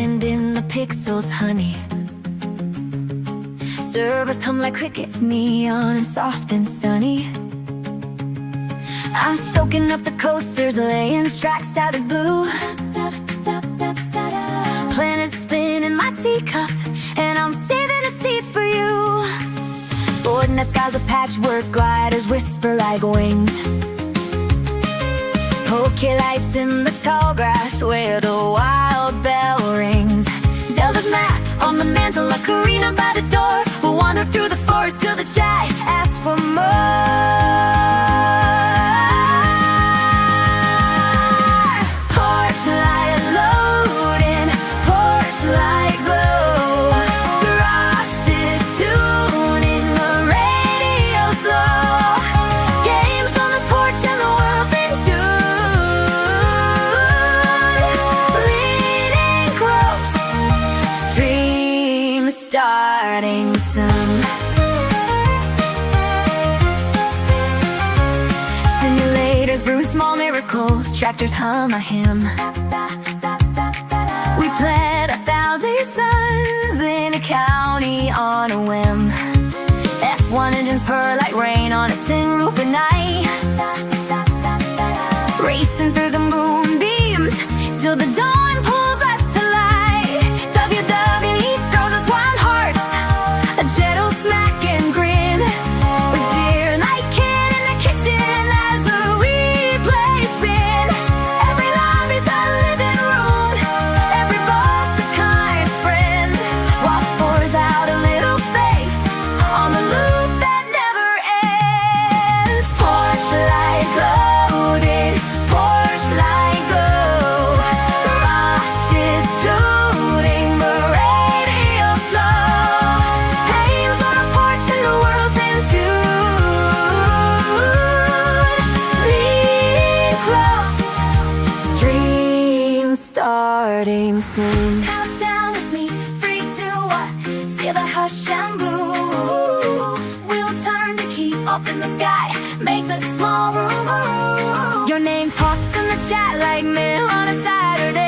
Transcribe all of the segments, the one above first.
wind in the pixels, honey. Servers hum like crickets, neon and soft and sunny. I'm stoking up the coasters, laying tracks out of blue. Planets spin in my teacup, and I'm saving a seat for you. Ford in the sky's a patchwork, gliders whisper like wings. Pokey lights in the tall grass where the wild bell rings. Zelda's map on the mantle, a Karina by the door. We'll wander through the forest till the chat asks for more. Porch light loading, porch light glow. Ross is tuning the radio slow. Games on the porch and the world in tune. Leaning close, stream starting some. Simulators brew small miracles, tractors hum a hymn. We plant 1,000 suns in a county on a whim. F1 engines purr like rain on a tin roof at night. Racing through the moonbeams till the dawn pulls us to light. WWE throws us wild hearts, a gentle smack and grin. We cheer like Ken in the kitchen as we play spin. Every lobby's a living room, every ball's a kind friend. Ross pours out a little faith on the loop that never ends. Porch light loaded, porch light glow. Ross is tuning the radio slow. Hames on a porch and the world's in tune. Lean close, stream starting soon. Count down with me, 3, 2, 1. Feel the hush and blue. We'll turn the key up in the sky, make the small room a room. Your name pops in the chat like mail on a Saturday.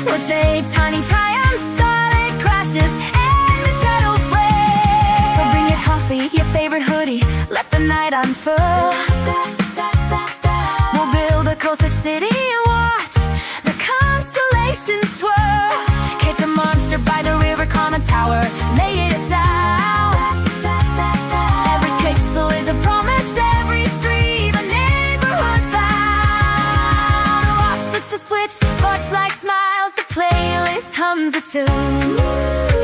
We'll trade tiny triumphs, starlit crashes, and the shadow flames. So bring your coffee, your favorite hoodie, let the night unfurl. We'll build a coastal city and watch the constellations twirl. Catch a monster by the river, calm a tower, lay it a sound. Every pixel is a promise, every street a neighborhood found. Ross flicks the switch, watch like smiles, the playlist hums a tune.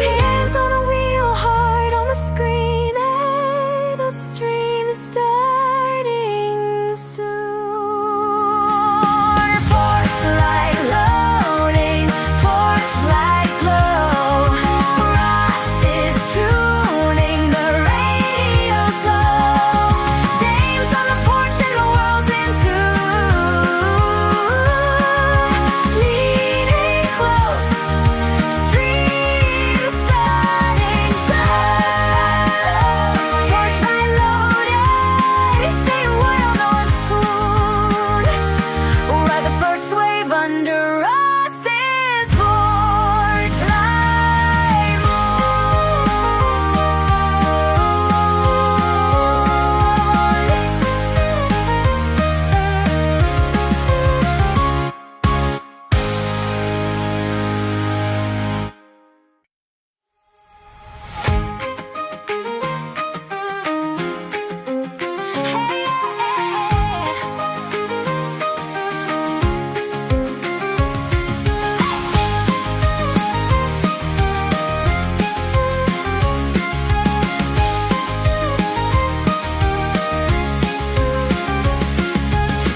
Hands on a wheel, heart on the screen, and the stream is starting soon. Porch light loading, porch light glow. Ross is tuning the radio slow. Dames on the porch and the world's in tune. Leaning close, stream starting sun. Porch light loaded, stay well, no one swoon. Ride the first wave under Ross's porch light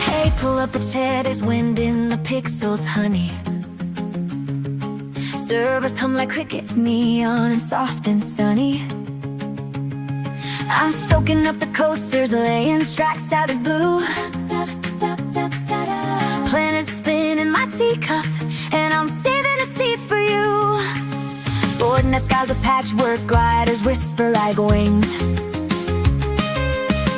Hey, pull up a chair, there's wind in the pixels, honey. Servers hum like crickets, neon and soft and sunny. I'm stoking up the coasters, laying tracks out of blue. Planets spin in my teacup, and I'm saving a seat for you. Ford in the sky's a patchwork, gliders whisper like wings.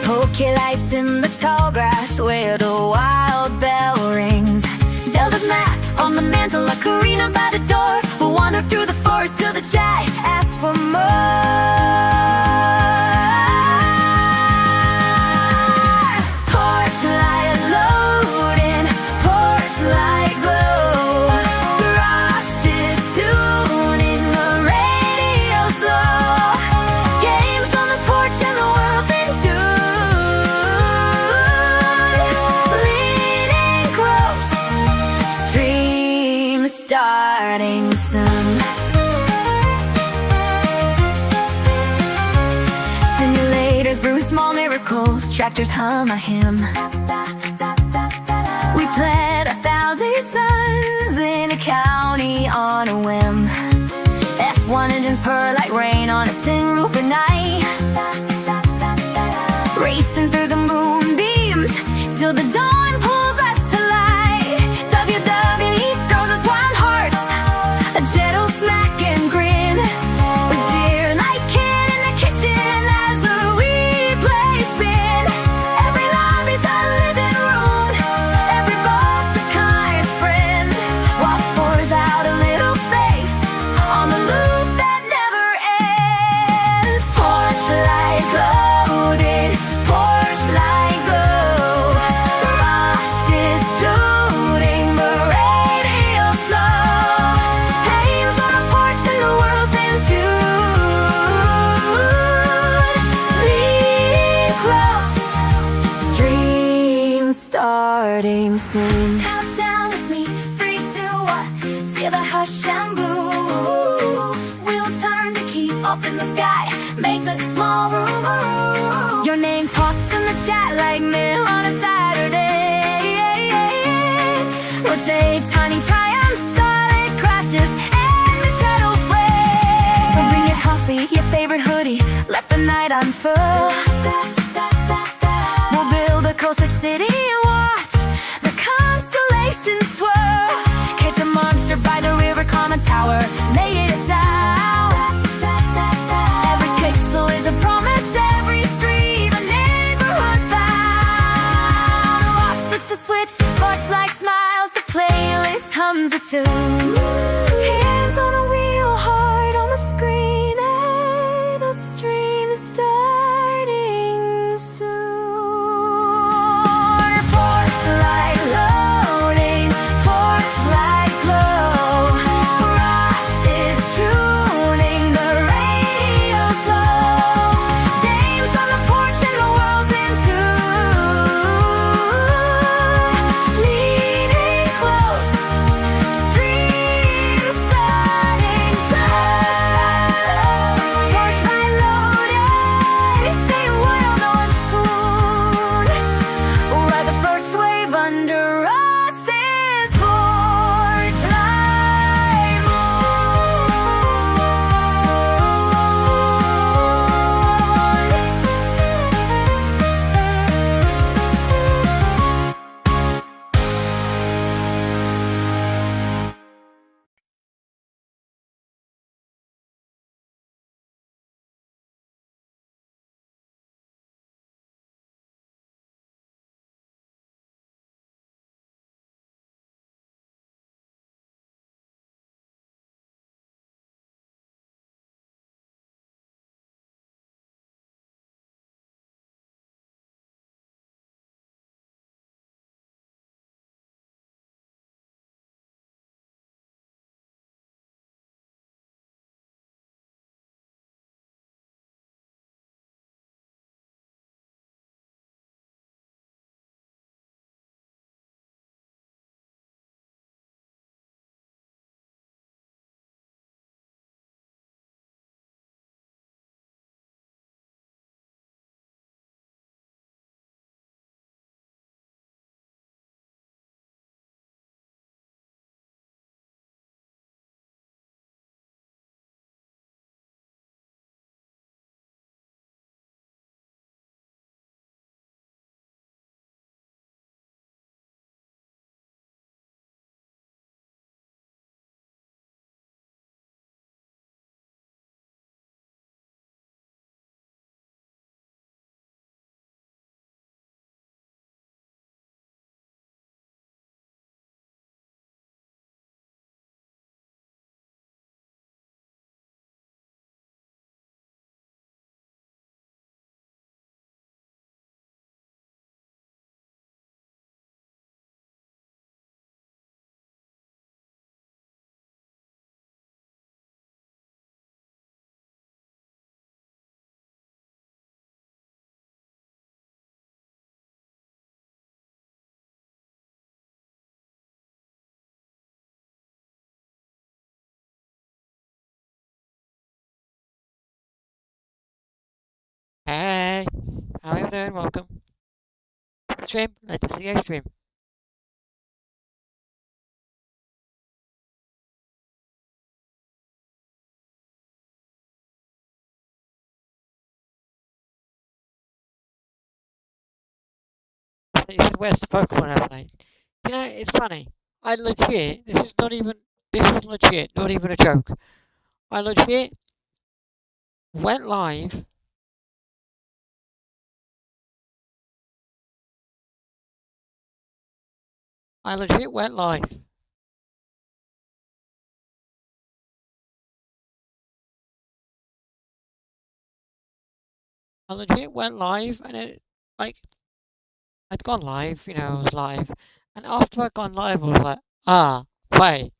Pokey lights in the tall grass where the wild bell rings. Zelda's map On the mantle, a Karina by the door. We'll wander through the forest till the chat asked for more. Porch light loading, porch light glow. Ross is tuning the radio slow. Games on the porch and the world in tune. Leaning close, stream starting soon. Simulators brew small miracles, tractors hum a hymn. We plant 1,000 suns in a county on a whim. F1 engines purr like rain on a tin roof at night. Racing through the moonbeams till the dawn pulls us to light. WWE throws us wild hearts, a gentle smack and grin. We cheer like Ken in the kitchen as the replay spin. Every lobby's a living room, every ball's a kind friend. Ross pours out a little faith on the loop that never ends. Porch light loaded, porch light glow. Ross is tuning the radio slow. Hands on a porch and the world's in tune. Lean close, stream starting soon. Countdown with me, 3, 2, 1. Feel the hush and boo. We'll turn the key up in the sky, make the small room a room. Your name pops in the chat like mail on a Saturday. Rotate tiny triumphs, scarlet crashes, and the kettle flames. So bring your coffee, your favorite hoodie, let the night unfurl. We'll build a coastal city and watch the constellations twirl. Catch a monster by the river, calm a tower, lay it aside. Every pixel is a promise, every street a neighborhood found. Ross flicks the switch, porch like smiles, the playlist hums a tune. Hands on a wheel, heart on the screen, and a stream starting soon. Porch light loading, porch light glow. Ross is tuning the radio slow. Dames on the porch and the world's in tune. Leaning close, stream How are you doing? Welcome. Stream. Let's see a stream. You said, where's the Pokemon overlay? You know, it's funny. I legit, this is legit, not even a joke. I legit went live. I legit went live. I legit went live and like, I'd gone live, I was live. And after I'd gone live, I was like, wait,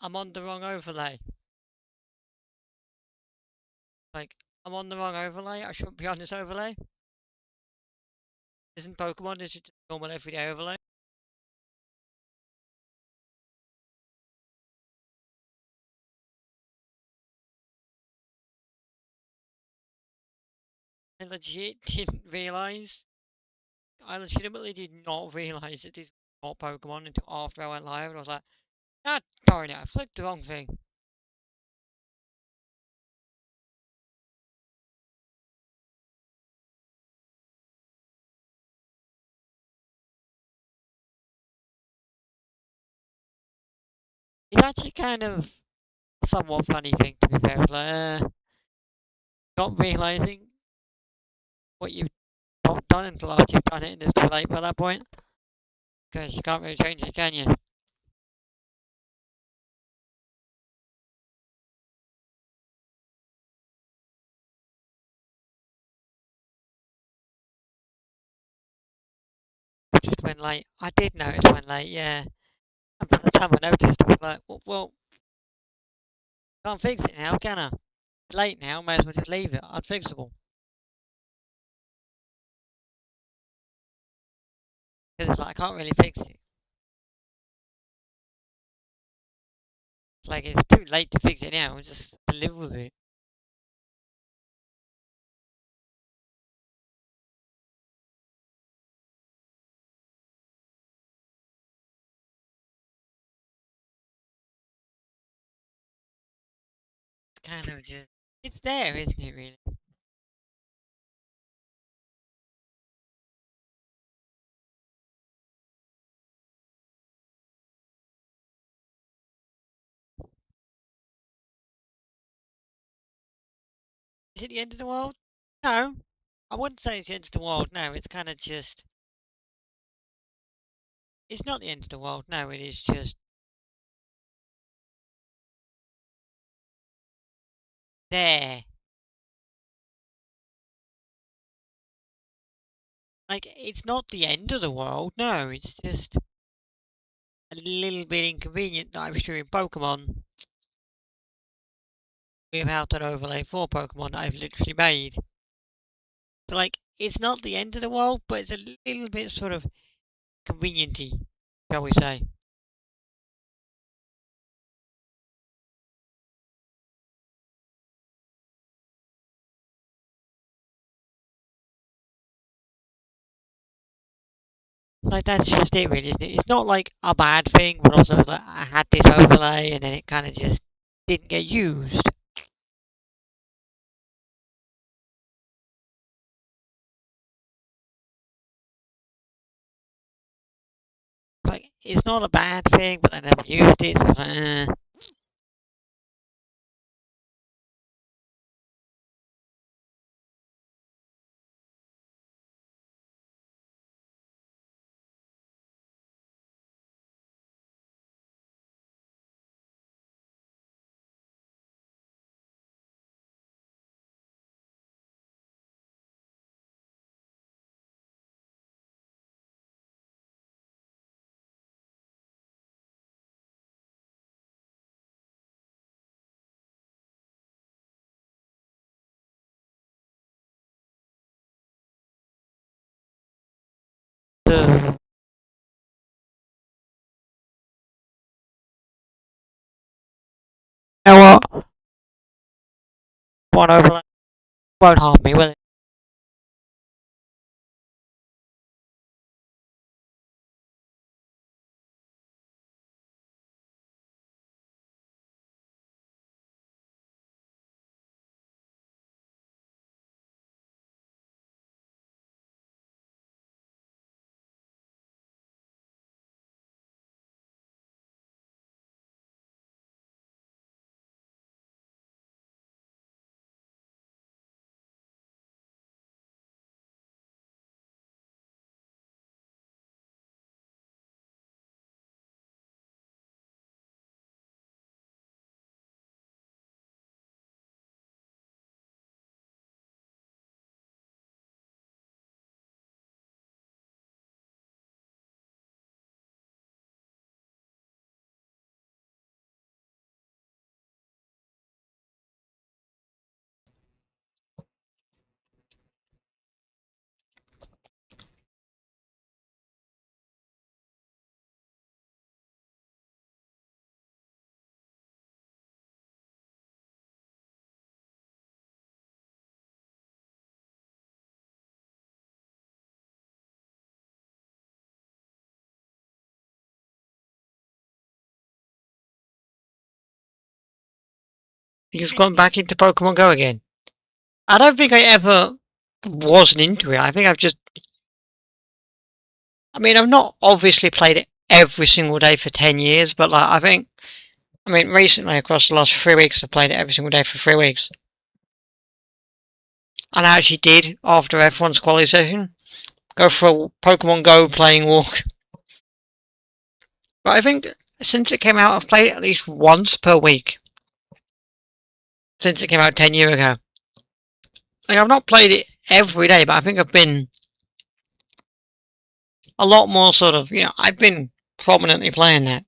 I'm on the wrong overlay. Like, I'm on the wrong overlay. I shouldn't be on this overlay. Isn't Pokemon, is it just normal everyday overlay? I legit didn't realise. I legitimately did not realise that this was not Pokemon until after I went live, and I was like, ah, darn it, I flicked the wrong thing. It's actually kind of a somewhat funny thing, to be fair. It's like, not realising what you've done until after you've done it, and it's too late by that point. Because you can't really change it, can you? I just went late. I did notice when late, yeah. And by the time I noticed, I was like, well, can't fix it now, can I? It's late now, may as well just leave it. Unfixable. Because it's like, I can't really fix it. It's like, it's too late to fix it now, just to live with it. It's kind of just, it's there, isn't it, really? Is it the end of the world? No. I wouldn't say it's the end of the world, no, it's kind of just, it's not the end of the world, no, it is just there. Like, it's not the end of the world, no, it's just a little bit inconvenient that I was doing Pokemon without an overlay for Pokemon that I've literally made. So, like, it's not the end of the world, but it's a little bit sort of convenienty, shall we say. Like, that's just it, really, isn't it? It's not like a bad thing, but also like I had this overlay and then it kind of just didn't get used. Like, it's not a bad thing, but I never used it, so I was like, you know what? One overlay won't harm me, will it? You've gone back into Pokemon Go again. I don't think I ever wasn't into it. I think I've just. I mean, I've not obviously played it every single day for 10 years, but like, I think. I mean, recently, across the last 3 weeks, I've played it every single day for 3 weeks. And I actually did, after F1's quality session, go for a Pokemon Go playing walk. But I think since it came out, I've played it at least once per week. Since it came out 10 years ago. Like, I've not played it every day, but I think I've been a lot more sort of, I've been prominently playing that.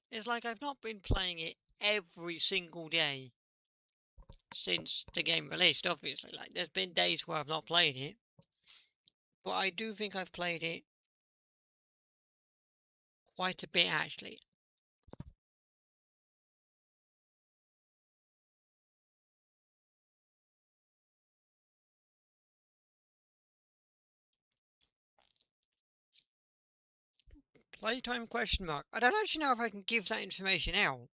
It's like I've not been playing it every single day since the game released, obviously. Like, there's been days where I've not played it, but I do think I've played it quite a bit, actually. Playtime question mark. I don't actually know if I can give that information out,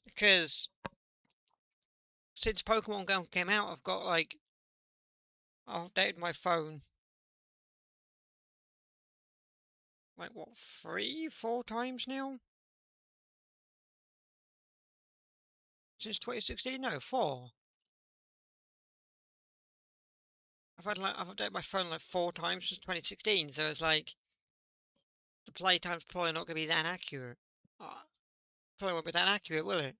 because since Pokemon Go came out, I've got, like, I've updated my phone, like, what, 3, 4 times now? Since 2016? No, 4. I've updated my phone like 4 times since 2016, so it's like the playtime's probably not going to be that accurate. Probably won't be that accurate, will it?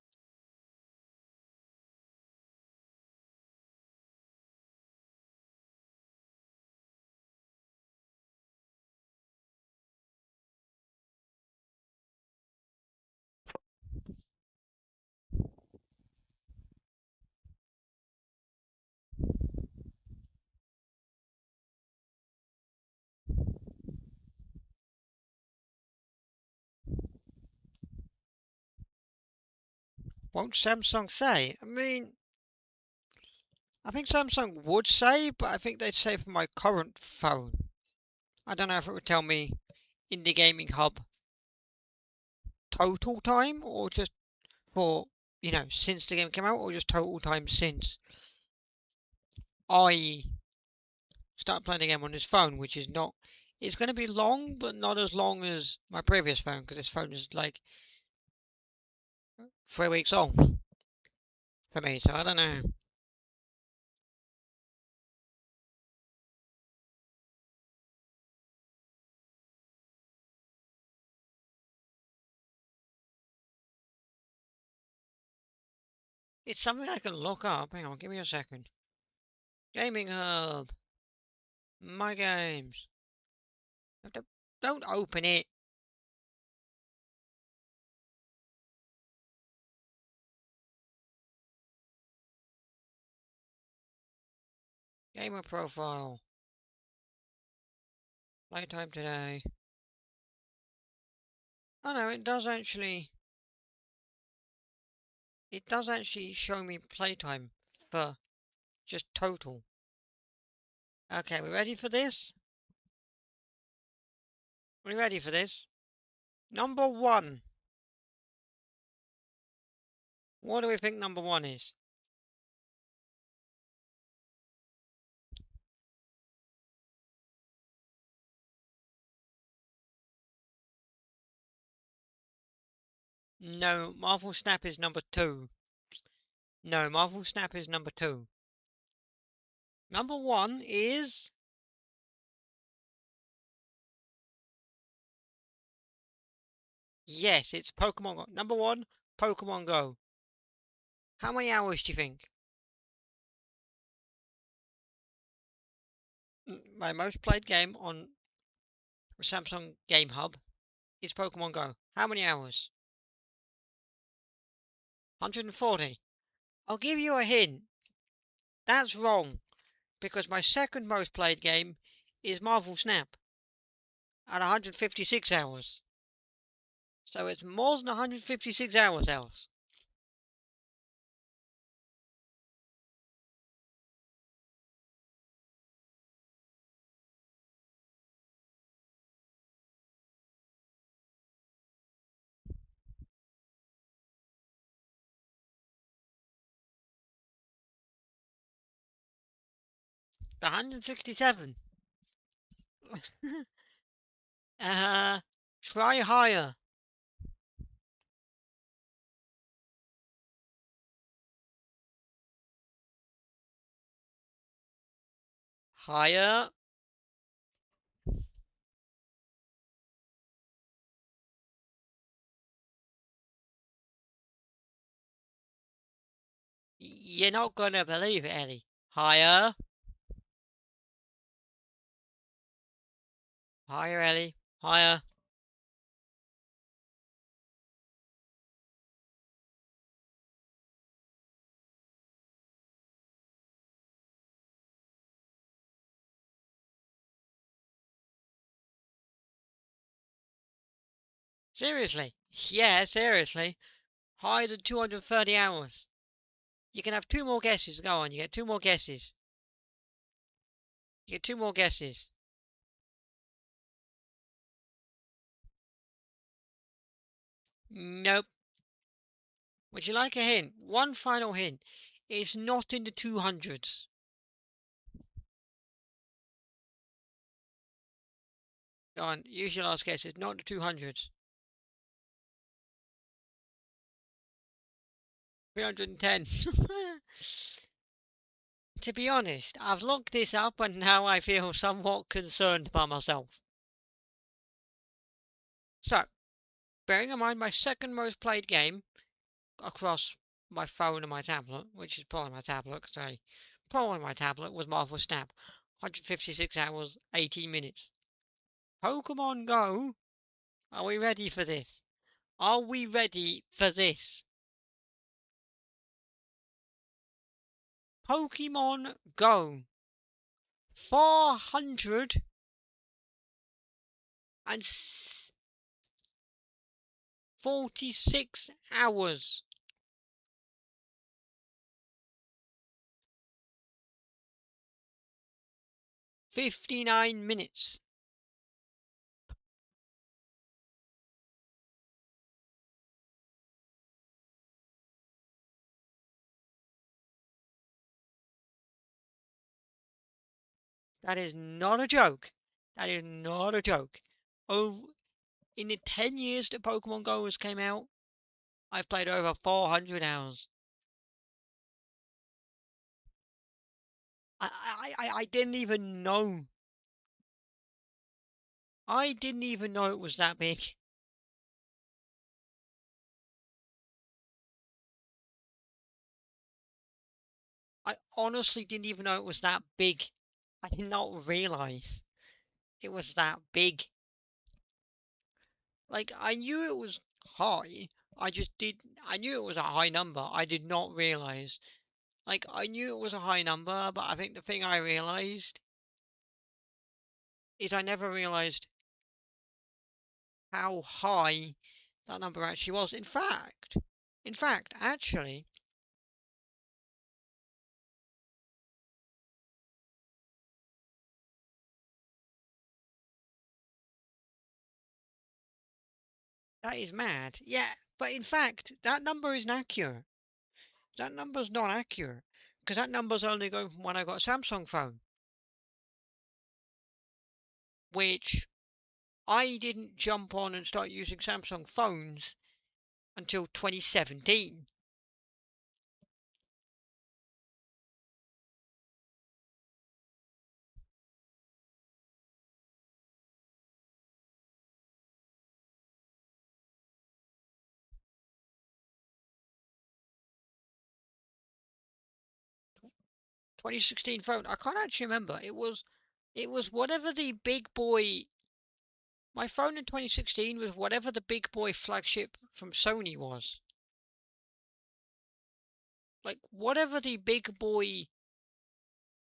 Won't Samsung say? I mean, I think Samsung would say, but I think they'd say for my current phone. I don't know if it would tell me in the gaming hub total time, or just for, since the game came out, or just total time since I started playing the game on this phone, which is not. It's going to be long, but not as long as my previous phone, because this phone is like 3 weeks old for me, so I don't know. It's something I can look up. Hang on, give me a second. Gaming Hub. My games. Don't open it. Gamer profile. Playtime today. Oh no, it does actually. It does actually show me playtime for just total. Okay, we ready for this? We ready for this? Number 1. What do we think number 1 is? No, Marvel Snap is number 2. No, Marvel Snap is number 2. Number 1 is... Yes, it's Pokemon Go. Number 1, Pokemon Go. How many hours do you think? My most played game on Samsung Game Hub is Pokemon Go. How many hours? 140. I'll give you a hint. That's wrong, because my second most played game is Marvel Snap at 156 hours. So it's more than 156 hours, Alice. 167. Try higher. Higher. You're not gonna believe it, Ellie. Higher. Higher, Ellie. Higher. Seriously. Yeah, seriously. Higher than 230 hours. You can have two more guesses. Go on, you get two more guesses. You get two more guesses. Nope. Would you like a hint? One final hint. It's not in the 200s. Go on, use your last guess. It's not the 200s. 310. To be honest, I've looked this up and now I feel somewhat concerned by myself. So, bearing in mind my second most played game across my phone and my tablet, which is probably my tablet, because probably my tablet, was Marvel Snap. 156 hours, 18 minutes. Pokemon Go? Are we ready for this? Are we ready for this? Pokemon Go. 446 hours. 59 minutes. That is not a joke. That is not a joke. Oh, in the 10 years that Pokemon Go has came out, I've played over 400 hours. I didn't even know. I didn't even know it was that big. I honestly didn't even know it was that big. I did not realize it was that big. Like, I knew it was high. I knew it was a high number. I did not realize. Like, I knew it was a high number, but I think the thing I realized is I never realized how high that number actually was. In fact, actually, that is mad. Yeah, but in fact, that number isn't accurate. That number's not accurate. Because that number's only going from when I got a Samsung phone. Which I didn't jump on and start using Samsung phones until 2017. 2016 phone. I can't actually remember. It was whatever the big boy. My phone in 2016 was whatever the big boy flagship from Sony was. Like whatever the big boy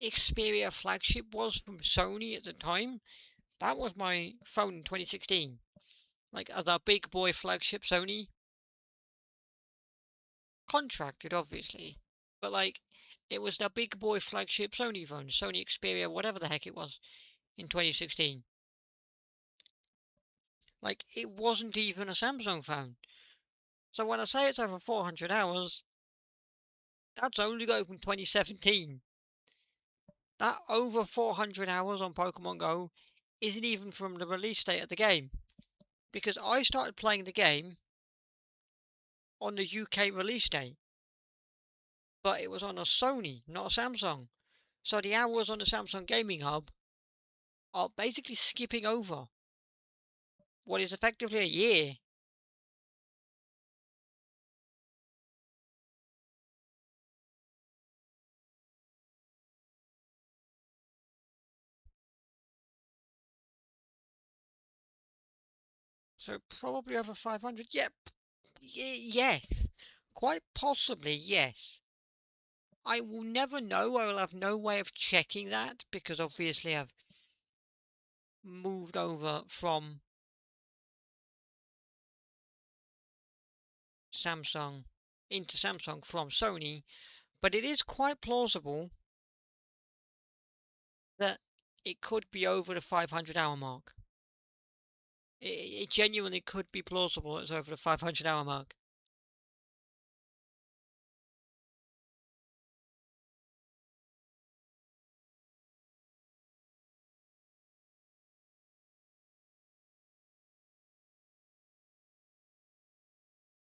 Xperia flagship was from Sony at the time. That was my phone in 2016. Like the big boy flagship Sony. Contracted, obviously. But like, it was the big boy flagship Sony phone, Sony Xperia, whatever the heck it was, in 2016. Like, it wasn't even a Samsung phone. So when I say it's over 400 hours, that's only going from 2017. that over 400 hours on Pokemon Go isn't even from the release date of the game. Because I started playing the game on the UK release date. But it was on a Sony, not a Samsung. So the hours on the Samsung Gaming Hub are basically skipping over what is effectively a year. So probably over 500. Yep. Yes. Quite possibly, yes. I will never know. I will have no way of checking that because obviously I've moved over from Samsung into Samsung from Sony. But it is quite plausible that it could be over the 500-hour mark. It genuinely could be plausible it's over the 500-hour mark.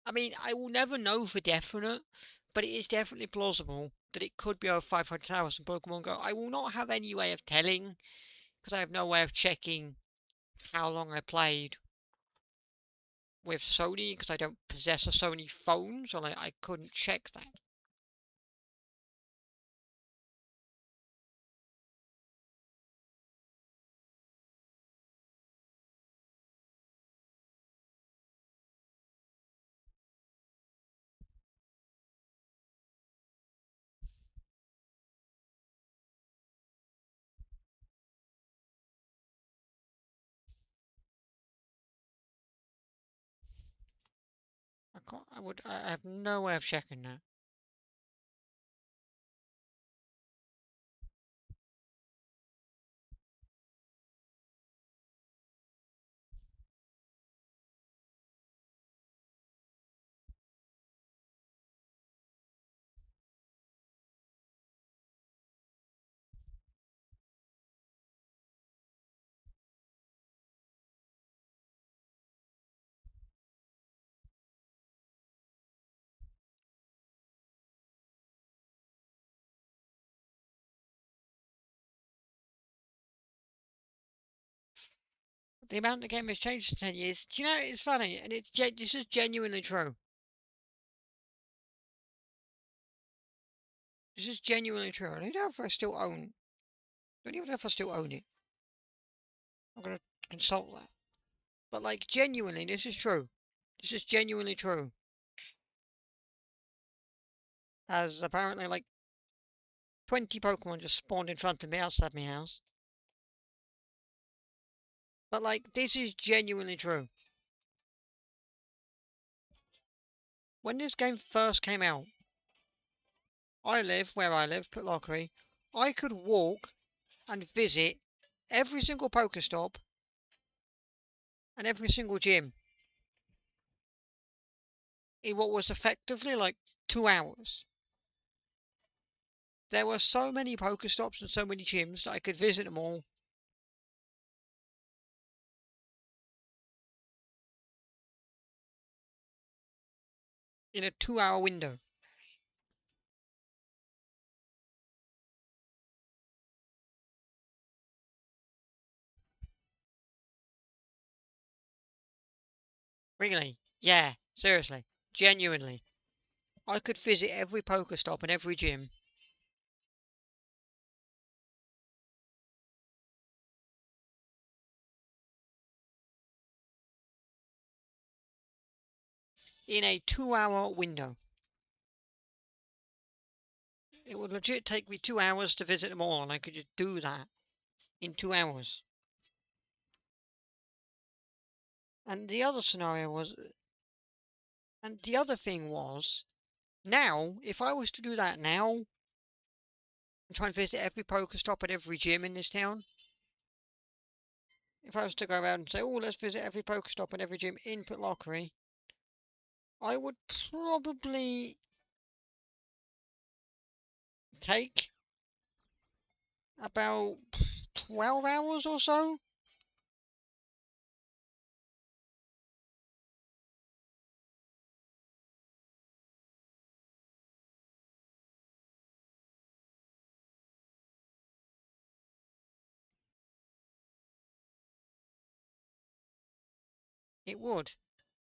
I mean, I will never know for definite, but it is definitely plausible that it could be over 500 hours in Pokemon Go. I will not have any way of telling, because I have no way of checking how long I played with Sony, because I don't possess a Sony phone, so I couldn't check that. I have no way of checking that. The amount the game has changed in 10 years. Do you know, it's funny, and this is genuinely true. This is genuinely true. I don't know if I still own. I don't even know if I still own it. I'm gonna consult that. But like genuinely, this is true. This is genuinely true. As apparently like 20 Pokemon just spawned in front of me outside my house. But like this is genuinely true. When this game first came out, where I live, Putlockery, I could walk and visit every single Pokestop and every single gym in what was effectively like 2 hours. There were so many Pokestops and so many gyms that I could visit them all in a 2 hour window. Really? Yeah, seriously. Genuinely. I could visit every Pokestop and every gym in a 2 hour window. It would legit take me 2 hours to visit them all, and I could just do that in 2 hours. And the other scenario was, and the other thing was, now, if I was to do that now, and try and visit every Pokestop at every gym in this town, if I was to go around and say, oh, let's visit every Pokestop and every gym in Putlockery, I would probably take about 12 hours or so. It would.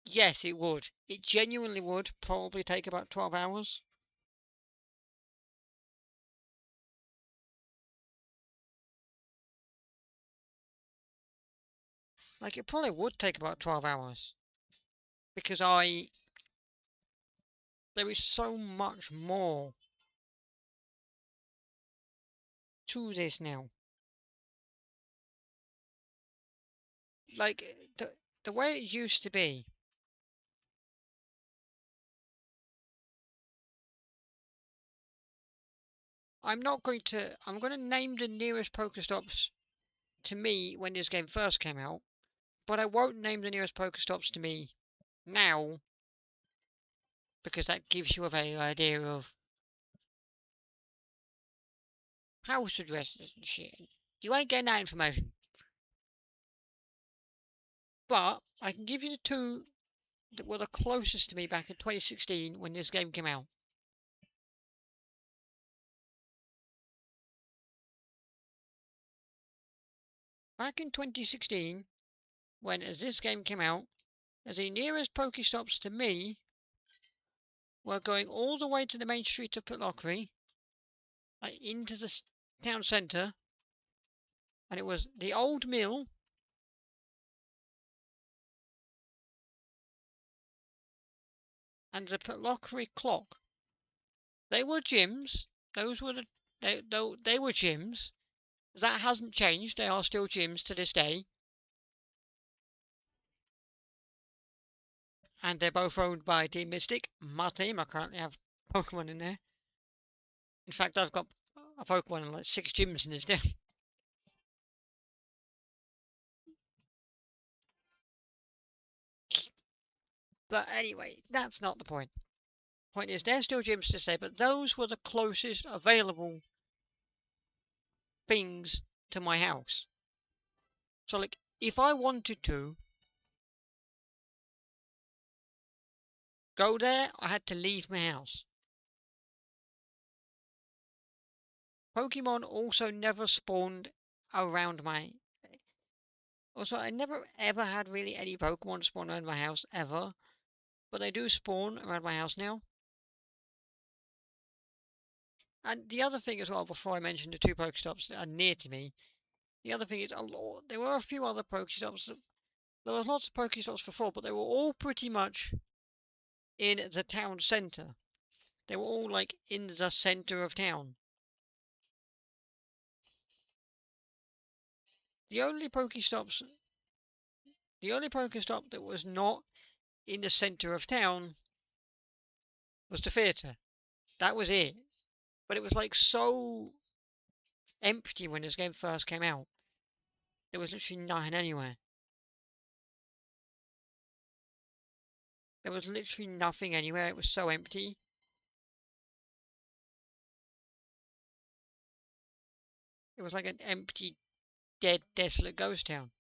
Yes, it would. It genuinely would probably take about 12 hours. Like, it probably would take about 12 hours. Because there is so much more to this now. Like, the way it used to be, I'm going to name the nearest Pokestops to me when this game first came out, but I won't name the nearest Pokestops to me now, because that gives you a vague idea of house addresses and shit. You ain't getting that information. But I can give you the two that were the closest to me back in 2016 when this game came out. Back in 2016, as this game came out, as the nearest Pokestops to me were going all the way to the main street of Pitlochry, like into the town centre, and it was the old mill and the Pitlochry clock. They were gyms. Those were they were gyms. That hasn't changed. They are still gyms to this day. And they're both owned by Team Mystic. My team, I currently have Pokemon in there. In fact, I've got a Pokemon in like 6 gyms in this day. But anyway, that's not the point. Point is, they're still gyms to say, but those were the closest available things to my house. So, like, if I wanted to go there, I had to leave my house. Pokemon also never spawned around my. Also, I never ever had really any Pokemon spawn around my house ever, but they do spawn around my house now. And the other thing as well, before I mention the two Pokestops that are near to me, the other thing is there were a few other Pokestops. There were lots of Pokestops before, but they were all pretty much in the town centre. They were all like in the centre of town. The only Pokestops, the only Pokestop that was not in the centre of town was the theatre. That was it. But it was like so empty when this game first came out. There was literally nothing anywhere. There was literally nothing anywhere. It was so empty. It was like an empty, dead, desolate ghost town.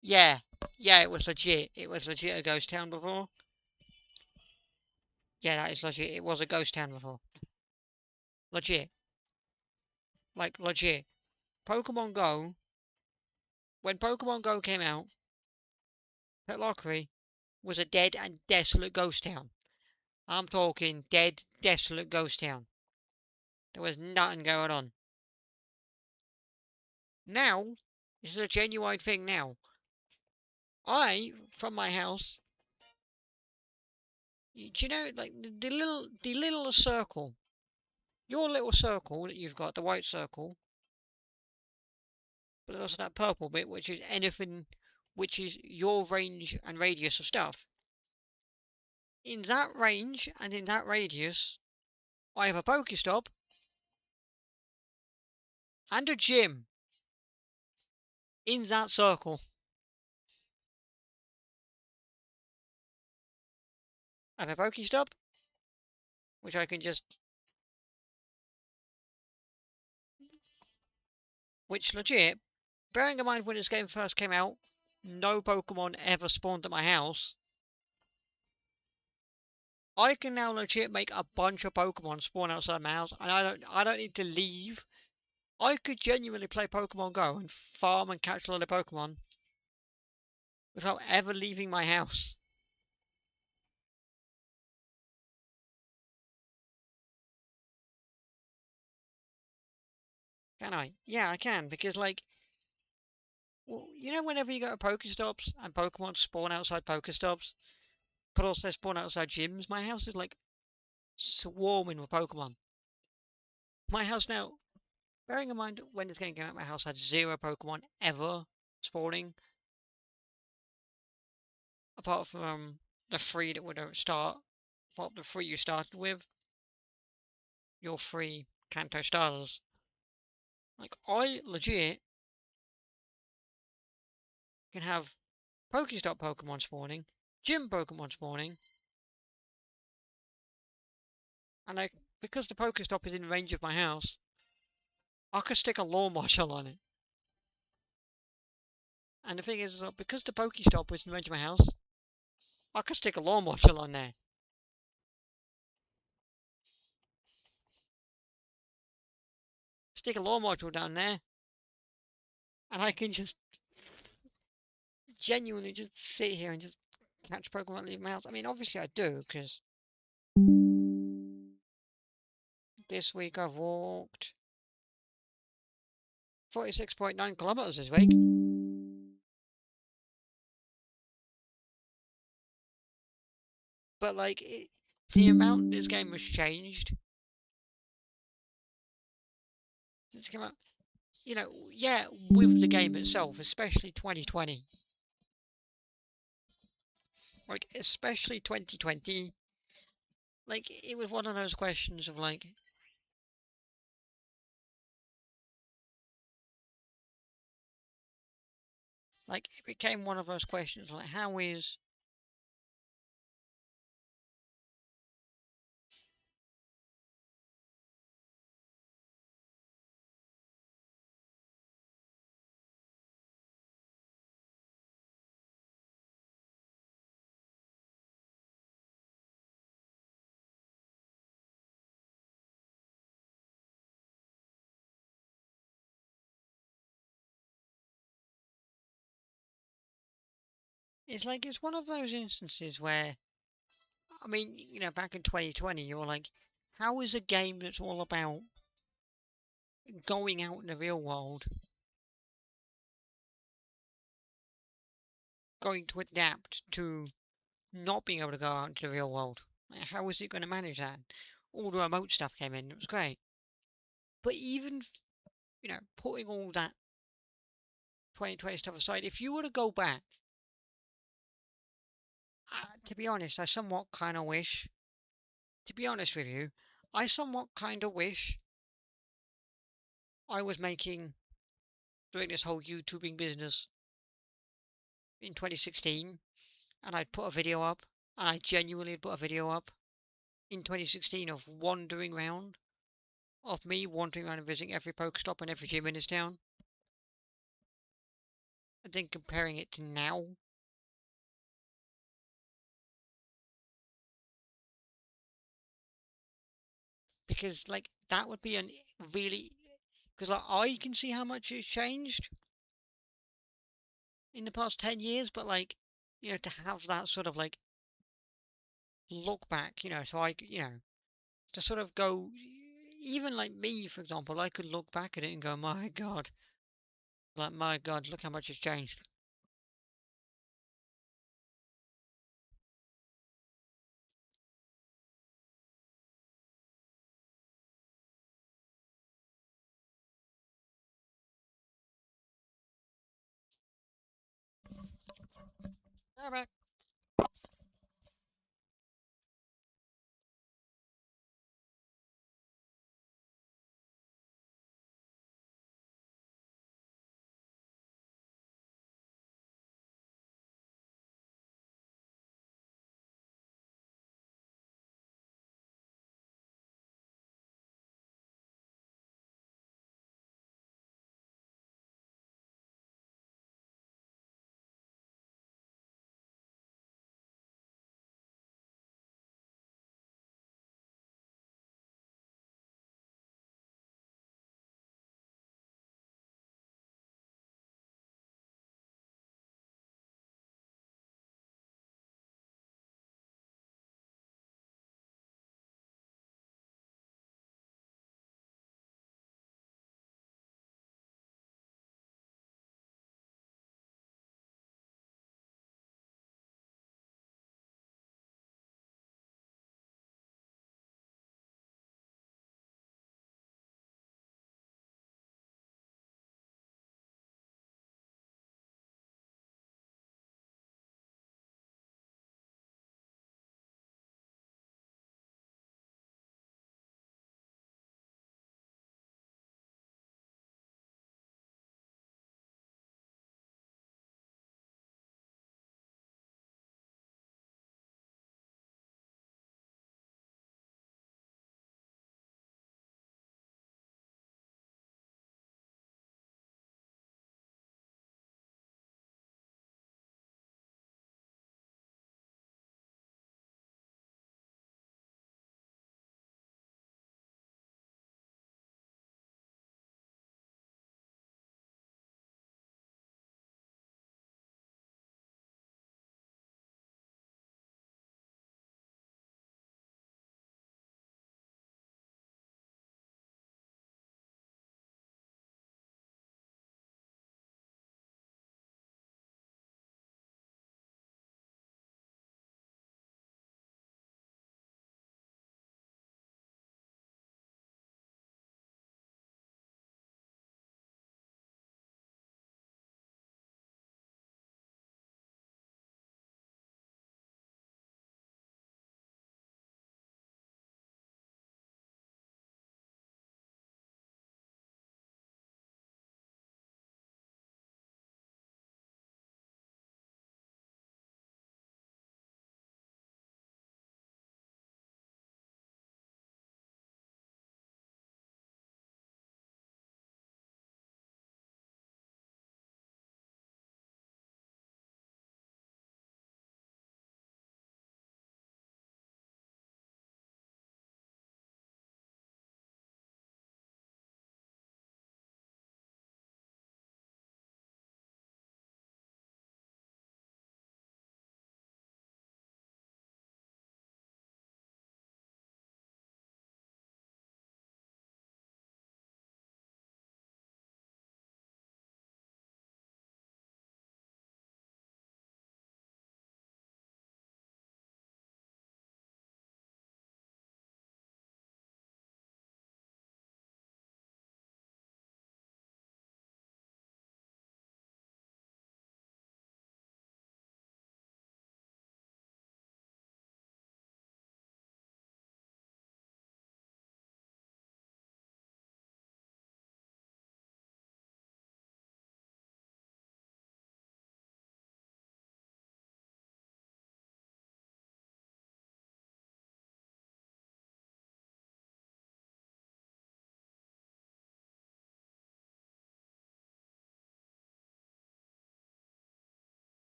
Yeah, yeah, it was legit. It was legit a ghost town before. Yeah, that is legit. It was a ghost town before. Legit. Like, legit. Pokemon Go, when Pokemon Go came out, Petlockery was a dead and desolate ghost town. I'm talking dead, desolate ghost town. There was nothing going on. Now, this is a genuine thing now. From my house, do you know, like, the little circle, your little circle that you've got, the white circle, but there's also that purple bit, which is anything, which is your range and radius of stuff. In that range and in that radius, I have a Pokestop and a gym in that circle. I have a Pokestop, which I can just... Which, legit, bearing in mind when this game first came out, no Pokemon ever spawned at my house. I can now legit make a bunch of Pokemon spawn outside my house, and I don't need to leave. I could genuinely play Pokemon Go and farm and catch a lot of Pokemon without ever leaving my house. Can I? Yeah, I can, because, like, well, you know whenever you go to Pokestops and Pokemon spawn outside Pokestops, but also spawn outside gyms, my house is, like, swarming with Pokemon. My house now, bearing in mind when this game came out, my house had 0 Pokemon ever spawning, apart from the 3 that would start, well, the 3 you started with, your 3 Kanto starters. Like, I legit can have Pokestop Pokemon spawning, gym Pokemon spawning, and like, because the Pokestop is in range of my house, I could stick a law marshal on it. And the thing is, because the Pokestop is in range of my house, I could stick a law marshal on there. Stick a law module down there, and I can just genuinely just sit here and just catch Pokemon and leave my house. I mean, obviously I do, because this week I've walked 46.9 kilometers this week. But, like, the amount this game has changed since it came out, you know, yeah, with the game itself, especially 2020. Like, especially 2020. Like, it was one of those questions of, like, it became one of those questions, like, how is... It's like, it's one of those instances where, I mean, you know, back in 2020, you were like, how is a game that's all about going out in the real world going to adapt to not being able to go out into the real world? Like, how is it going to manage that? All the remote stuff came in, it was great. But even, you know, putting all that 2020 stuff aside, if you were to go back, to be honest, I somewhat kind of wish, to be honest with you, I somewhat kind of wish I was doing this whole YouTubing business in 2016, and I'd put a video up, and I genuinely put a video up in 2016 of wandering around, of me wandering around and visiting every Pokestop and every gym in this town, and then comparing it to now. Because, like, that would be a really... Because, like, I can see how much it's changed in the past 10 years, but, like, you know, to have that sort of, like, look back, you know, so to sort of go, even like me, for example, I could look back at it and go, my God, like, my God, look how much it's changed. Alright.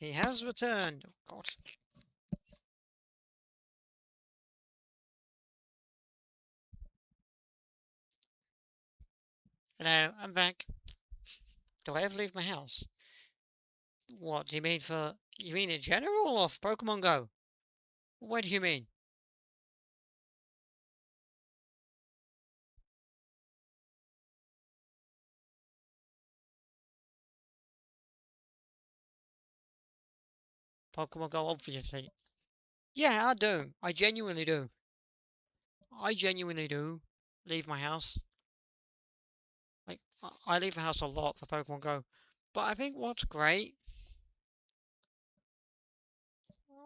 He has returned. Oh, God. Hello, I'm back. Do I ever leave my house? What do you mean for... You mean in general or for Pokemon Go? What do you mean? Pokemon Go, obviously. Yeah, I do. I genuinely do. I genuinely do leave my house. Like, I leave the house a lot for Pokemon Go. But I think what's great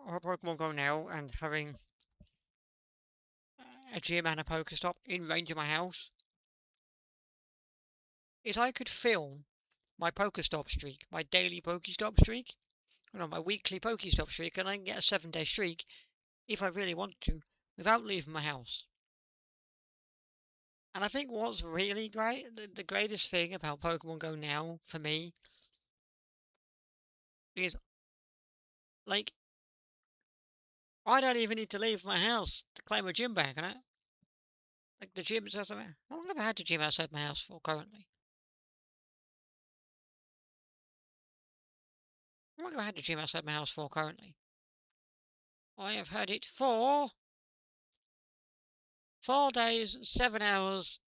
about Pokemon Go now and having a gym and a Pokestop in range of my house is I could film my Pokestop streak, my daily Pokestop streak, my weekly Pokestop streak, and I can get a 7-day streak if I really want to without leaving my house. And I think what's really great, the greatest thing about Pokemon Go now for me is like I don't even need to leave my house to claim a gym bag, and like the gym is outside. How long have I had the gym outside my house for currently? How long have I had the gym outside my house for currently? I have had it for 4 days, 7 hours,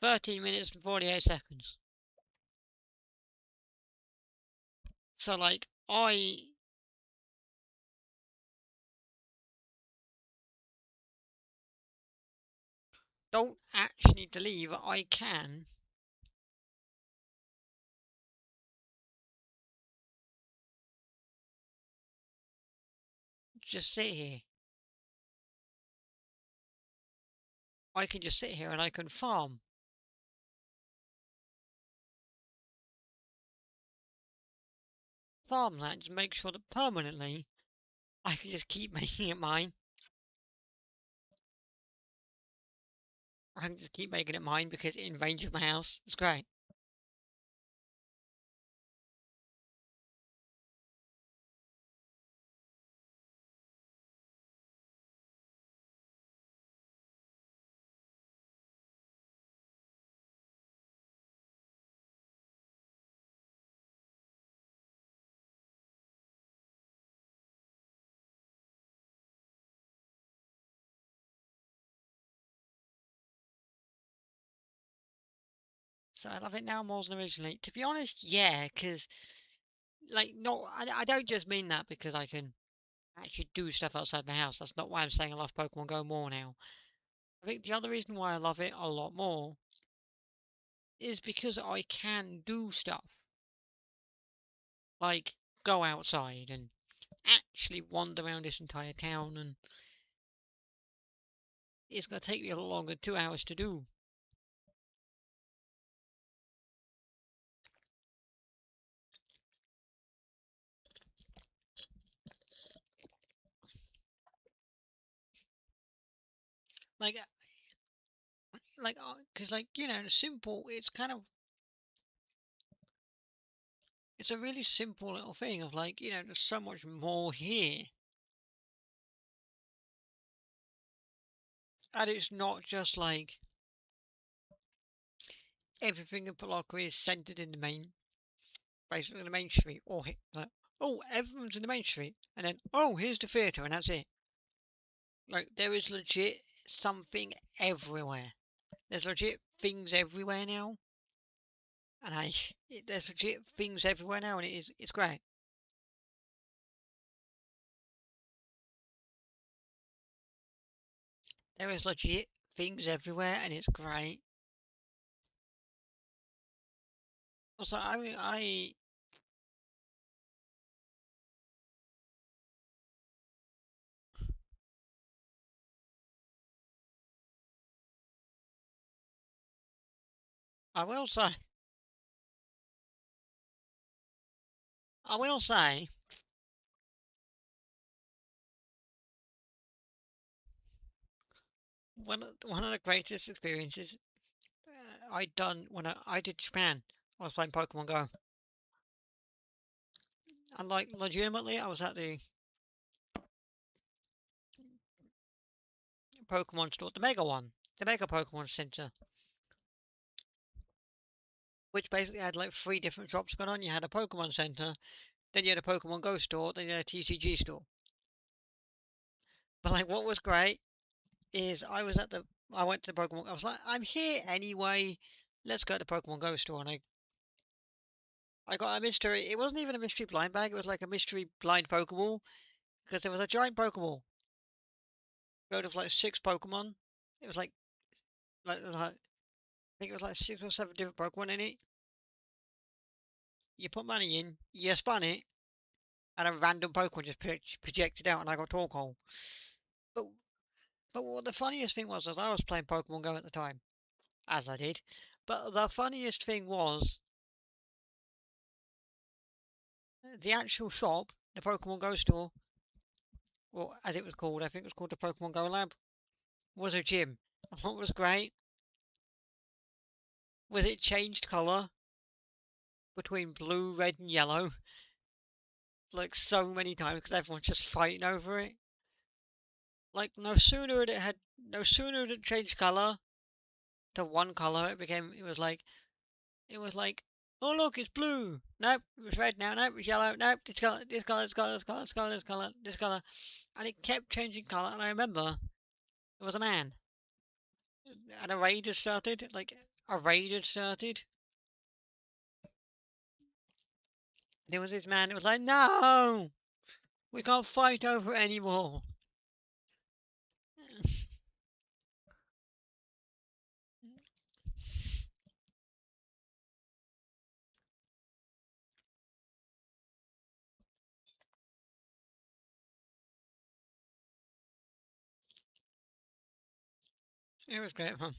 13 minutes, and 48 seconds. So, like, I don't actually need to leave. I can just sit here. I can just sit here and I can farm. Farm that to make sure that permanently I can just keep making it mine. I can just keep making it mine because it's in range of my house. It's great. So I love it now more than originally. To be honest, yeah, because like no, I don't just mean that because I can actually do stuff outside my house. That's not why I'm saying I love Pokemon Go more now. I think the other reason why I love it a lot more is because I can do stuff like go outside and actually wander around this entire town, and it's gonna take me a lot longer, 2 hours to do. Like, because simple. It's kind of it's a really simple little thing of like there's so much more here, and it's not just like everything in Palaka is centered in the main, basically the main street, or like, oh, everyone's in the main street, and then oh, here's the theatre, and that's it. Like there is legit something everywhere. There's legit things everywhere now, and there's legit things everywhere now, and it's great. There is legit things everywhere, and it's great. Also, I will say, I will say, one of the greatest experiences I'd done when I did Japan. I was playing Pokemon Go. And like legitimately, I was at the Pokemon store, the Mega one, the Mega Pokemon Center, which basically had like 3 different shops going on. You had a Pokemon Center, then you had a Pokemon Go store, then you had a TCG store. But like, what was great is I went to the Pokemon. I was like, I'm here anyway. Let's go to the Pokemon Go store, and I got a mystery. It wasn't even a mystery blind bag. It was like a mystery blind Pokeball because there was a giant Pokeball filled with like 6 Pokemon. It was like I think it was like 6 or 7 different Pokemon in it. You put money in, you spun it, and a random Pokemon just projected out, and I got Torkoal. But but what the funniest thing was I was playing Pokemon Go at the time, as I did. But the funniest thing was the actual shop, the Pokemon Go store, or as it was called, I think it was called the Pokemon Go Lab, was a gym. And what was great was it changed colour between blue, red, and yellow like so many times because everyone's just fighting over it. Like no sooner had it changed colour to one colour, it was like, oh look, it's blue. Nope, it was red now. Nope, it's yellow. Nope, this colour, this colour, this colour, this colour, this colour, this colour, this colour, and it kept changing colour. And I remember it was a man, and a raid had started. Like a raid had started. There was this man. It was like, no, we can't fight over it anymore. It was great fun.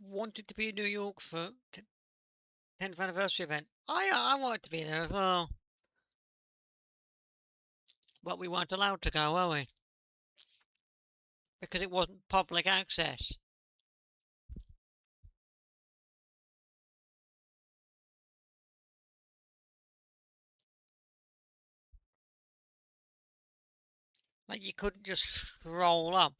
Wanted to be in New York for 10th anniversary event. I wanted to be there as well, but we weren't allowed to go, were we? Because it wasn't public access. Like you couldn't just stroll up.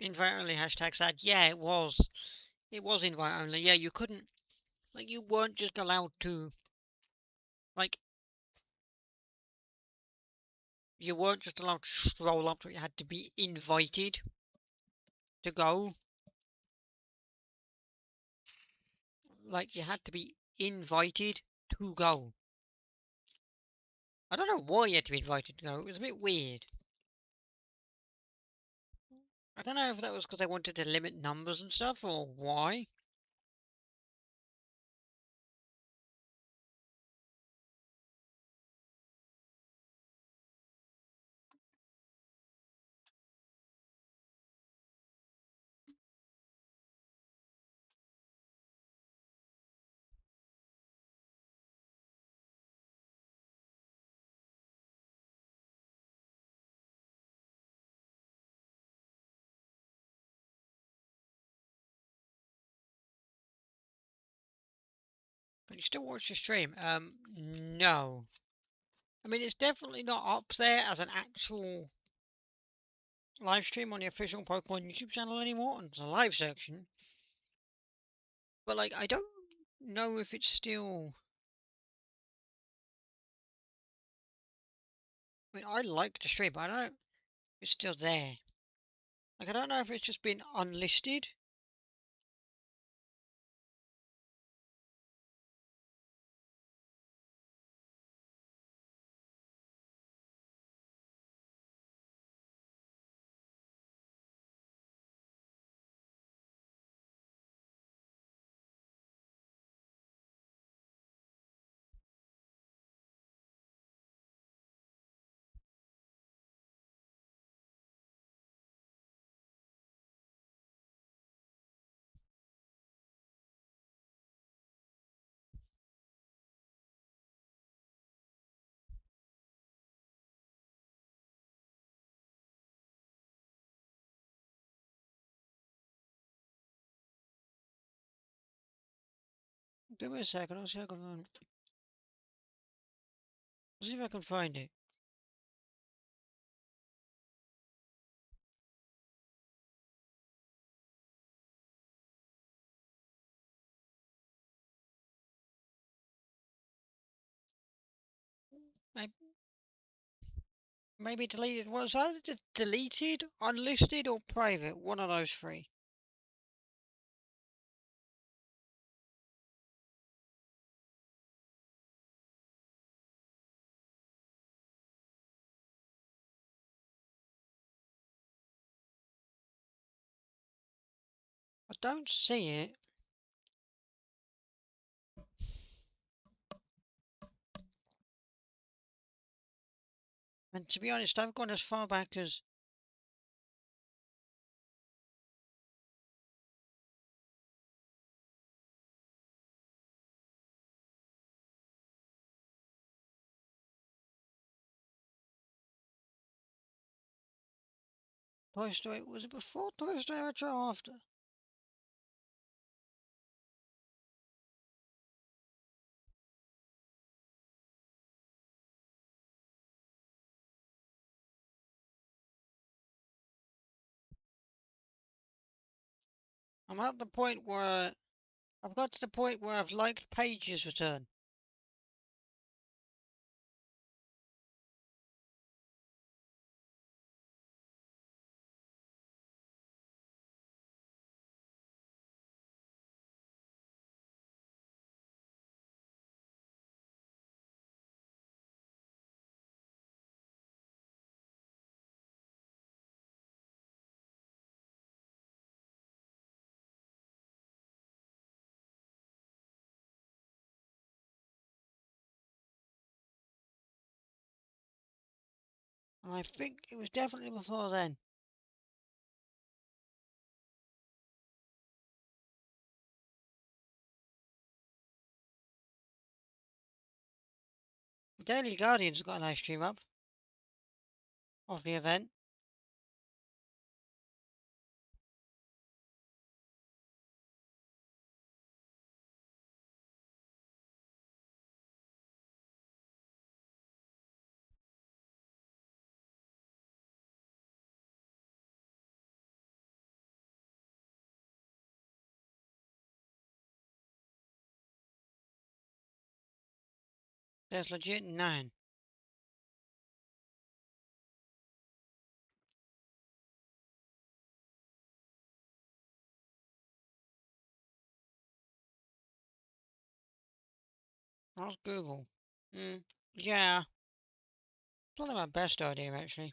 Invite only hashtag sad. Yeah, it was. It was invite only. Yeah, you couldn't. Like you weren't just allowed to. Like you weren't just allowed to stroll up to it. You had to be invited to go. Like you had to be invited to go. I don't know why you had to be invited to go. It was a bit weird. I don't know if that was because they wanted to limit numbers and stuff or why. But you still watch the stream? No. I mean, it's definitely not up there as an actual live stream on the official Pokemon YouTube channel anymore. And it's a live section. But like, I don't know if it's still. I mean, I like the stream, but I don't know if it's still there. Like, I don't know if it's just been unlisted. Give me a second. I'll see if I can, see if I can find it. Maybe, maybe deleted. Well, it's either deleted, unlisted, or private. One of those three. I don't see it. And to be honest, I've gone as far back as Toy Story. Was it before Toy Story or after? I'm at the point where I've got to the point where I've liked Page's return. And I think it was definitely before then. The Daily Guardian's got a live stream up of the event. There's legit 9. How's Google? Yeah. It's not my best idea, actually.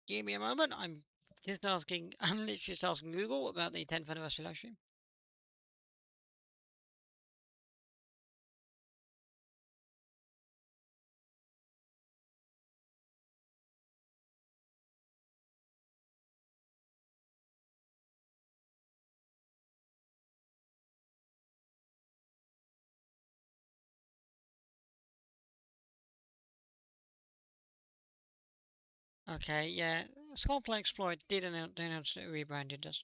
Give me a moment. I'm literally just asking Google about the 10th anniversary live stream. Okay, yeah. Skullplay Explorer did announce that it rebranded us.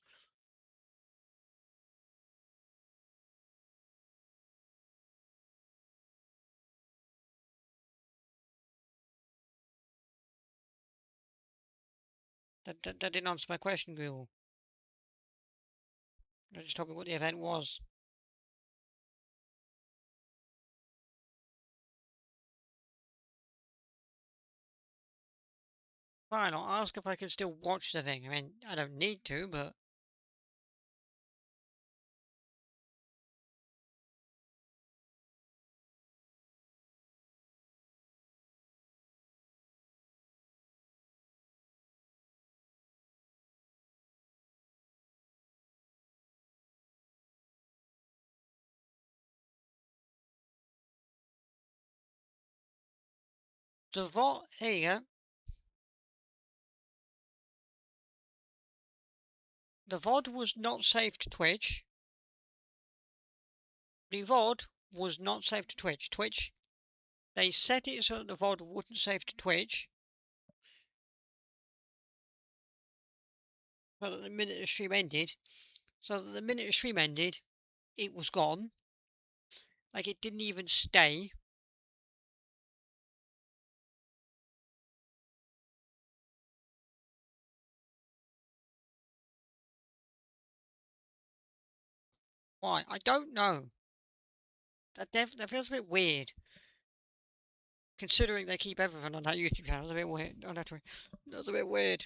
That didn't answer my question, Google. I just told me what the event was. Fine, I'll ask if I can still watch the thing. I mean, I don't need to, but... The vault, here you go. the VOD was not saved to Twitch. The VOD was not saved to Twitch. Twitch, they set it so that the VOD wouldn't save to Twitch. So that the minute the stream ended, it was gone. Like, it didn't even stay. Why? I don't know. That feels a bit weird. Considering they keep everything on that YouTube channel, it's a bit weird. Oh, that's a bit weird.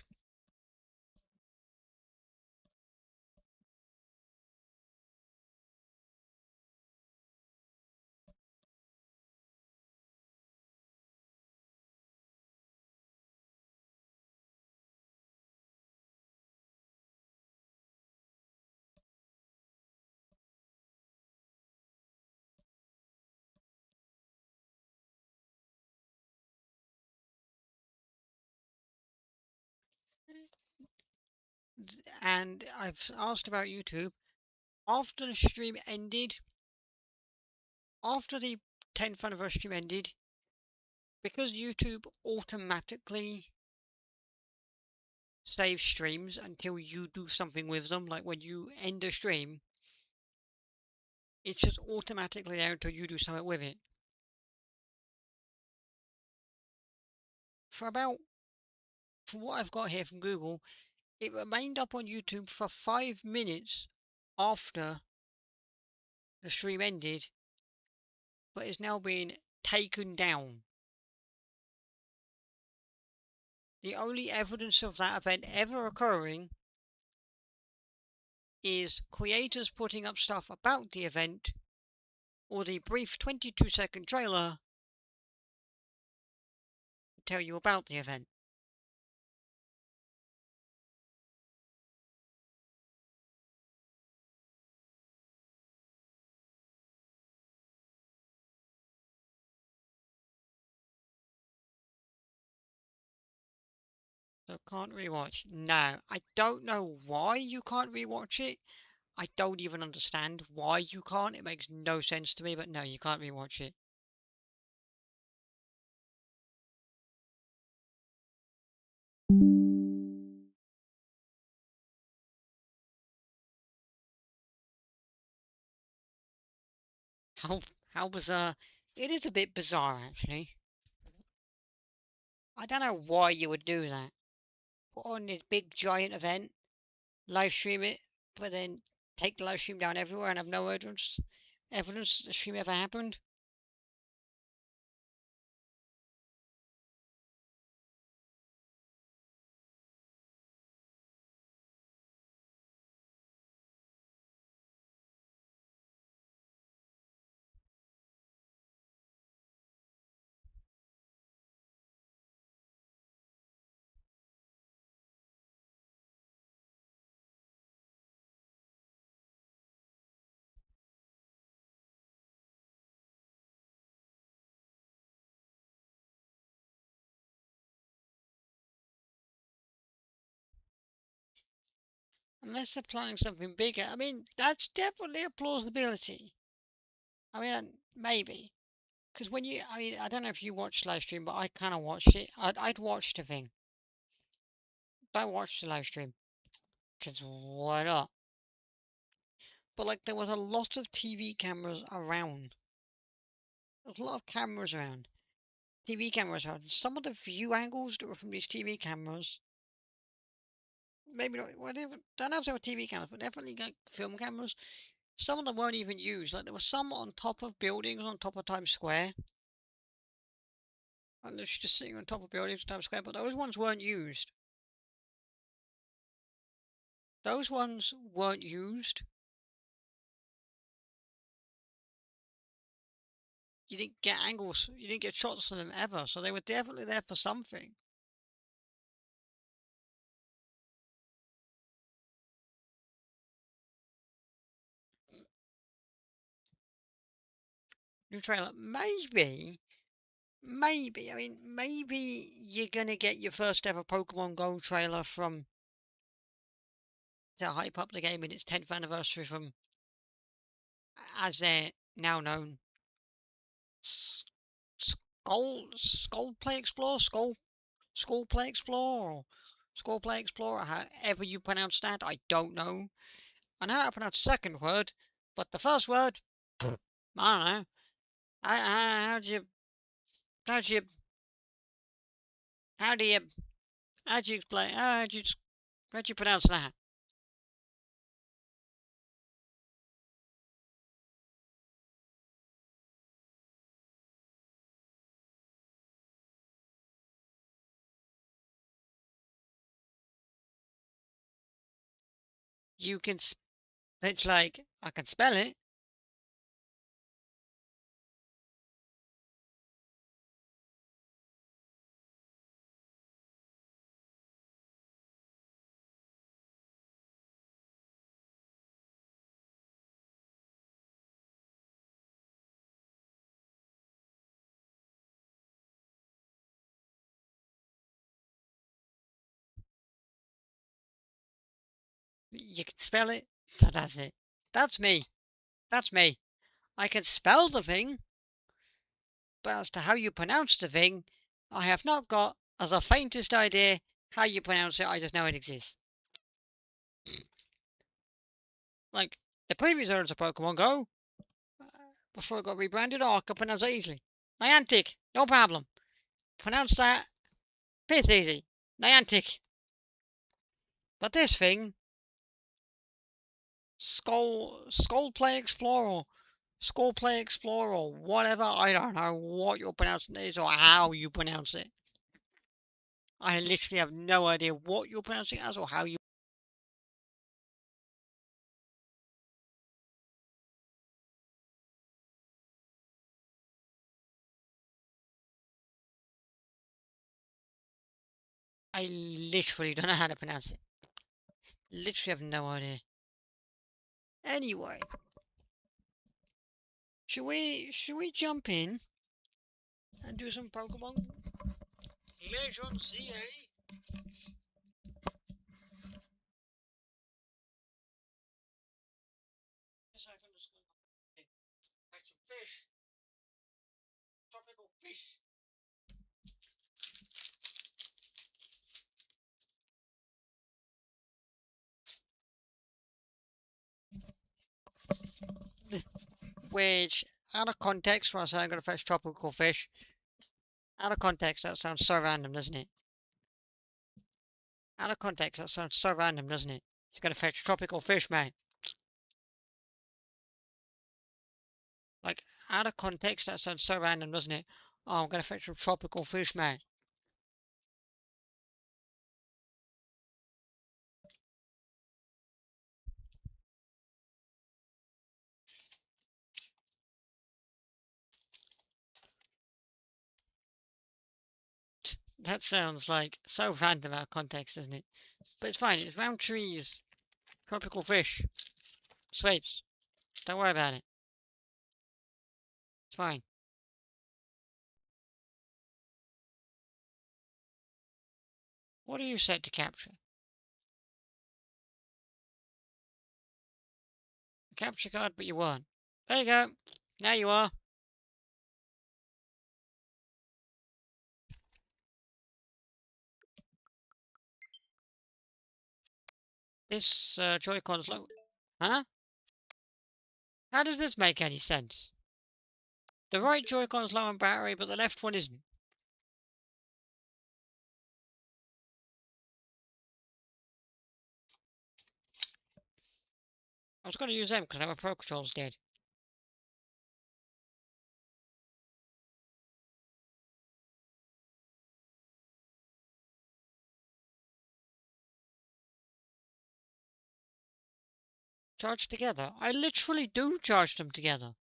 And I've asked about YouTube. After the stream ended, after the 10th anniversary stream ended, because YouTube automatically saves streams until you do something with them, like when you end a stream, it's just automatically there until you do something with it. From what I've got here from Google, it remained up on YouTube for 5 minutes after the stream ended, but is now being taken down. The only evidence of that event ever occurring is creators putting up stuff about the event, or the brief 22-second trailer to tell you about the event. So can't rewatch. No, I don't know why you can't rewatch it. I don't even understand why you can't. It makes no sense to me, but no, you can't rewatch it. How bizarre. It is a bit bizarre, actually. I don't know why you would do that. Put on this big giant event, live stream it, but then take the live stream down everywhere and have no evidence the stream ever happened. Unless they're planning something bigger. I mean, that's definitely a plausibility. I mean, maybe. Because when you, I mean, I don't know if you watched live stream, but I kind of watched it. I'd watched the thing. I watched the live stream. Because why not? But like, there was a lot of TV cameras around. There was a lot of cameras around. TV cameras around. Some of the view angles that were from these TV cameras, maybe not, well, don't know if they were TV cameras, but definitely like film cameras. Some of them weren't even used. Like, there were some on top of buildings, on top of Times Square. And they're just sitting on top of buildings in Times Square, but those ones weren't used. Those ones weren't used. You didn't get angles, you didn't get shots of them ever, so they were definitely there for something. New trailer, maybe. I mean, maybe you're gonna get your first ever Pokemon Go trailer from to hype up the game in its 10th anniversary from, as they're now known, Skull Play Explorer, Skull Play Explorer, or Skull Play Explorer, however you pronounce that, I don't know. I know how to pronounce the second word, but the first word, I don't know. How do you, how do you, how do you, how do you explain, how do you pronounce that? You can, it's like, I can spell it. You can spell it. That's it. That's me. That's me. I can spell the thing, but as to how you pronounce the thing, I have not got as the faintest idea how you pronounce it. I just know it exists. Like the previous owners of Pokemon Go, before it got rebranded, I could pronounce it easily. Niantic, no problem. Pronounce that piss easy. Niantic. But this thing, Skull Play Explorer, Skull Play Explorer, or whatever, I don't know what your pronouncing is or how you pronounce it. I literally have no idea what you're pronouncing as or how you. I literally don't know how to pronounce it. Literally have no idea. Anyway, should we jump in and do some Pokemon Legends, CA? Yes, I can just catch some fish. Tropical fish. Which, out of context, when I say I'm going to fetch tropical fish, out of context, that sounds so random, doesn't it? Out of context, that sounds so random, doesn't it? He's going to fetch tropical fish, mate. Like, out of context, that sounds so random, doesn't it? Oh, I'm going to fetch some tropical fish, mate. That sounds like so random out of context, doesn't it? But it's fine. It's round trees, tropical fish, sweets. Don't worry about it. It's fine. What are you set to capture? A capture card, but you weren't. There you go. Now you are. This Joy-Con's low. Huh? How does this make any sense? The right Joy-Con's low on battery, but the left one isn't. I was going to use them because my Pro Control's dead. Charged together? I literally do charge them together.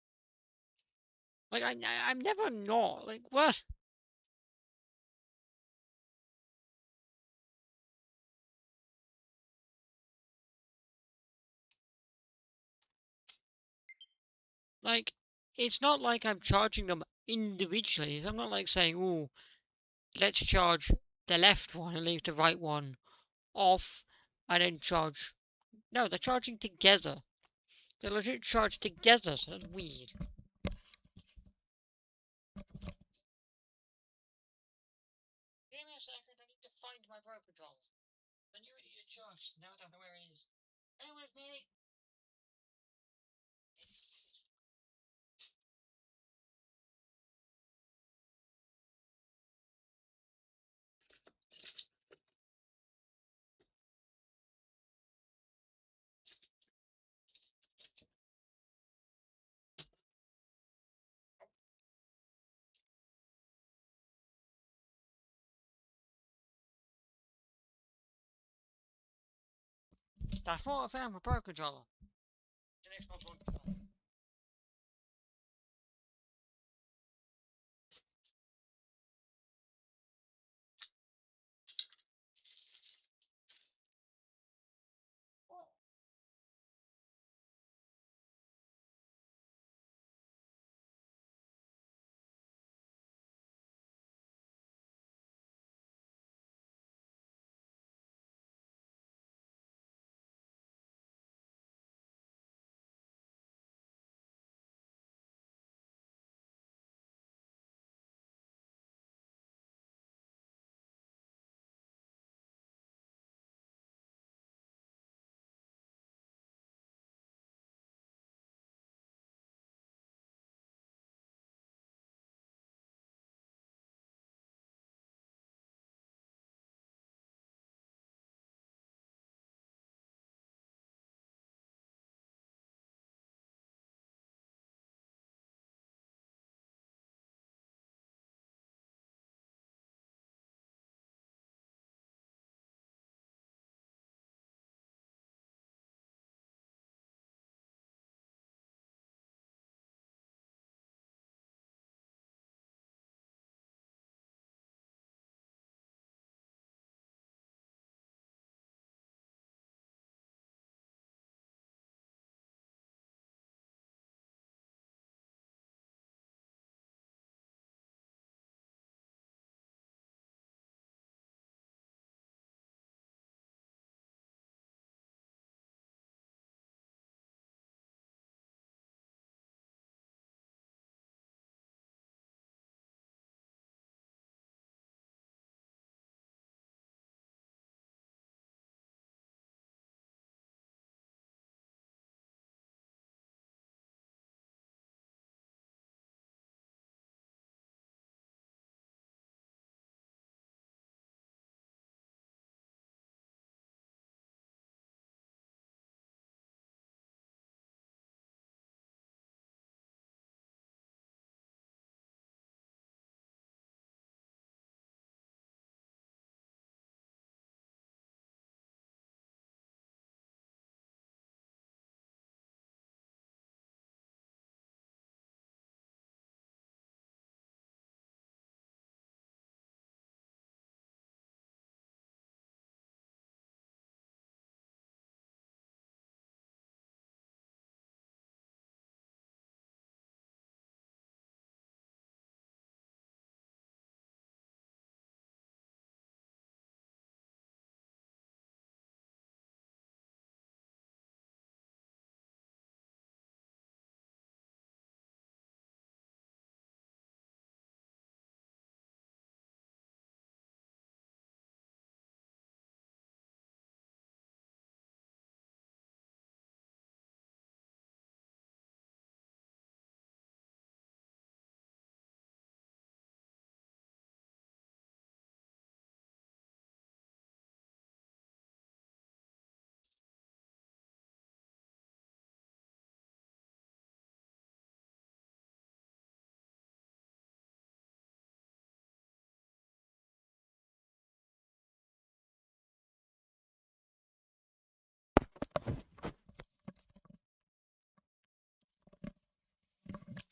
Like, I'm never not. Like, what? Like, it's not like I'm charging them individually. I'm not like saying, oh, let's charge the left one and leave the right one off and then charge No, they're charging together. They're legit charged together, so that's weird. Give me a second, I need to find my broke controller. I knew it needed charged, now I don't know where it is. Bear with me! I thought I found my broke controller. It's an Xbox One controller.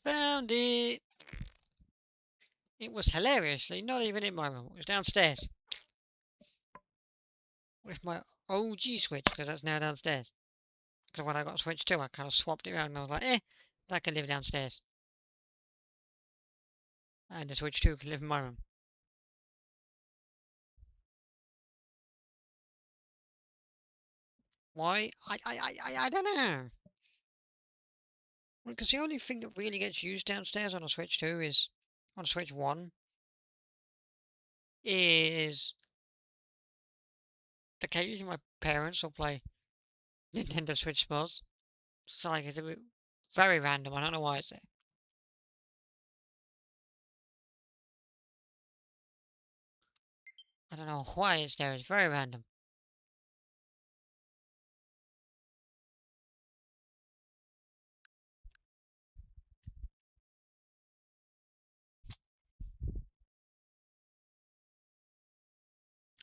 Found it! It was hilariously not even in my room, it was downstairs. With my OG Switch, because that's now downstairs. Because when I got Switch 2, I kind of swapped it around and I was like, that can live downstairs. And the Switch 2 can live in my room. Why? I don't know. Because the only thing that really gets used downstairs on a Switch 2 is, on Switch 1, is occasionally my parents will play Nintendo Switch Sports. So like it's a bit very random, I don't know why it's there. I don't know why it's there, it's very random.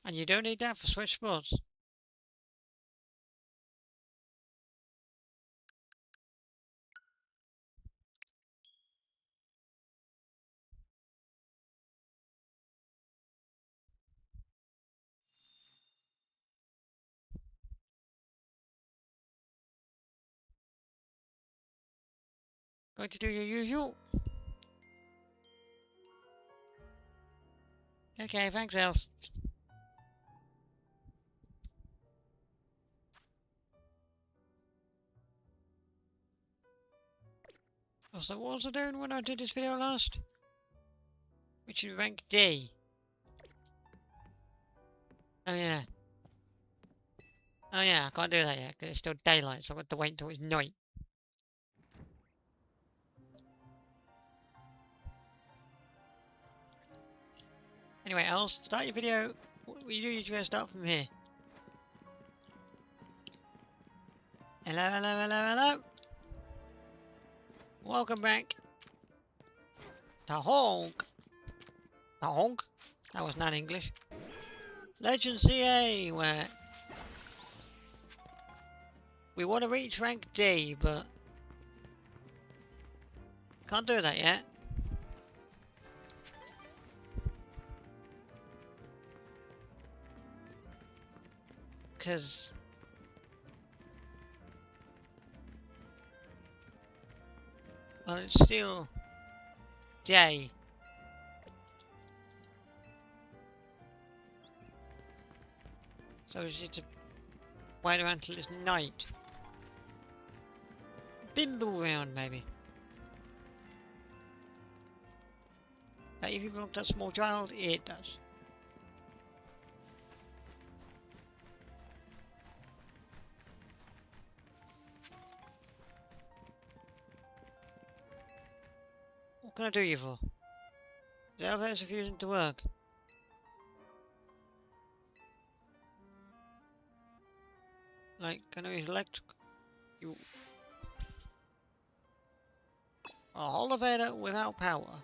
And you don't need that for Switch Sports. Going to do your usual. Okay, thanks, Els. So what was I doing when I did this video last? Which is rank D. Oh yeah. Oh yeah, I can't do that yet, because it's still daylight, so I've got to wait until it's night. Anyway, Els, start your video. What you do, you're going to start from here. Hello, hello, hello, hello. Welcome back to Honk. The Honk? That was not English. Legend CA, where we want to reach rank D, but can't do that yet. Because well, it's still day. So we need to wait around till it's night. Bimble round, maybe. That if you belong to a small child, it does. What can I do you for? The elevator's refusing to work. Like, can I use electric? You... A elevator without power.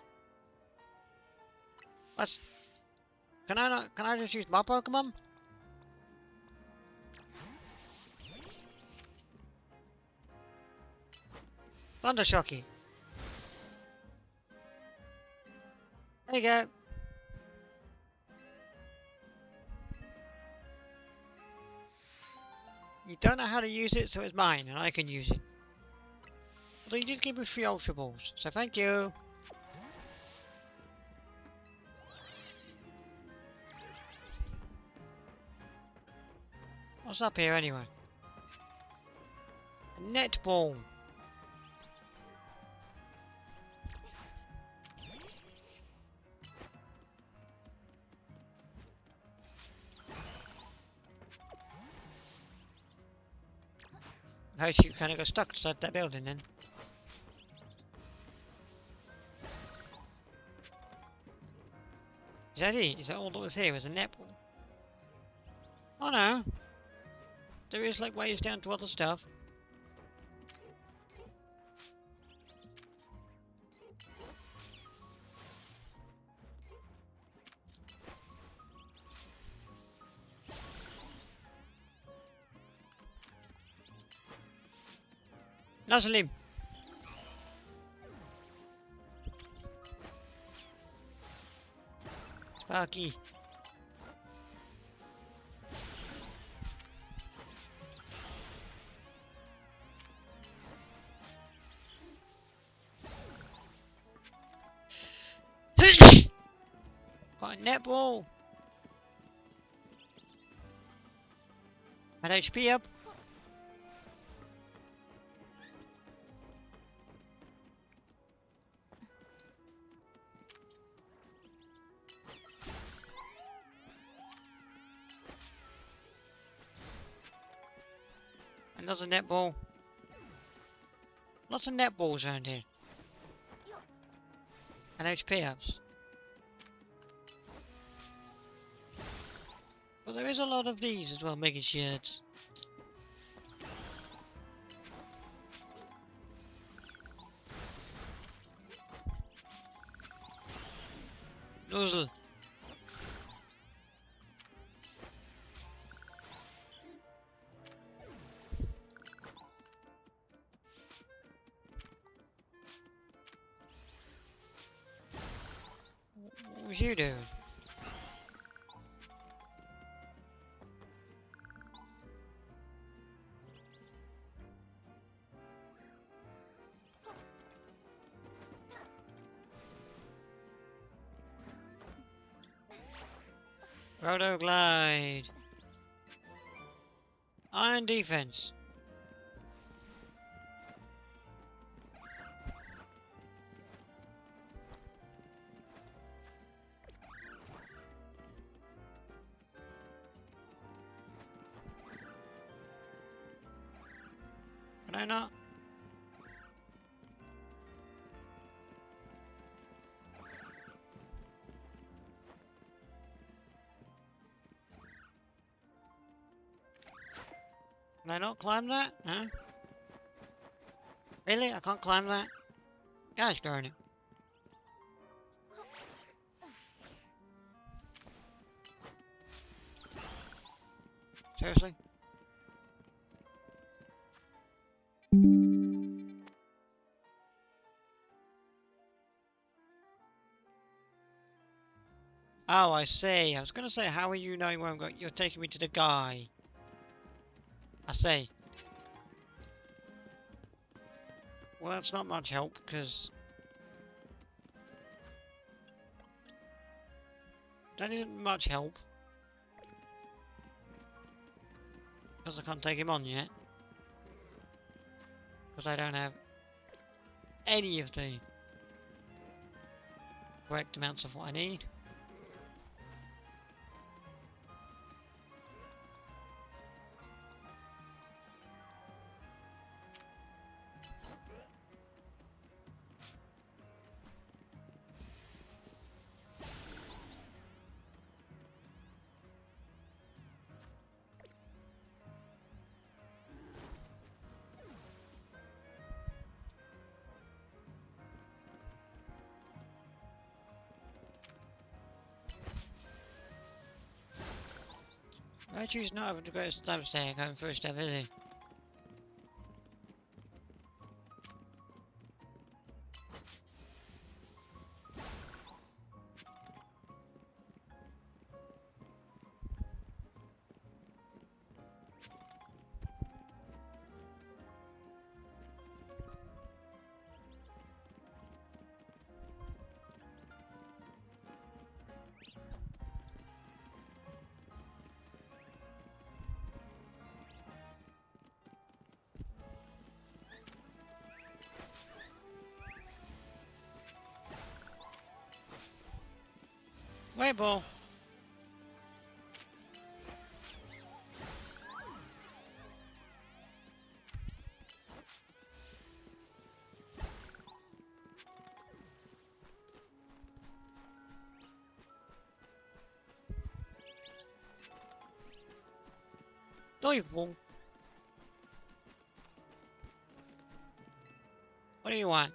What? Can I not? Can I just use my Pokemon? Thunder Shocky. There you go. You don't know how to use it, so it's mine, and I can use it. Although you did give me 3 Ultra Balls, so thank you. What's up here anyway? A netball. I hope you kind of got stuck inside that building then. Is that it? Is that all that was here? Was a netball? Oh no! There is like ways down to other stuff. Nuzzle. Sparky. Got a netball. Had HP up. Another netball. Lots of netballs around here. And HP ups. But there is a lot of these as well, Mega Shards. Nozzle. What was you doing? Roto Glide. Iron Defense. Can I not? Can I not climb that? Huh? Really? I can't climb that? Gosh darn it. Seriously? Oh, I see. I was gonna say, how are you knowing where I'm going? You're taking me to the guy. I see. Well, that's not much help, because... that isn't much help. Because I can't take him on yet. Because I don't have any of the correct amounts of what I need. I choose not having to go step stay going first step, is he? Wait, ball. Dive ball. What do you want?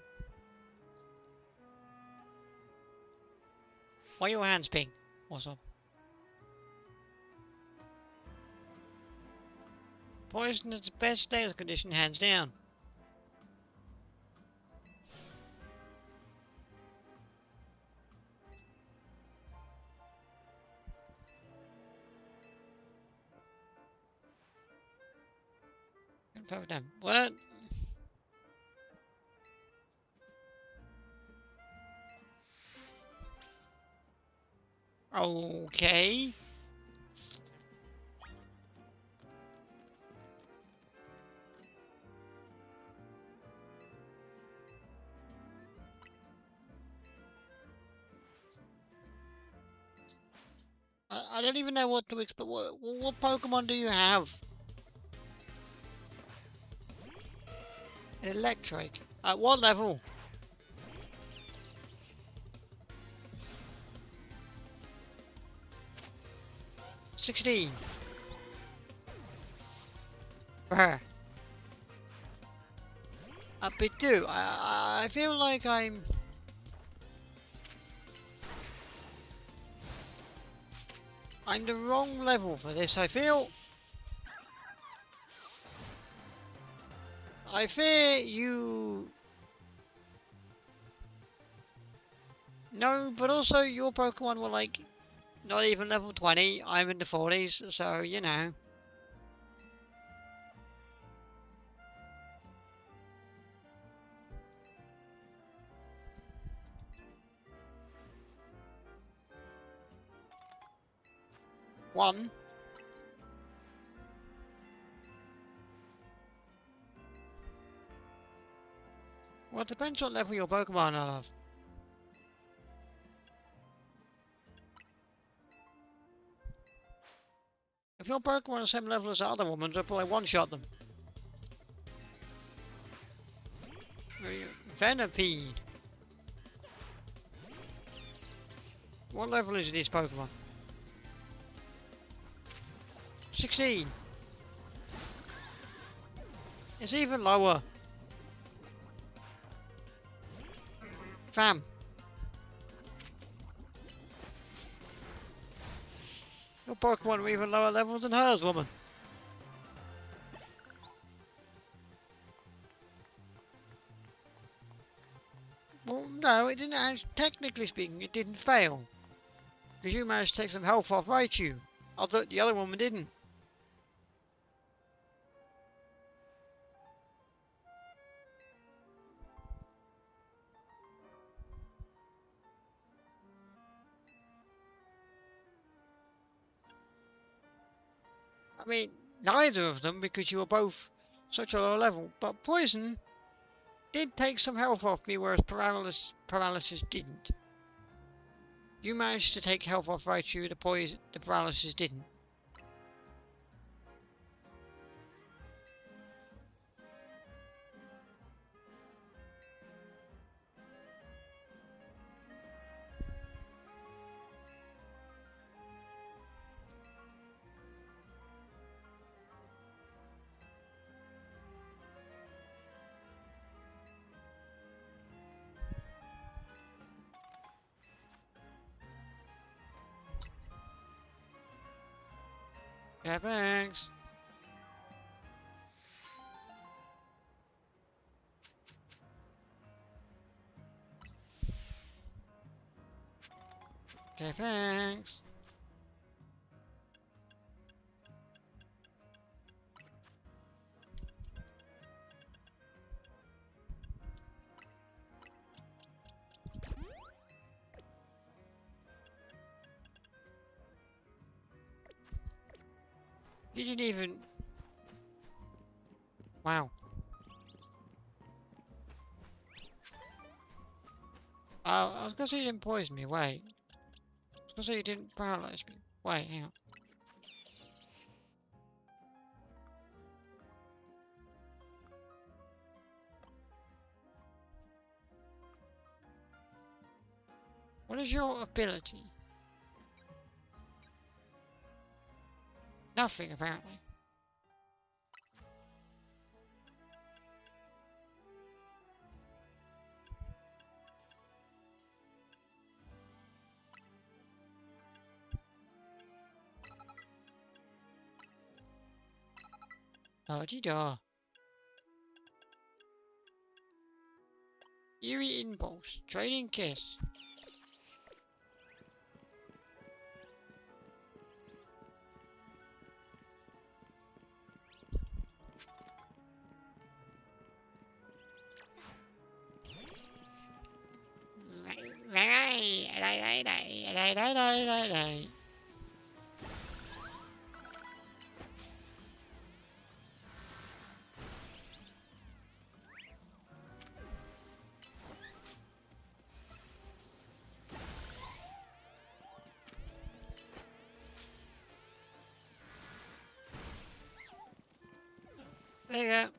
Why are your hands pink? What's up? Poison is the best status condition, hands down. What? Okay. I don't even know what to expect. What Pokemon do you have? Electric. At what level? $16. Bruh. A bit too. I feel like I'm the wrong level for this. I fear you. No, but also your Pokemon were like not even level 20. I'm in the 40s, so you know. One. Well, it depends what level your Pokemon are of. If your Pokemon are the same level as the other woman's, I'll probably one-shot them. Venipede. What level is this Pokemon? 16. It's even lower. Fam. Your Pokemon are even lower levels than hers, woman. Well, no, it didn't actually, technically speaking, it didn't fail. Because you managed to take some health off Raichu. Although the other woman didn't. I mean, neither of them because you were both such a low level. But Poison did take some health off me, whereas Paralysis didn't. You managed to take health off Raichu, the Paralysis didn't. Yeah, thanks. Okay, thanks. You didn't even... Wow. I was gonna say you didn't poison me, wait. I was gonna say you didn't paralyze me. Wait, hang on. What is your ability? Nothing, apparently. La-di-da. Eerie Impulse. Trading Kiss. There you go.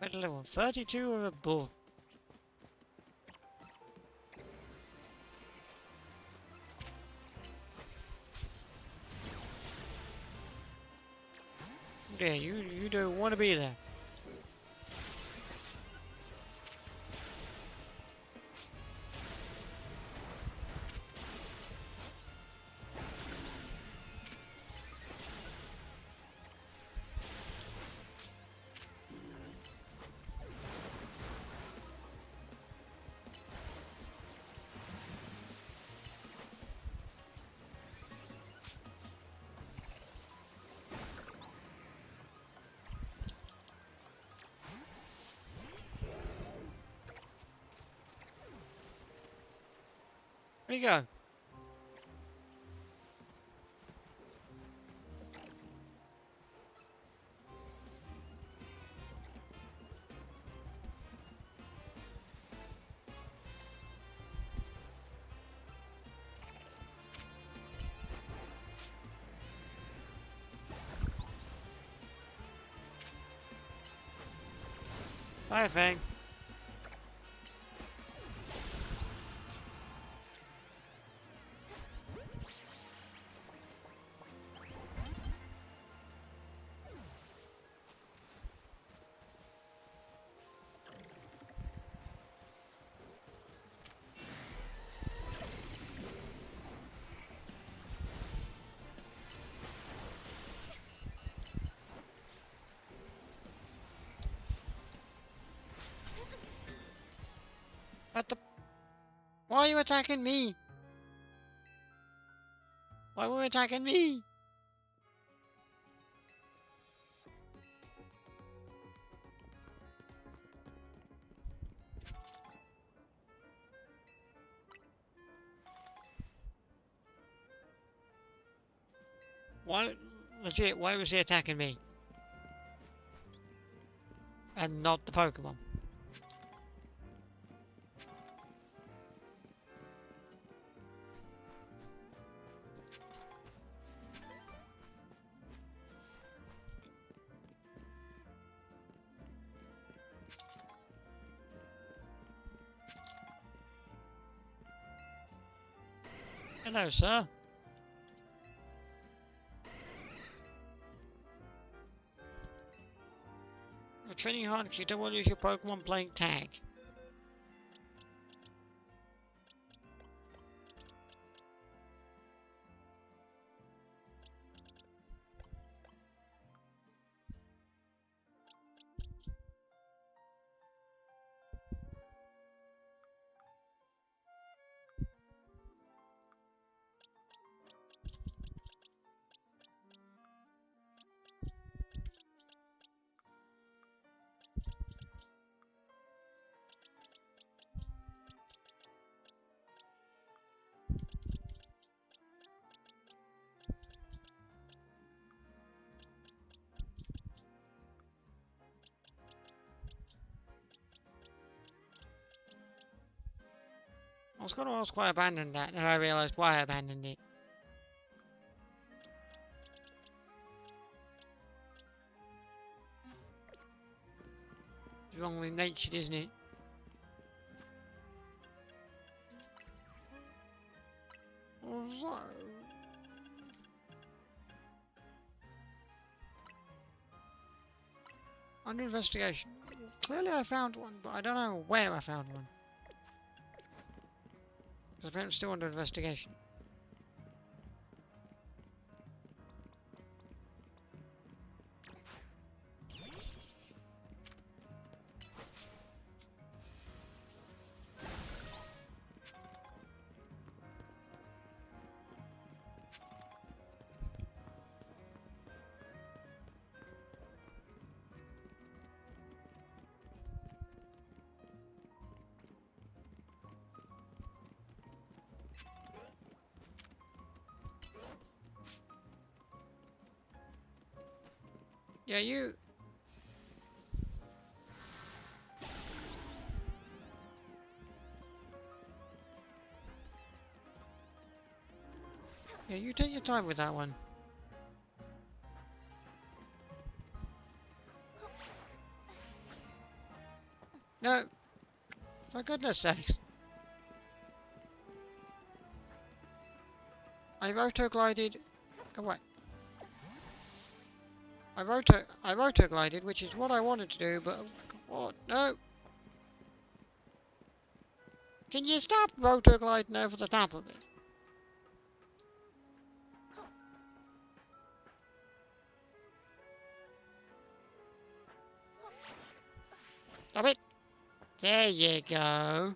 Red level 32 or above. Yeah, you don't want to be there. Where you go? Hi, Fang. What the? Why are you attacking me? Why were you attacking me? Why, legit, why was he attacking me? And not the Pokemon? Hello, sir. You're training hard because you don't want to lose your Pokemon playing tag. I was going to ask why I abandoned that, and I realised why I abandoned it. It's wrongly natured, isn't it? Under investigation. Clearly I found one, but I don't know where I found one. Because apparently it's still under investigation. Yeah, you... Yeah, you take your time with that one. No! For goodness sakes. I roto-glided away. I roto-glided, which is what I wanted to do, but what? No! Can you stop roto-gliding over the top of it? Stop it! There you go.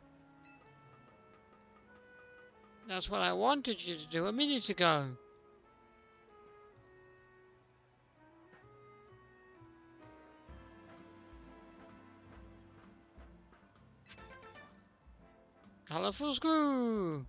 That's what I wanted you to do a minute ago. Colourful screw!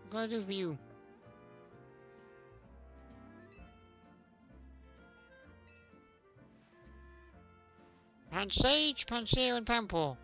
What can I do for you? Pansage, Panseer, and Pampor.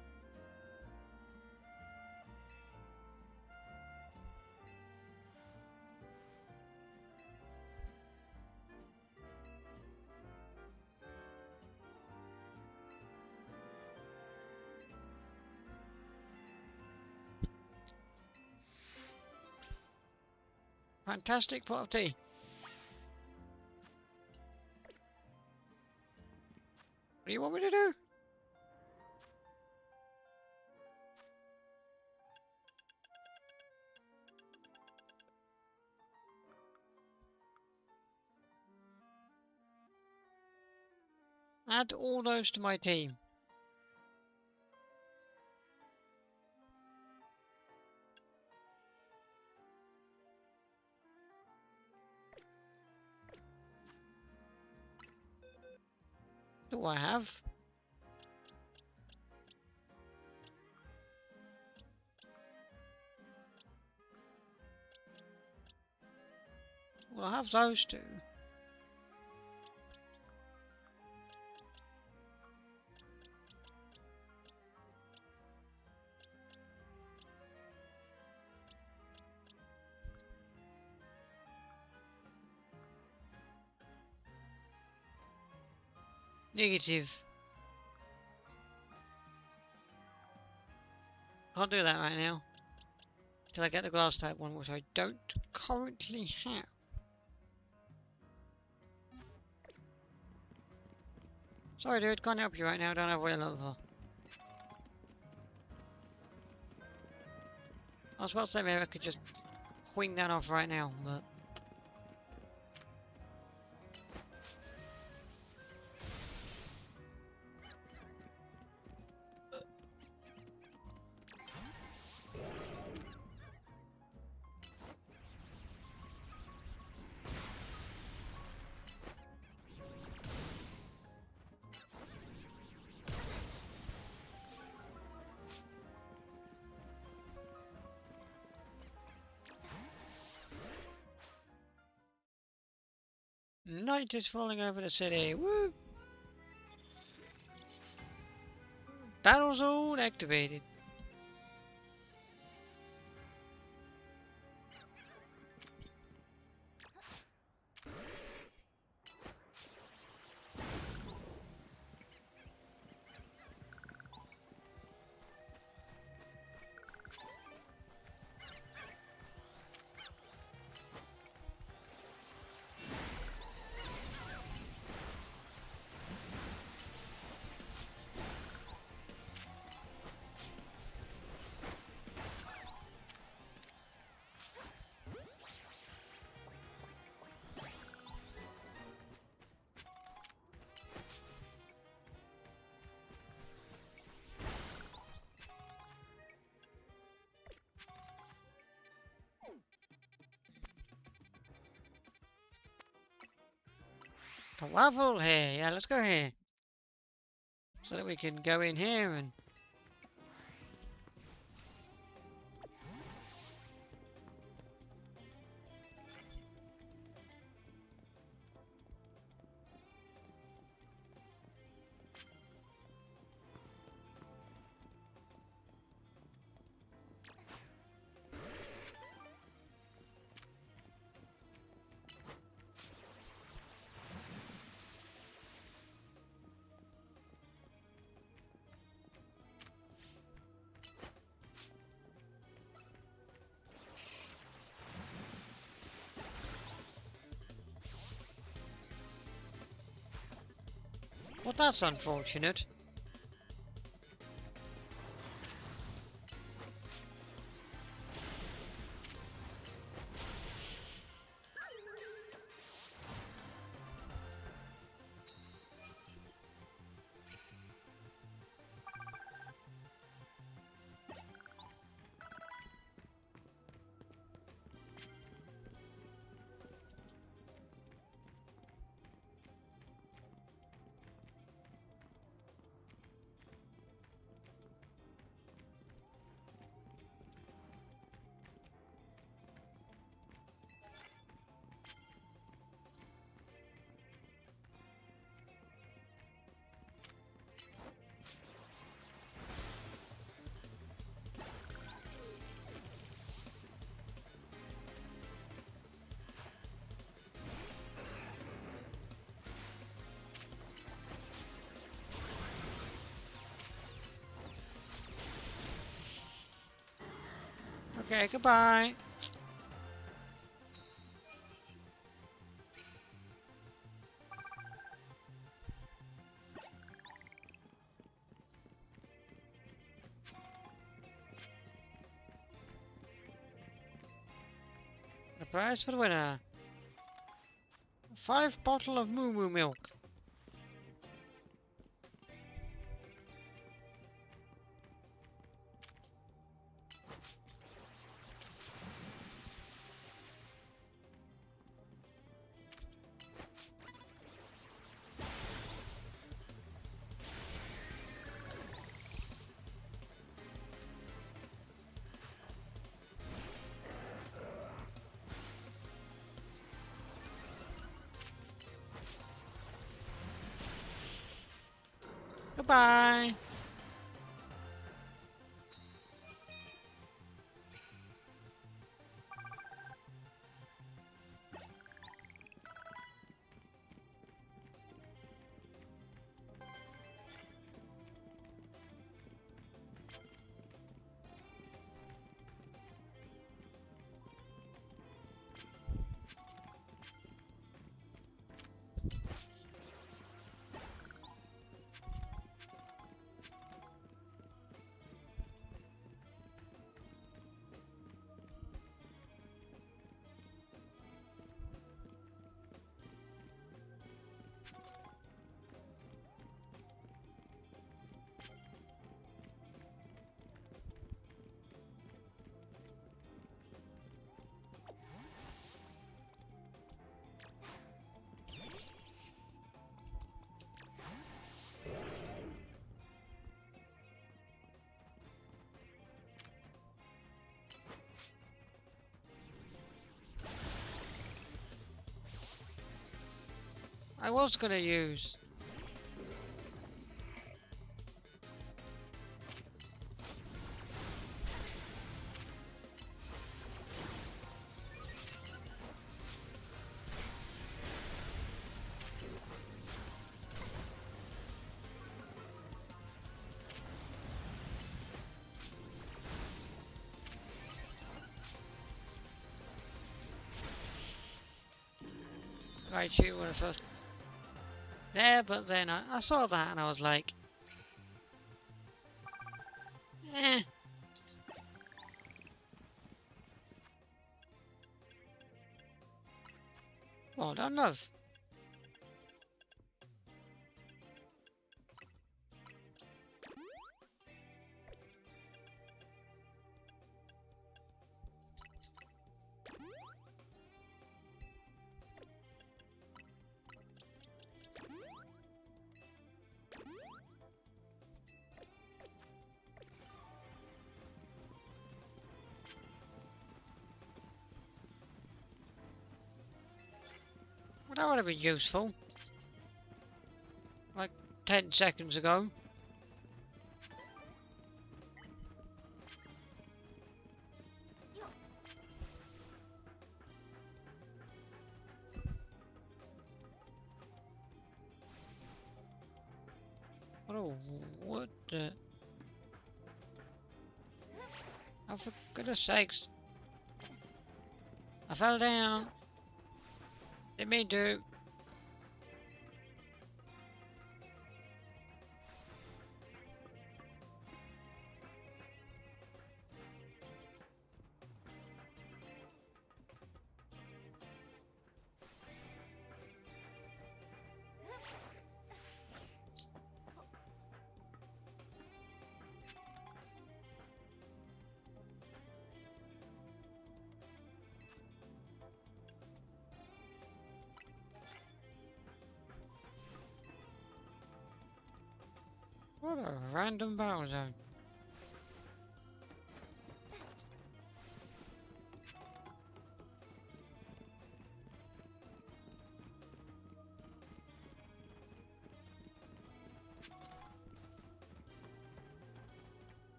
Fantastic pot of tea. What do you want me to do? Add all those to my team. Do I have? Well, I have those two. Negative. Can't do that right now. Till I get the glass type one, which I don't currently have. Sorry dude, can't help you right now, don't have real over. I was about to say maybe I could just wing that off right now, but... Night is falling over the city. Woo! Battle zone activated. A waffle here, yeah, let's go here. So that we can go in here and... Well, that's unfortunate. Okay, goodbye. The prize for the winner. 5 bottle of moo moo milk. Goodbye. I was gonna use. Right, shoot when I first. There, but then I saw that and I was like, eh. Well done, love. Well, that would have been useful. Like 10 seconds ago. Oh, what the? Oh, for goodness sakes. I fell down. Didn't mean to. What a random battle zone.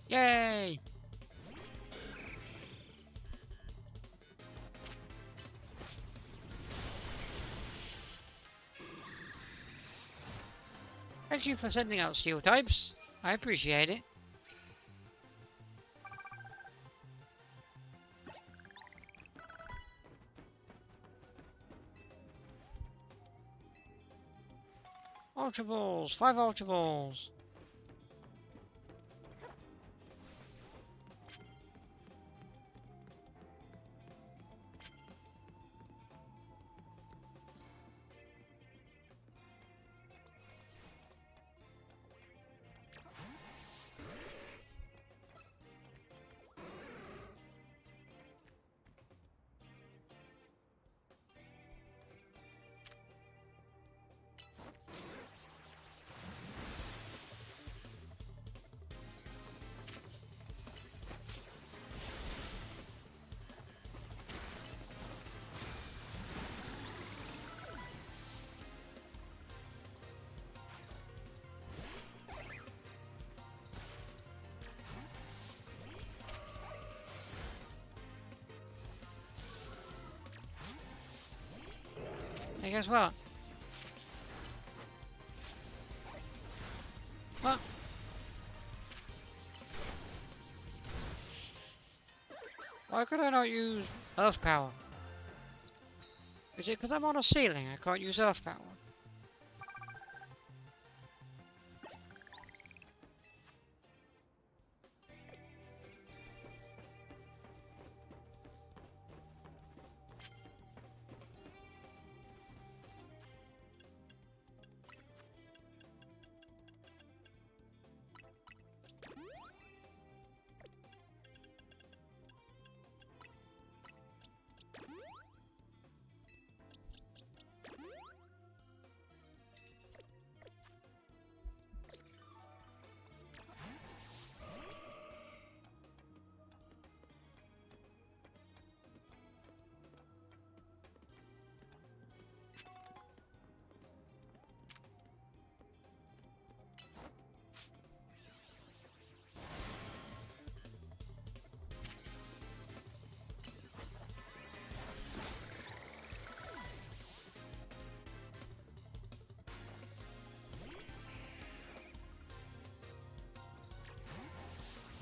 Yay! Thank you for sending out steel types. I appreciate it. Ultra balls, 5 ultra balls. Hey, guess what? What? Why could I not use earth power? Is it because I'm on a ceiling I can't use earth power?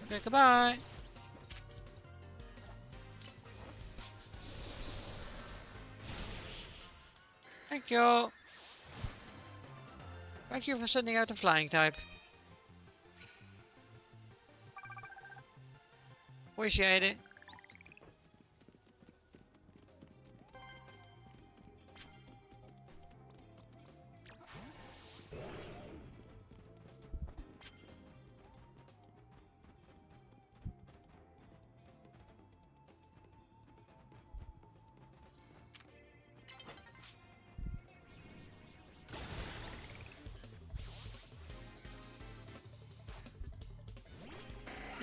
Okay, goodbye. Thank you. Thank you for sending out a flying type. Appreciate it.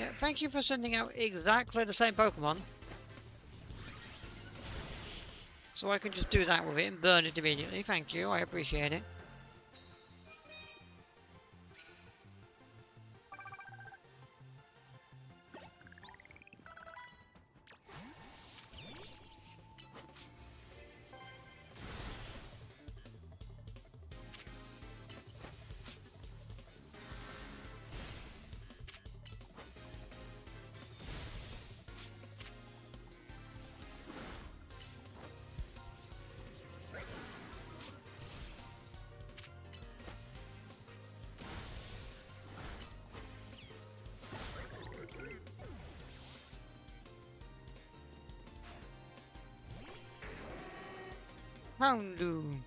Yeah, thank you for sending out exactly the same Pokemon. So I can just do that with it and burn it immediately. Thank you, I appreciate it. Houndoom.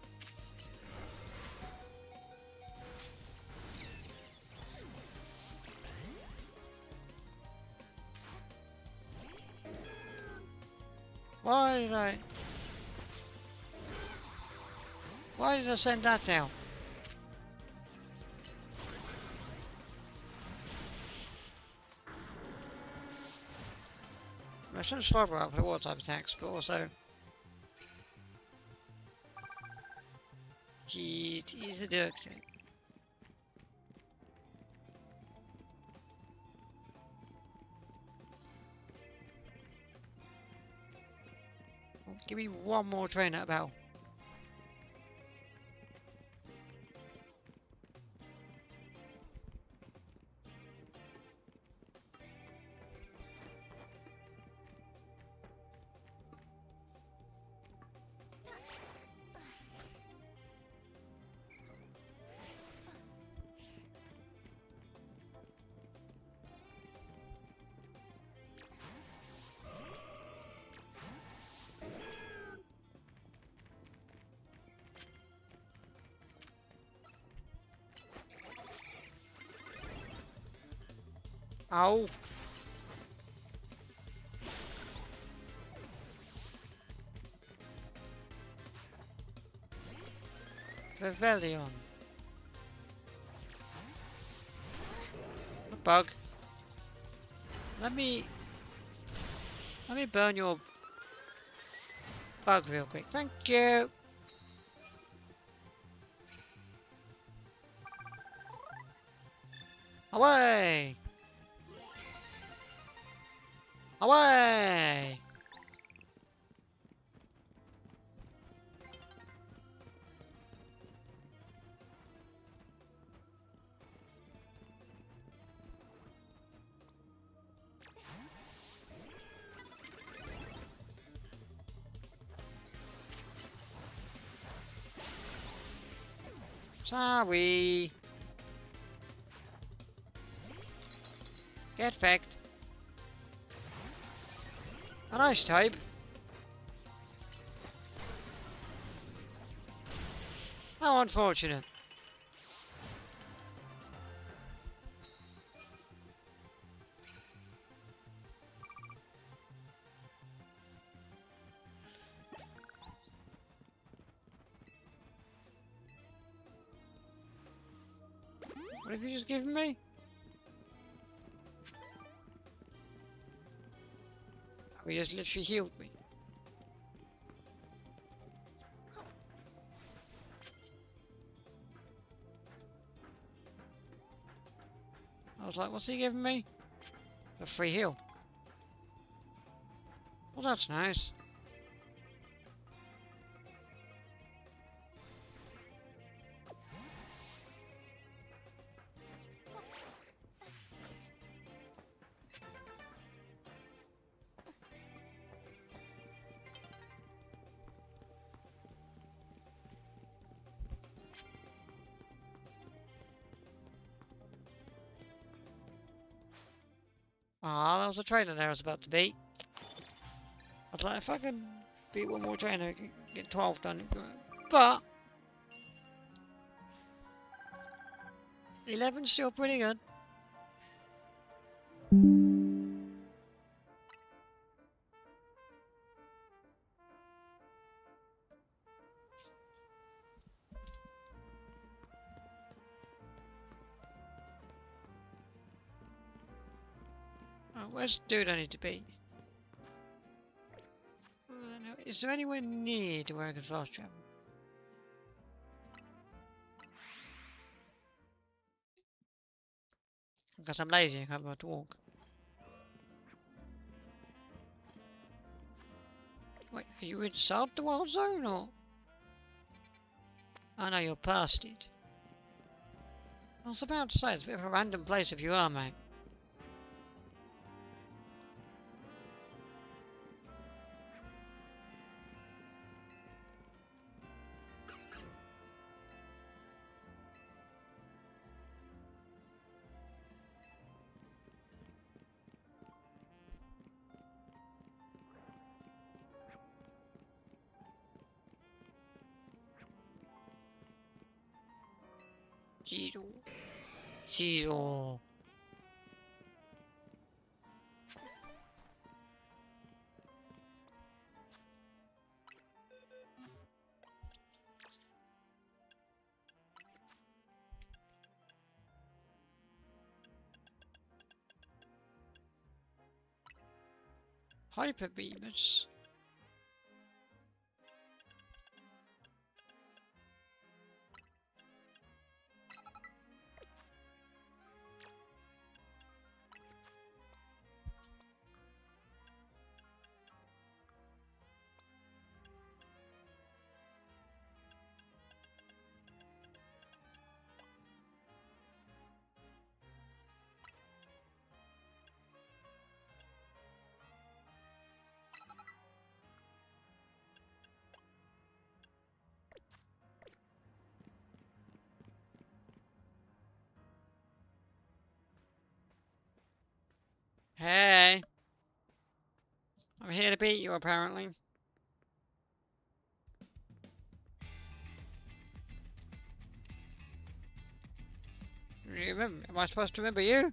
Why did I send that down? I shouldn't struggle out for the water type attacks, but also... Gee, he's the dirt thing. Give me one more train at battle. Ow! Pavilion. A bug. Let me burn your bug real quick. Thank you. Away! Away! Sorry. Get fecked. A nice type. How unfortunate. What have you just given me? Oh, he just literally healed me. I was like, what's he giving me? A free heal. Well, that's nice. Ah, that was a trainer there I was about to beat. I was like, if I could beat one more trainer, I could get 12 done. But 11's still pretty good. Oh, where's the dude I need to beat? Is there anywhere near to where I can fast travel? Because I'm lazy, I can't be able to walk. Wait, are you inside the wild zone or? Oh no, you're past it. I was about to say, it's a bit of a random place if you are, mate. Zero. Zero. Hyper beamers. Hey! I'm here to beat you, apparently. Remember, am I supposed to remember you?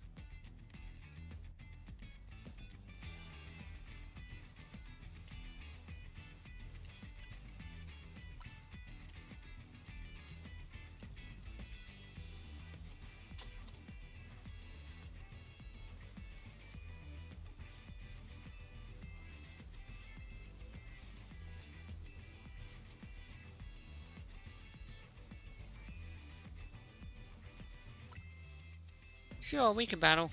Sure, we can battle.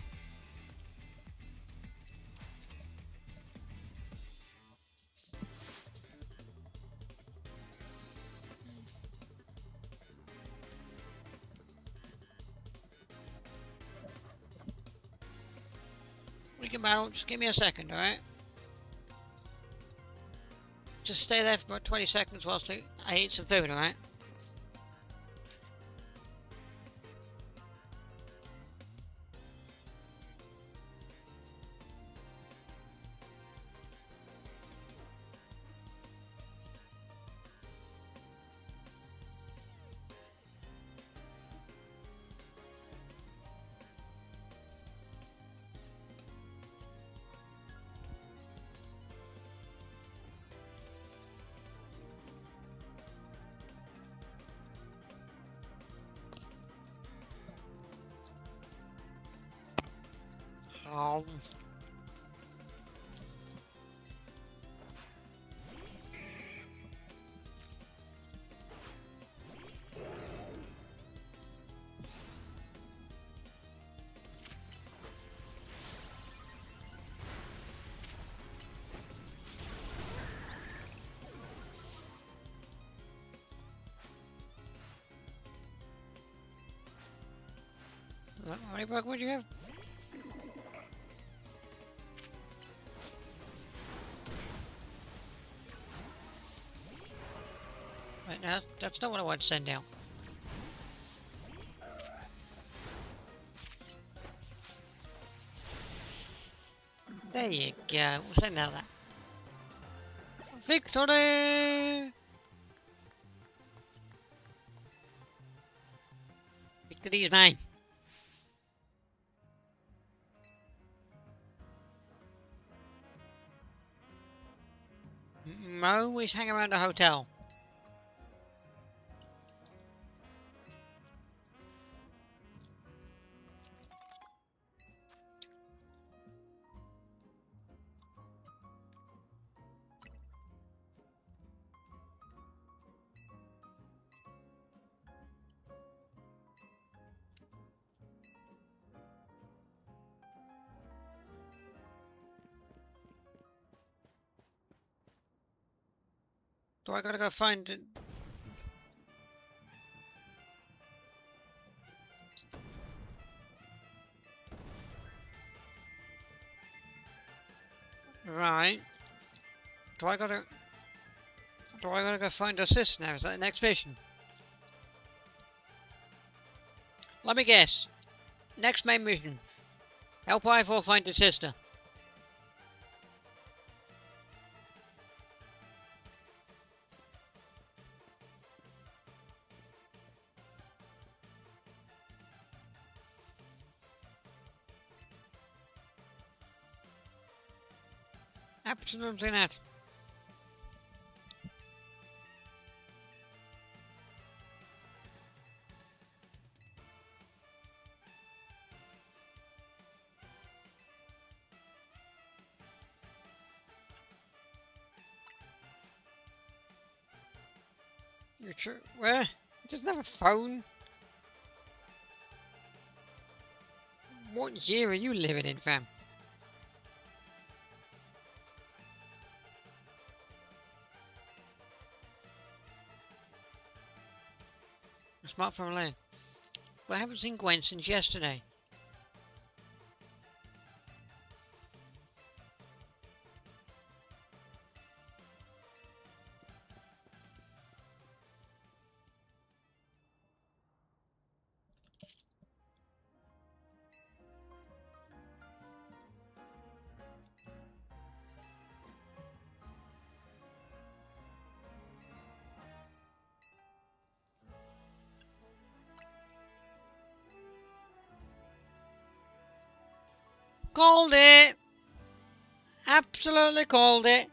We can battle, just give me a second, alright? Just stay there for about 20 seconds whilst I eat some food, alright? Um, how many Pokemon would you have? Right now, that's not what I want to send down. There you go, we'll send out that. Victory! Victory is mine. Always hang around the hotel. Do I gotta go find it? Right. Do I gotta go find assist now? Is that the next mission? Let me guess. Next main mission. Help I-4 find his sister. Absolutely not. Where? He doesn't have a phone. What year are you living in, fam? Smartphone lane. But I haven't seen Gwen since yesterday. Called it! Absolutely called it!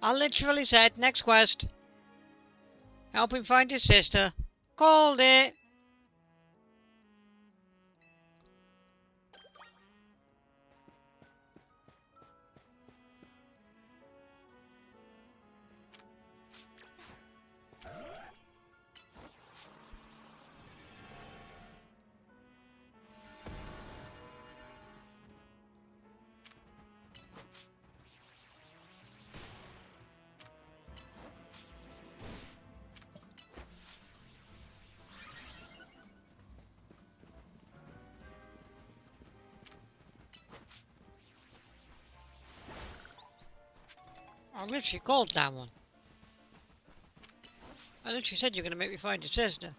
I literally said, next quest. Help him find his sister. Called it! I literally called that one. I literally said you're going to make me find your sister.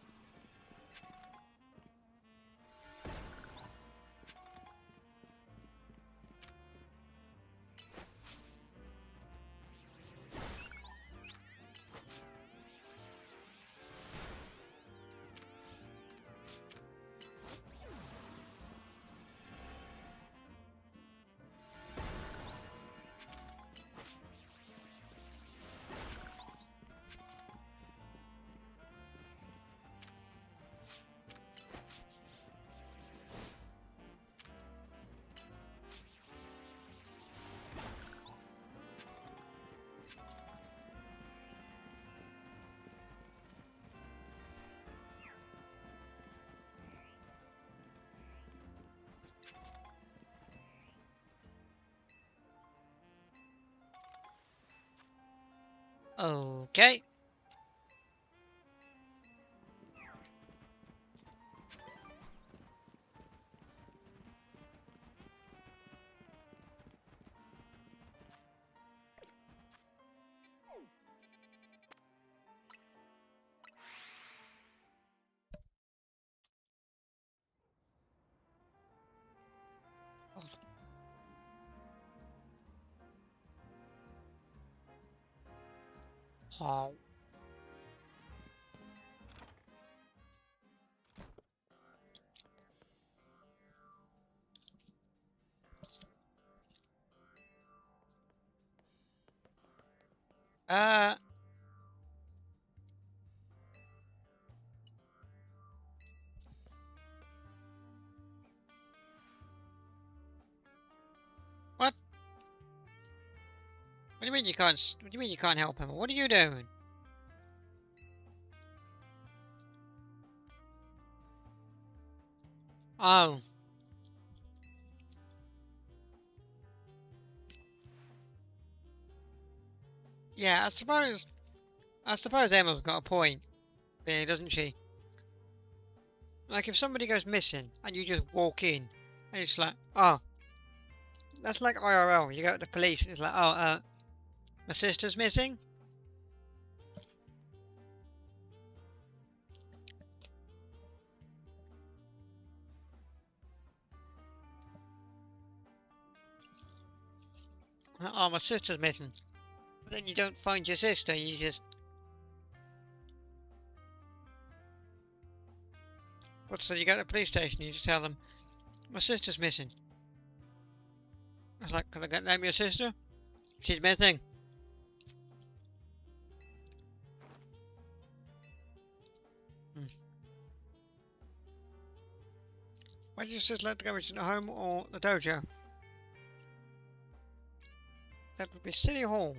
Okay. Oh. Uh. What? What do you mean you can't? What do you mean you can't help him? What are you doing? Oh. Yeah, I suppose. I suppose Emma's got a point there, doesn't she? Like, if somebody goes missing and you just walk in, and it's like, oh, that's like IRL. You go to the police and it's like, oh, my sister's missing. Oh, my sister's missing. But then you don't find your sister. You just. What? So you go to the police station. You just tell them, my sister's missing. It's like, can I get name your sister? She's missing. Why did you just let the garage in the home or the dojo? That would be City Hall.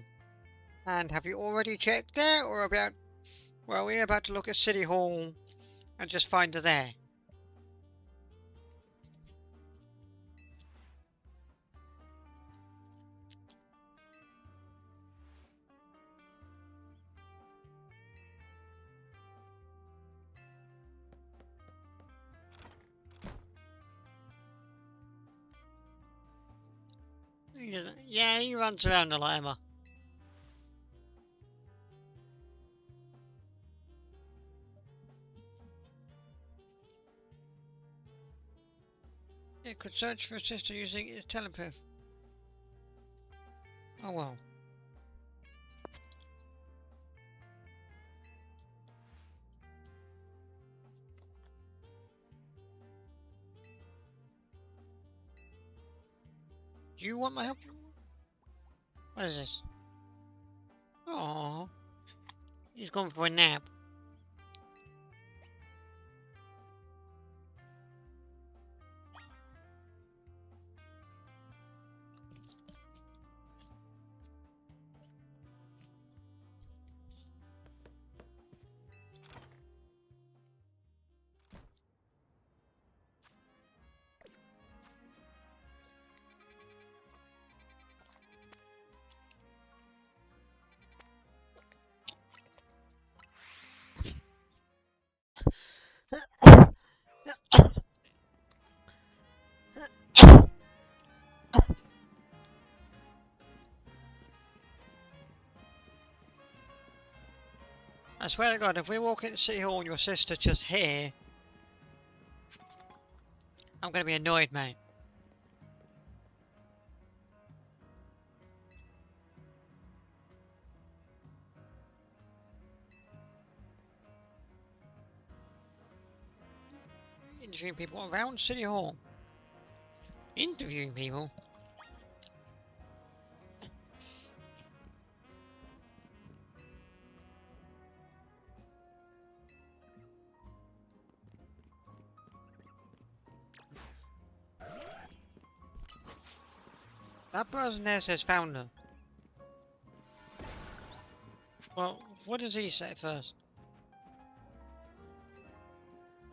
And have you already checked there or about Well, we're about to look at City Hall and just find her there. Yeah, he runs around a lot, Emma. It could search for a sister using its telepath. Oh well. Do you want my help? What is this? Oh, he's gone for a nap. I swear to God, if we walk into City Hall and your sister's just here, I'm gonna be annoyed, mate. Interviewing people around City Hall. Interviewing people? That person there says found her. Well, what does he say first?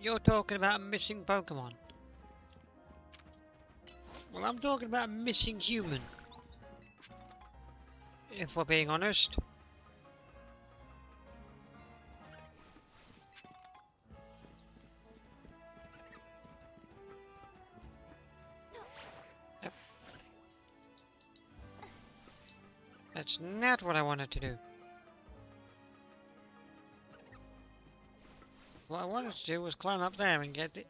You're talking about a missing Pokemon. Well, I'm talking about a missing human. If we're being honest. That's not what I wanted to do. What I wanted to do was climb up there and get it.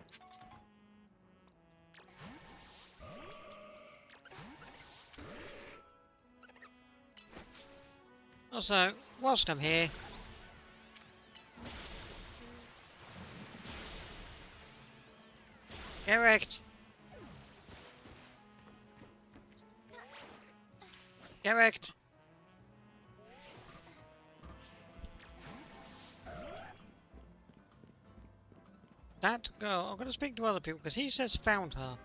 Also, whilst I'm here, get wrecked. Get wrecked. That girl, I'm gonna speak to other people because he says found her.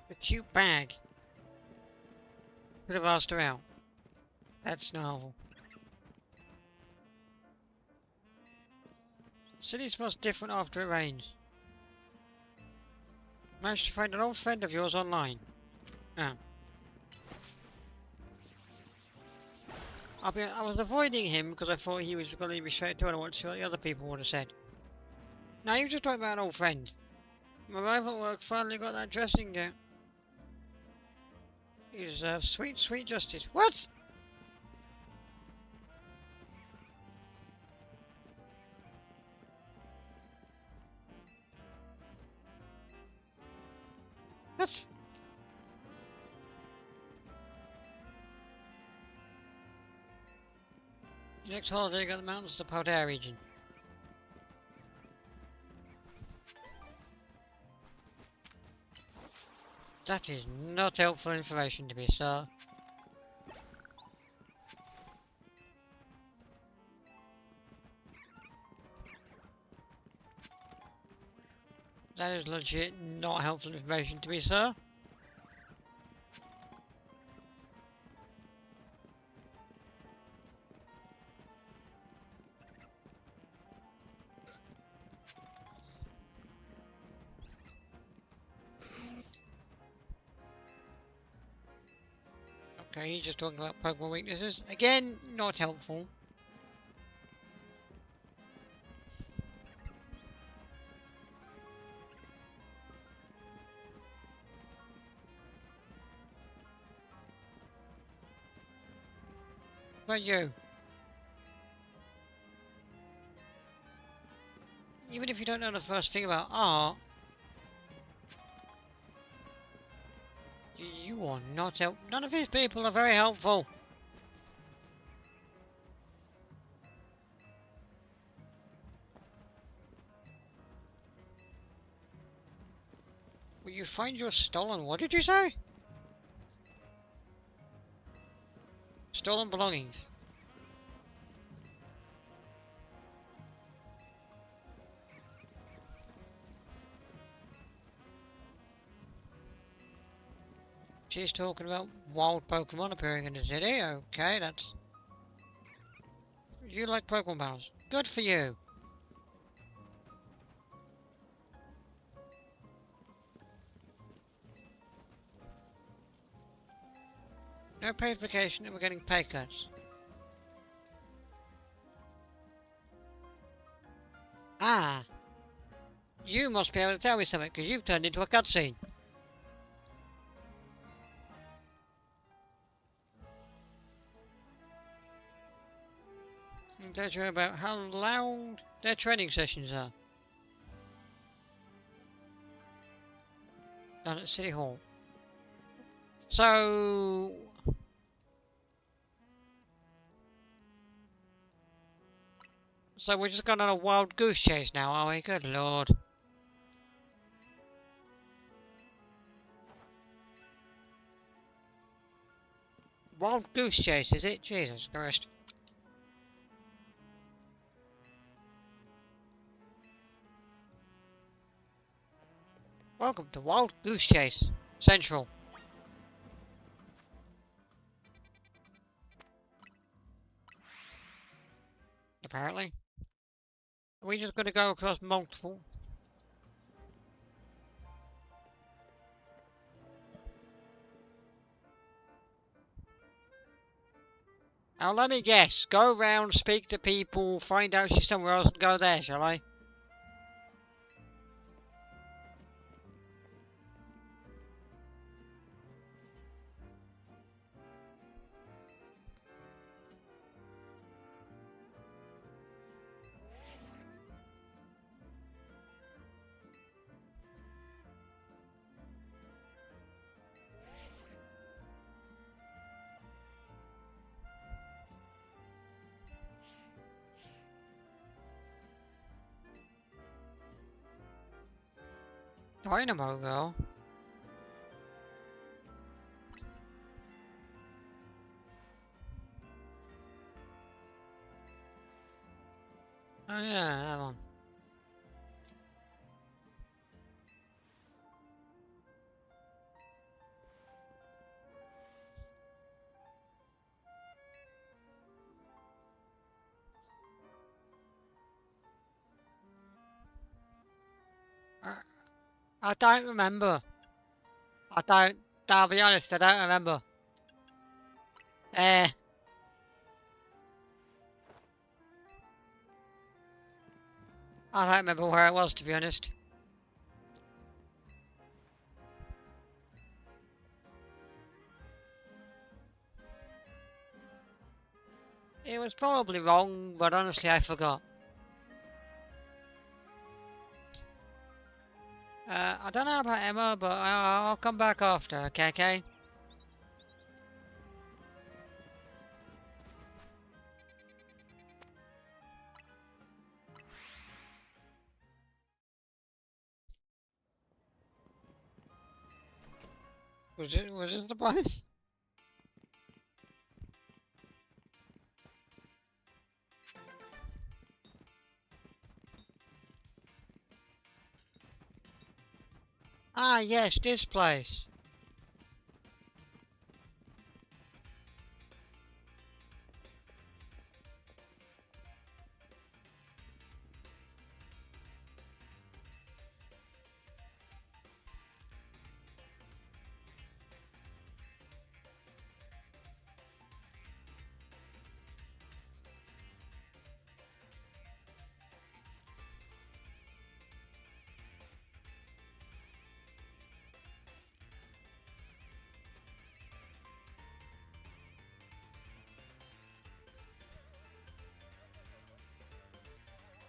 A cute bag. Could have asked her out. That's novel. City's much different after it rains. Managed to find an old friend of yours online. Ah. I was avoiding him because I thought he was going to lead me straight to it. I want to see what the other people would have said. Now you just talking about an old friend. My rival work finally got that dressing gown. You deserve sweet, sweet justice. What? What? Your next holiday, got the mountains of the Paldea region. That is not helpful information to me, sir. That is legit not helpful information to me, sir. Okay, he's just talking about Pokemon weaknesses. Again, not helpful. But you. Even if you don't know the first thing about art, you are not help. None of these people are very helpful. Will you find your stolen? What did you say? Stolen belongings. She's talking about wild Pokemon appearing in the city. Okay, that's... You like Pokemon battles. Good for you. No pay vacation and we're getting pay cuts. Ah! You must be able to tell me something because you've turned into a cutscene. Don't you know about how loud their training sessions are? Down at City Hall. So... So we're just going on a wild goose chase now, are we? Good lord. Wild goose chase, is it? Jesus Christ. Welcome to Wild Goose Chase Central. Apparently. Are we just going to go across multiple? Now let me guess. Go round, speak to people, find out she's somewhere else and go there, shall I? Dynamo Girl? Oh yeah, that one. I don't remember. I'll be honest, I don't remember. I don't remember where it was, to be honest. It was probably wrong, but honestly I forgot. I don't know about Emma, but I'll come back after, okay? Was it the place? Ah, yes, this place.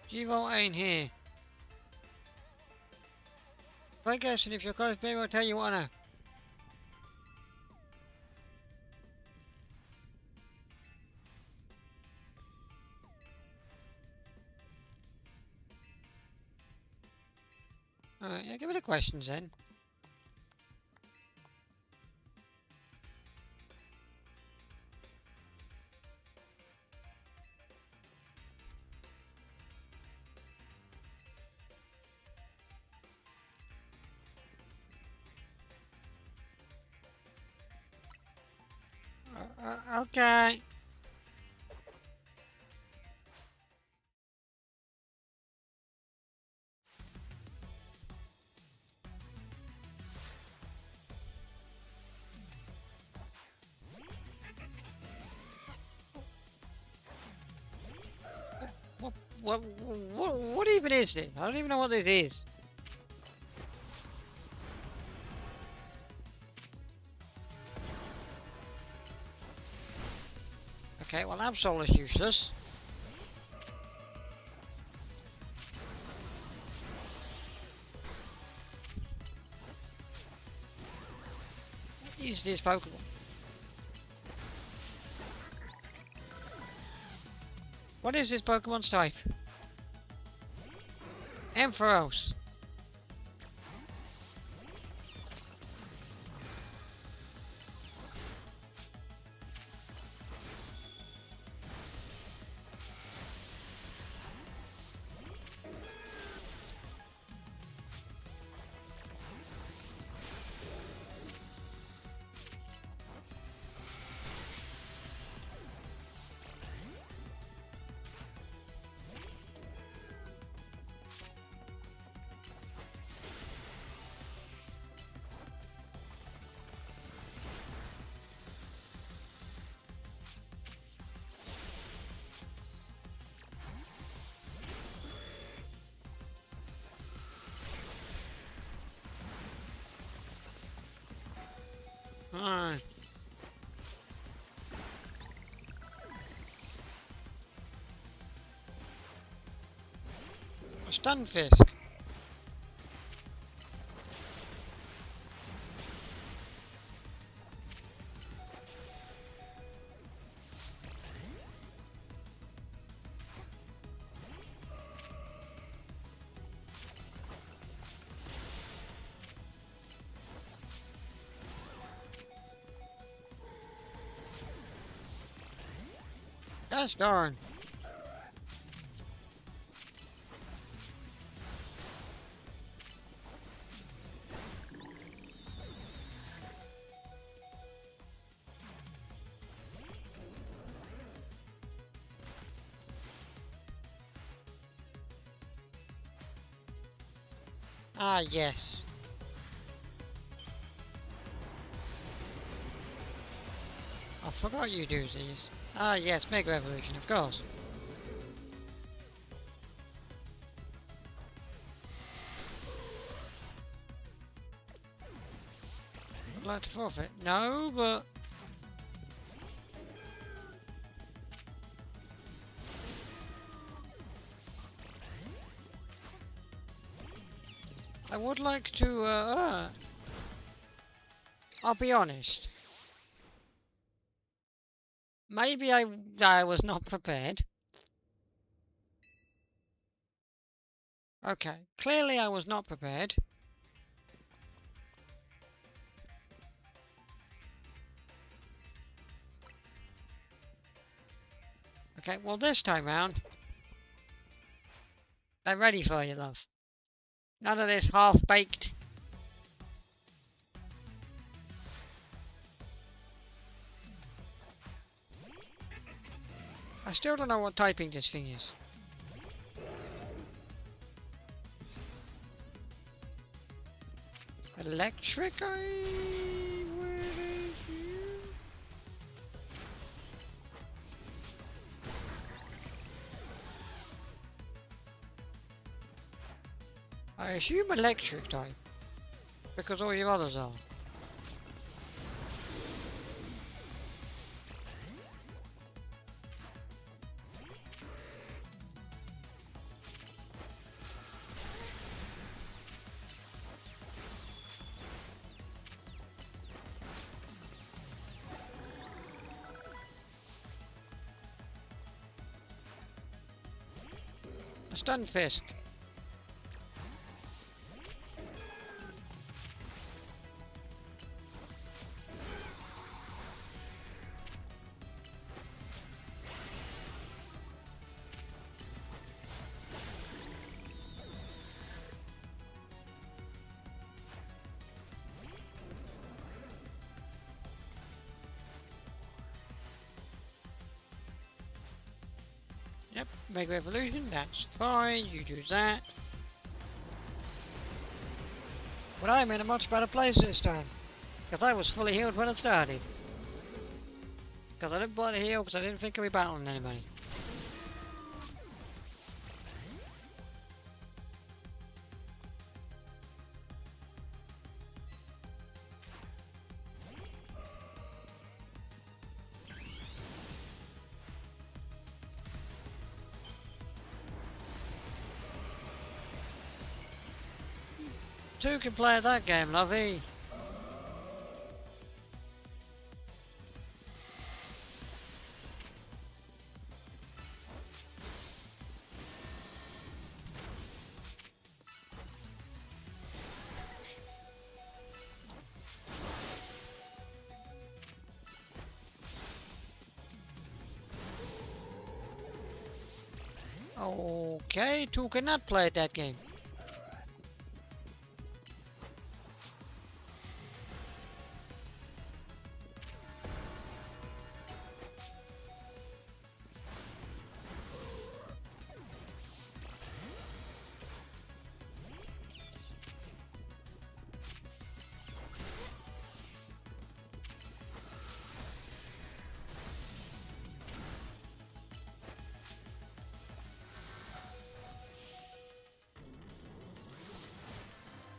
G-Vault ain't here. I guess, and if you're close, maybe I'll tell you what now. Alright, yeah, give me the questions then. Okay. What even is this? I don't even know what this is. Okay, well, Absol's useless. What is this Pokemon? What is this Pokemon's type? Ampharos. Alright. A Stunfisk. Gosh darn. Ah, yes. I forgot you do these. Ah, yes, Mega Evolution, of course. I'd like to forfeit. No, but... I would like to, I'll be honest. Maybe I was not prepared. Okay, clearly I was not prepared. Okay, well this time round, I'm ready for you, love. None of this half-baked. I still don't know what typing this thing is. Electric, where is you? I assume electric type, because all your others are. stun fist. Yep, Mega Evolution, that's fine, you do that. But I'm in a much better place this time. Because I was fully healed when I started. Because I didn't bother to heal because I didn't think I'd be battling anybody. Two can play at that game, lovey. Okay, two cannot play at that game.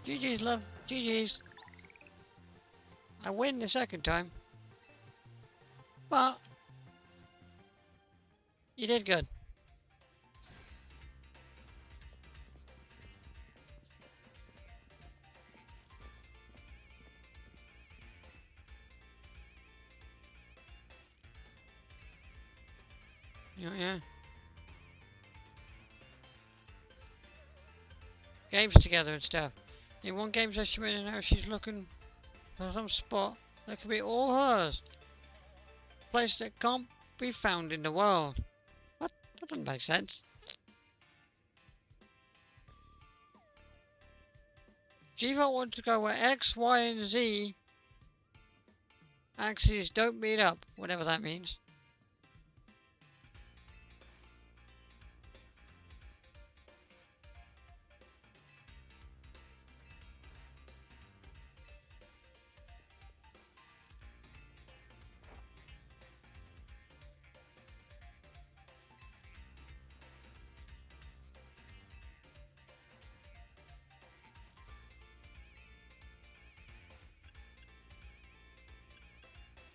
GG's, love. GG's. I win the second time. But you did good. Yeah. Games together and stuff. In one game session in now she's looking for some spot that could be all hers. Place that can't be found in the world. What? That doesn't make sense. Jiva wants to go where X, Y, and Z axes don't meet up, whatever that means.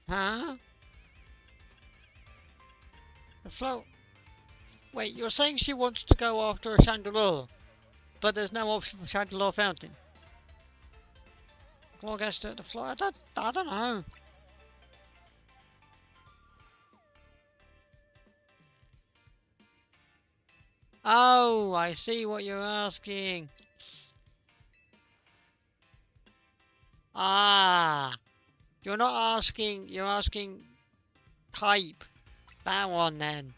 Huh? The float. Wait, you're saying she wants to go after a chandelier, but there's no option for chandelier fountain. Claw gets to the floor. I don't know. Oh, I see what you're asking. Ah, you're not asking. You're asking type. That one then.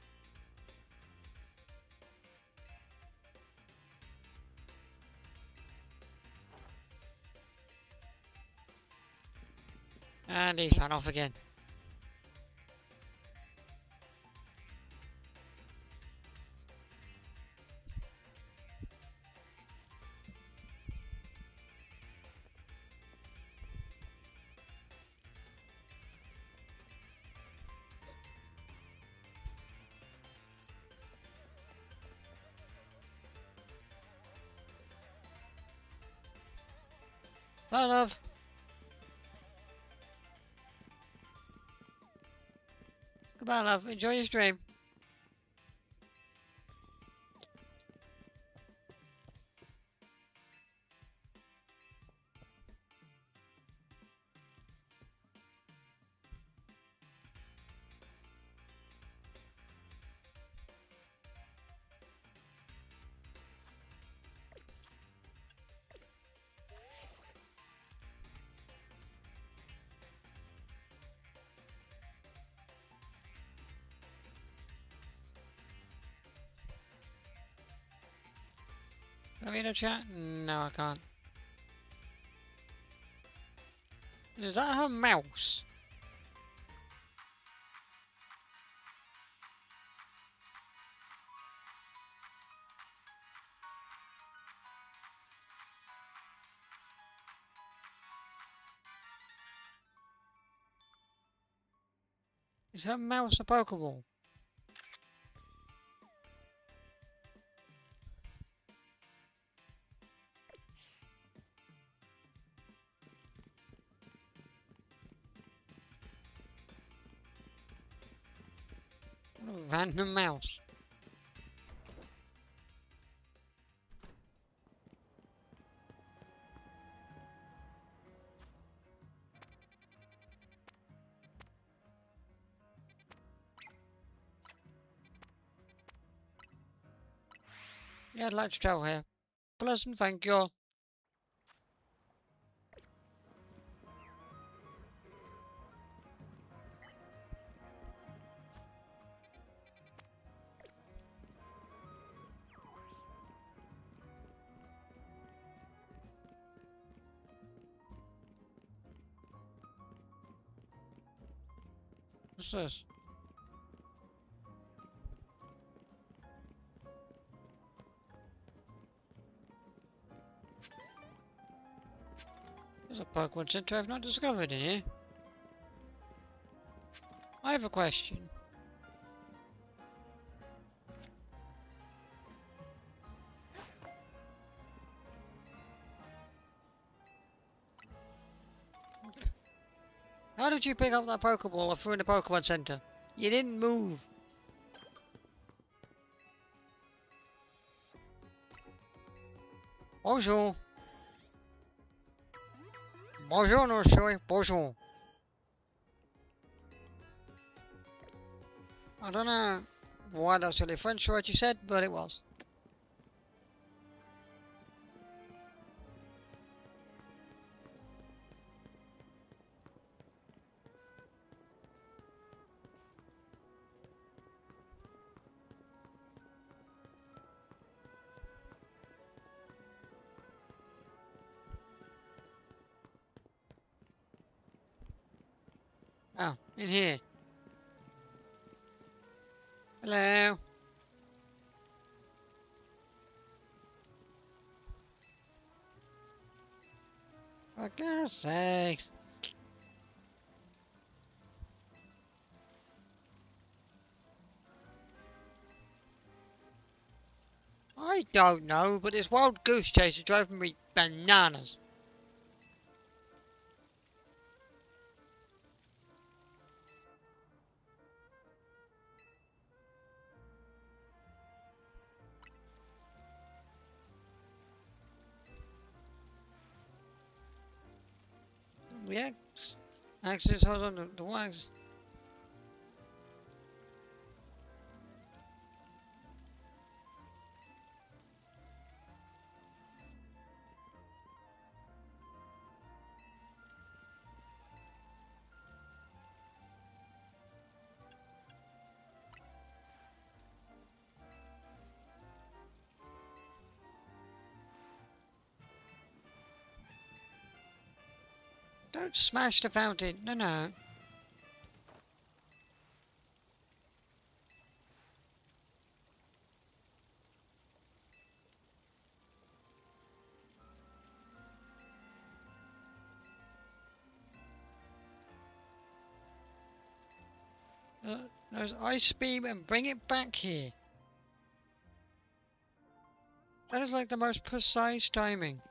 And he's run off again. Bye, love. Goodbye, love. Enjoy your stream. Can I read a chat? No, I can't. Is that her mouse? Is her mouse a Pokeball? What a random mouse. Yeah, I'd like to travel here. Pleasant, thank you. What's this? There's a Pokemon Center I've not discovered in here. I have a question. How did you pick up that Pokeball I threw in the Pokemon Center? You didn't move. Bonjour. Bonjour, monsieur. Bonjour. I don't know why that's really French what you said, but it was. Oh, in here. Hello. For God's sakes. I don't know, but this wild goose chase is driving me bananas. Yeah. Access, hold on, the wax. Don't smash the fountain. No, no. There's ice beam and bring it back here. That is like the most precise timing.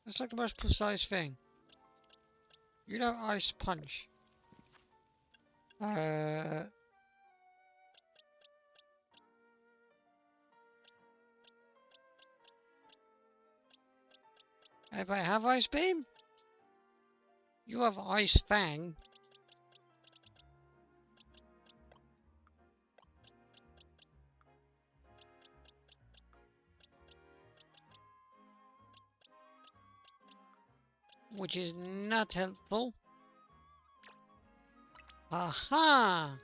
That's like the most precise thing. You know, ice punch. If I have ice beam, you have ice fang. Which is not helpful. Aha!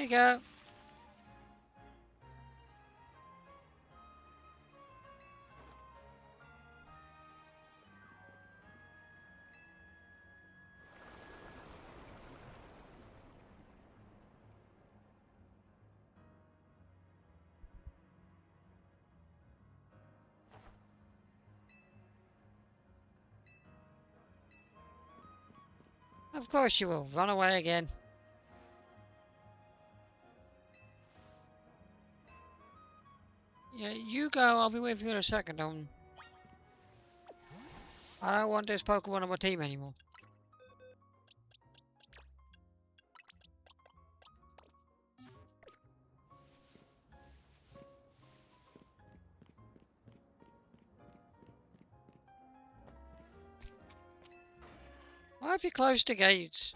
you go. Of course you will. Run away again. Yeah, you go. I'll be with you in a second. I don't want this Pokemon on my team anymore. Why have you closed the gates?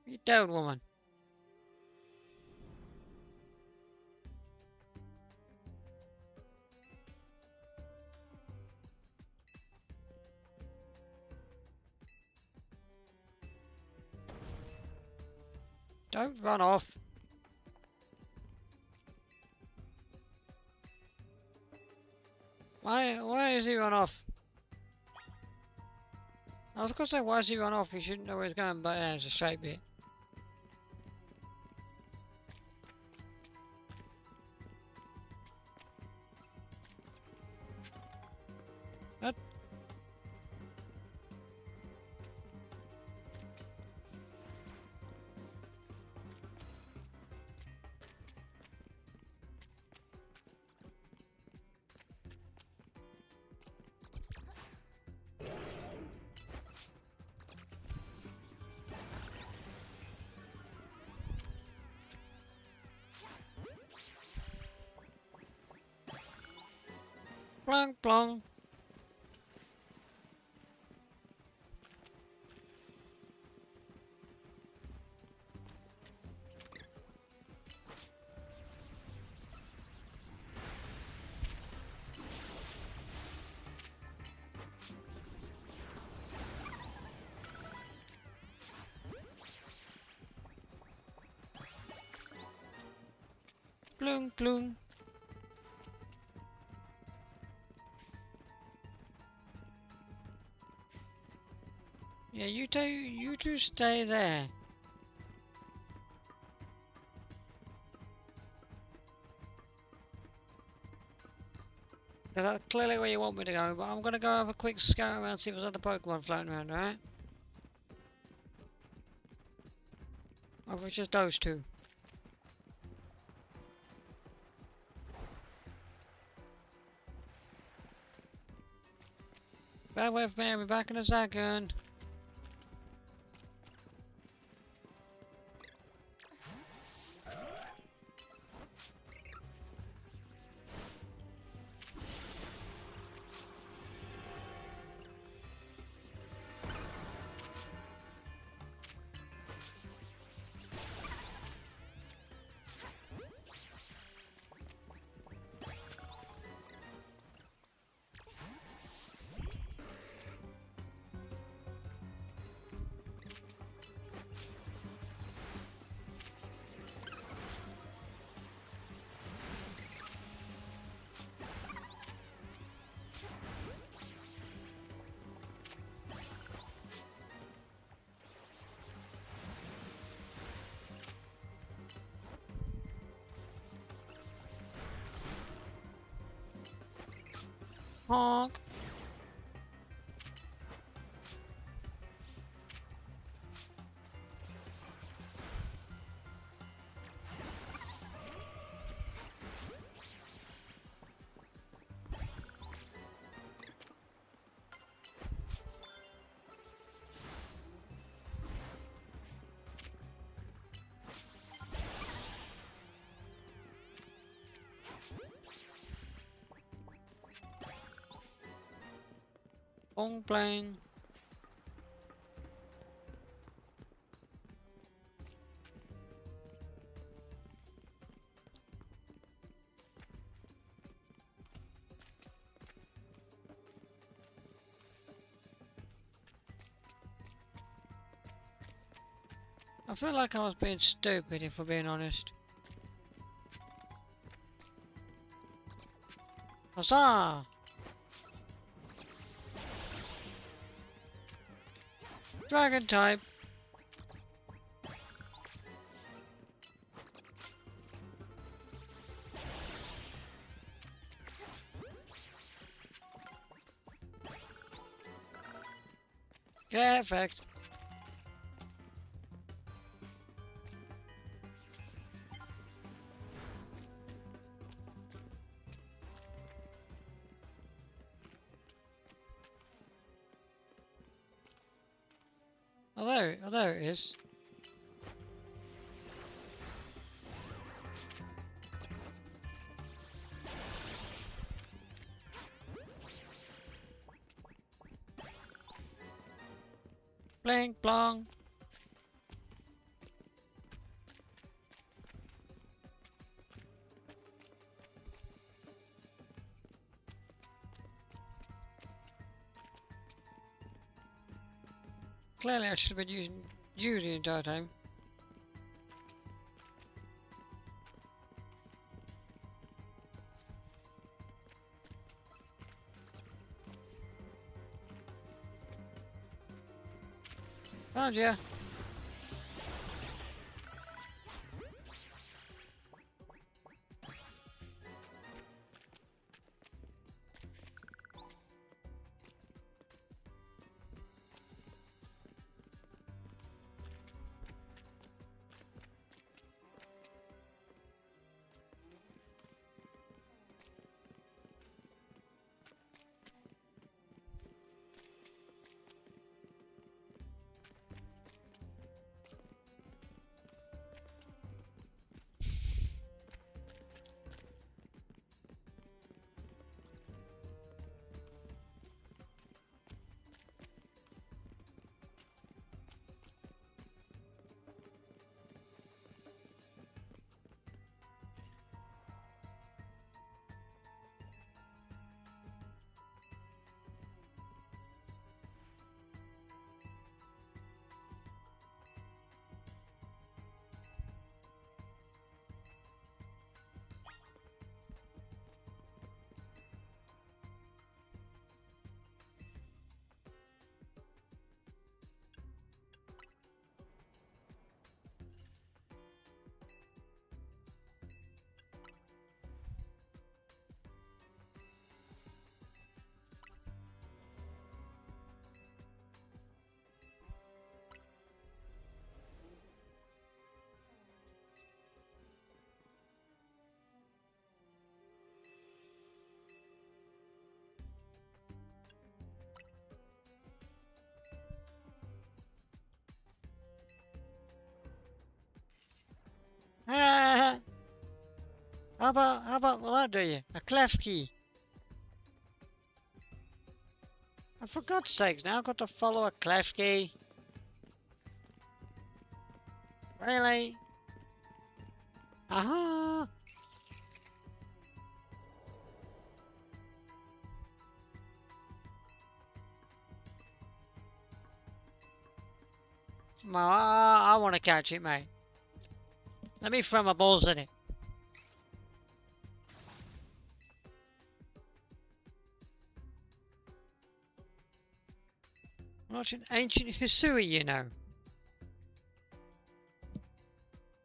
You don't, woman. Don't run off. Why is he run off? I was gonna say, why does he run off? He shouldn't know where he's going, but yeah, it's a straight bit. That. Plong plong. Plung plung. Yeah, you two stay there. That's clearly where you want me to go, but I'm gonna go have a quick scout around, see if there's other Pokemon floating around, alright? Or if it's just those two. Bear with me, I'll be back in a second. Honk. Bong blang. I feel like I was being stupid, if we're being honest. Huzzah! Dragon type. Get effect. Oh, there it is. Blink, blong. Clearly I should have been using you the entire time. Found ya. Ah, how about will that do you? A clef key. And for God's sakes, now I've got to follow a clef key. Really? Aha! Well, I want to catch it, mate. Let me throw my balls in it. I'm watching ancient Hisui, you know.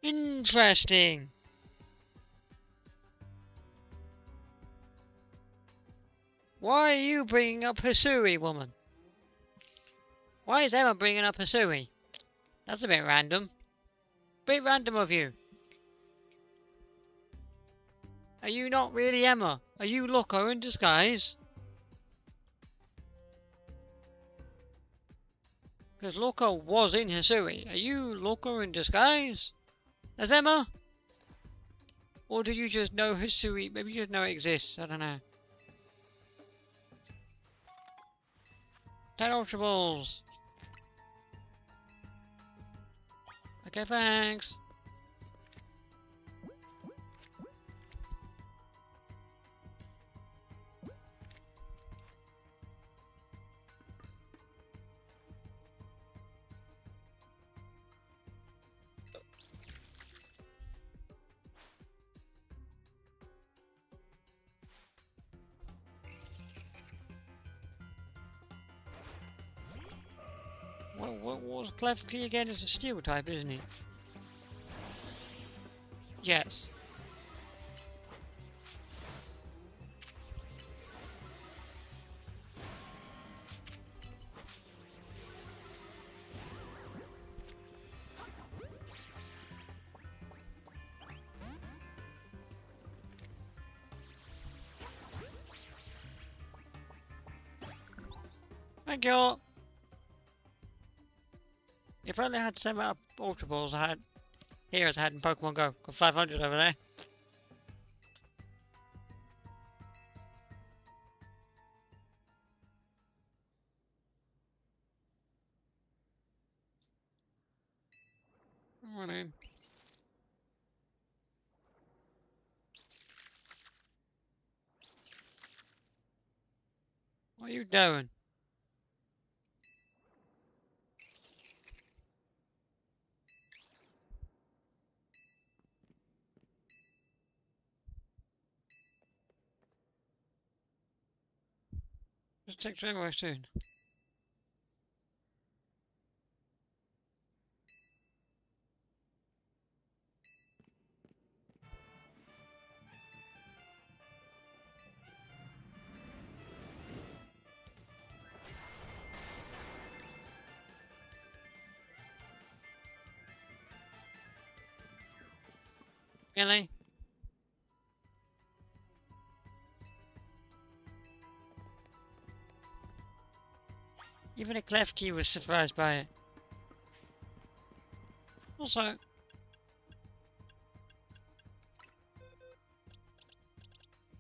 Interesting. Why are you bringing up Hisui, woman? Why is Emma bringing up Hisui? That's a bit random. Bit random of you. Are you not really Emma? Are you Loco in disguise? Because Loco was in Hisui. Are you Loco in disguise? As Emma? Or do you just know Hisui? Maybe you just know it exists. I don't know. 10 Ultra Balls. Okay, thanks. what was Klefki again? It's a steel type, isn't it? Yes. Thank you. If only I had the same amount of Ultra Balls I had here as I had in Pokemon Go. Got 500 over there. Come on in. What are you doing? Just take anyway soon. Really? Even a Klefki was surprised by it. Also,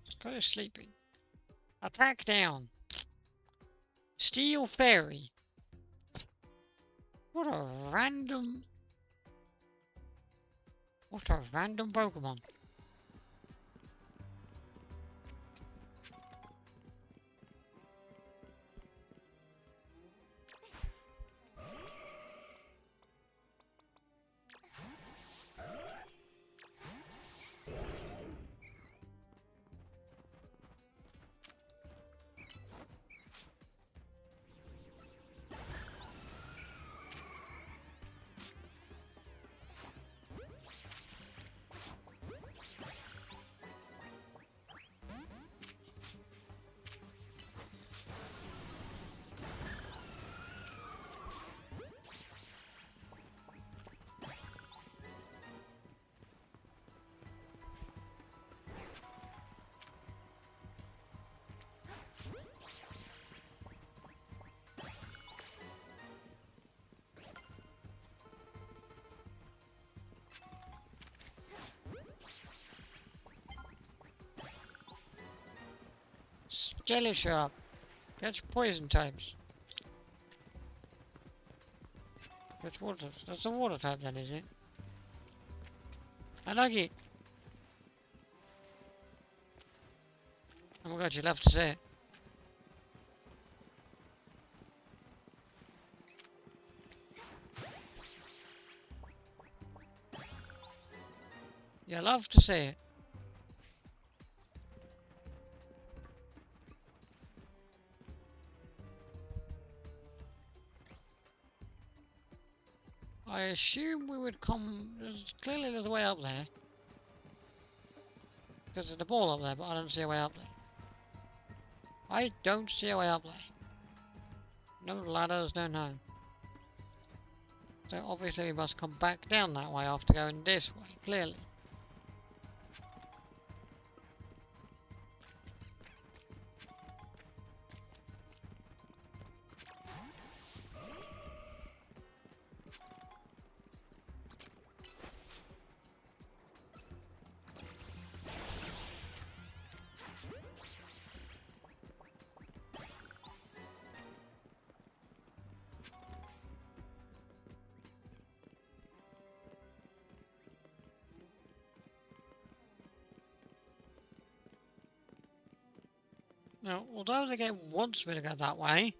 just go to sleeping. Attack down. Steel Fairy. What a random... What a random Pokemon. Jelly Shop. That's poison types. That's water. That's a water type then, is it? I like it. Oh my god, you love to say it. You love to say it. I assume we would come... Clearly there's a way up there. Because there's a ball up there, but I don't see a way up there. I don't see a way up there. No ladders, no. So obviously we must come back down that way after going this way, clearly. Now, although the game wants me to go that way,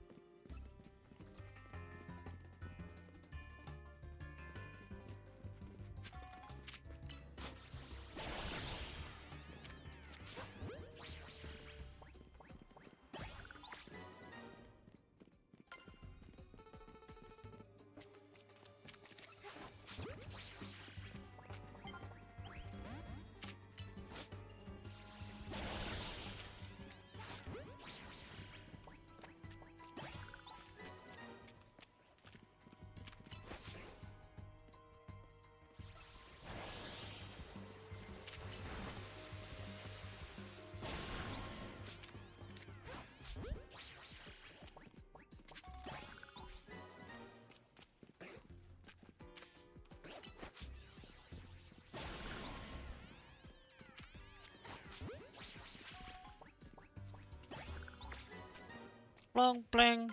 Blong, bling.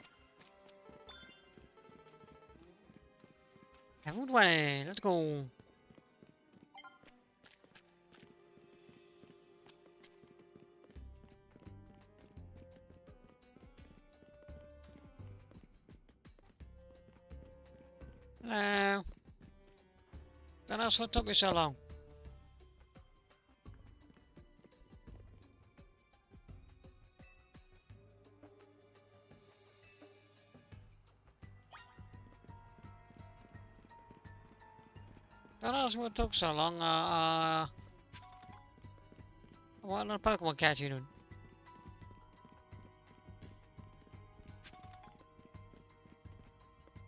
Everybody, let's go. Hello. Don't ask what took me so long. Don't ask what took so long. What a Pokemon catching?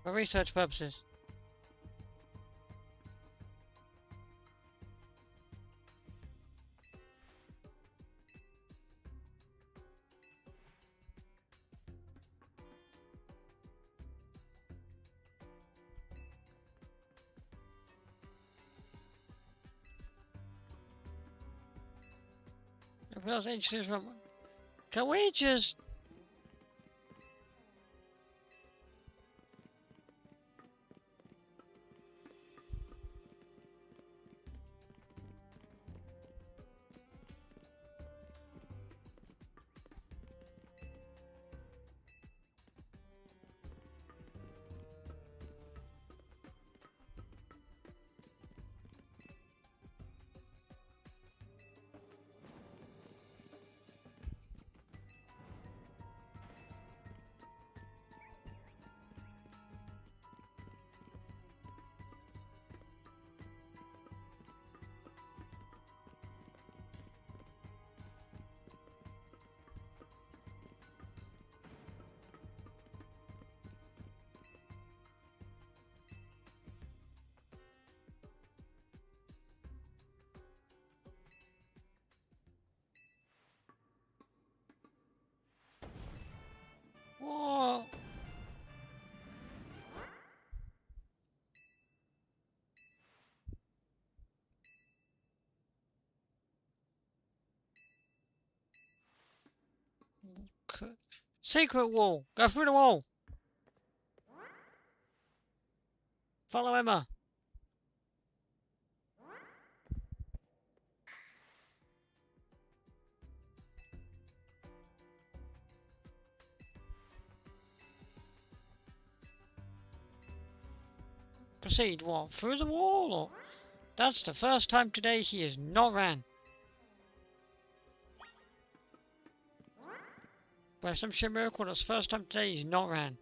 For research purposes. If that's interesting, can we just... Whoa. Secret wall. Go through the wall. Follow Emma. Proceed what? Through the wall? Or... That's the first time today he has not ran. By some sheer miracle, that's the first time today he's not ran.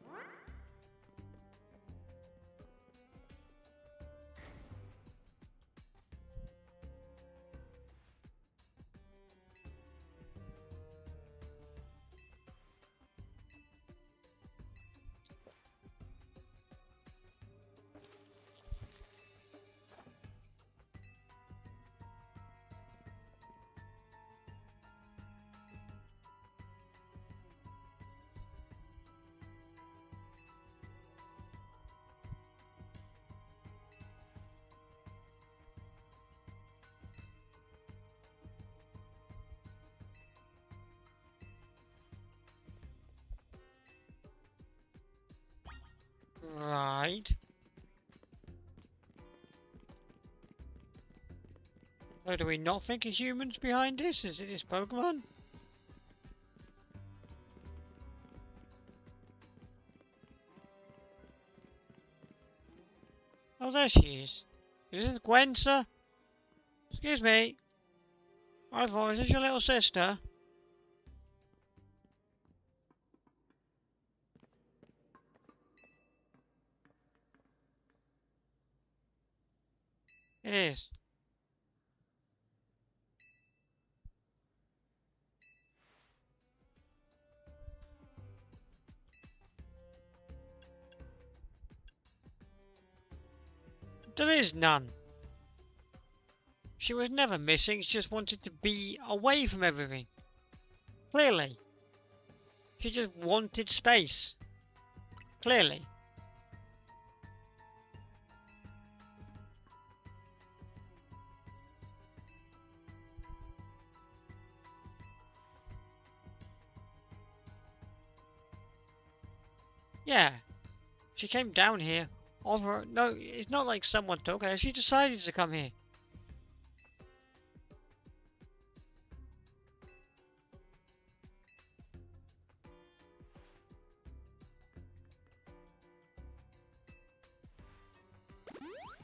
Right. So do we not think a human's behind this? Is it this Pokemon? Oh, there she is. Is this Gwen, sir? Excuse me. I thought, is this your little sister? It is. There is none. She was never missing, she just wanted to be away from everything. Clearly. She just wanted space. Clearly. Yeah. She came down here. Over. No, it's not like someone took her. She decided to come here.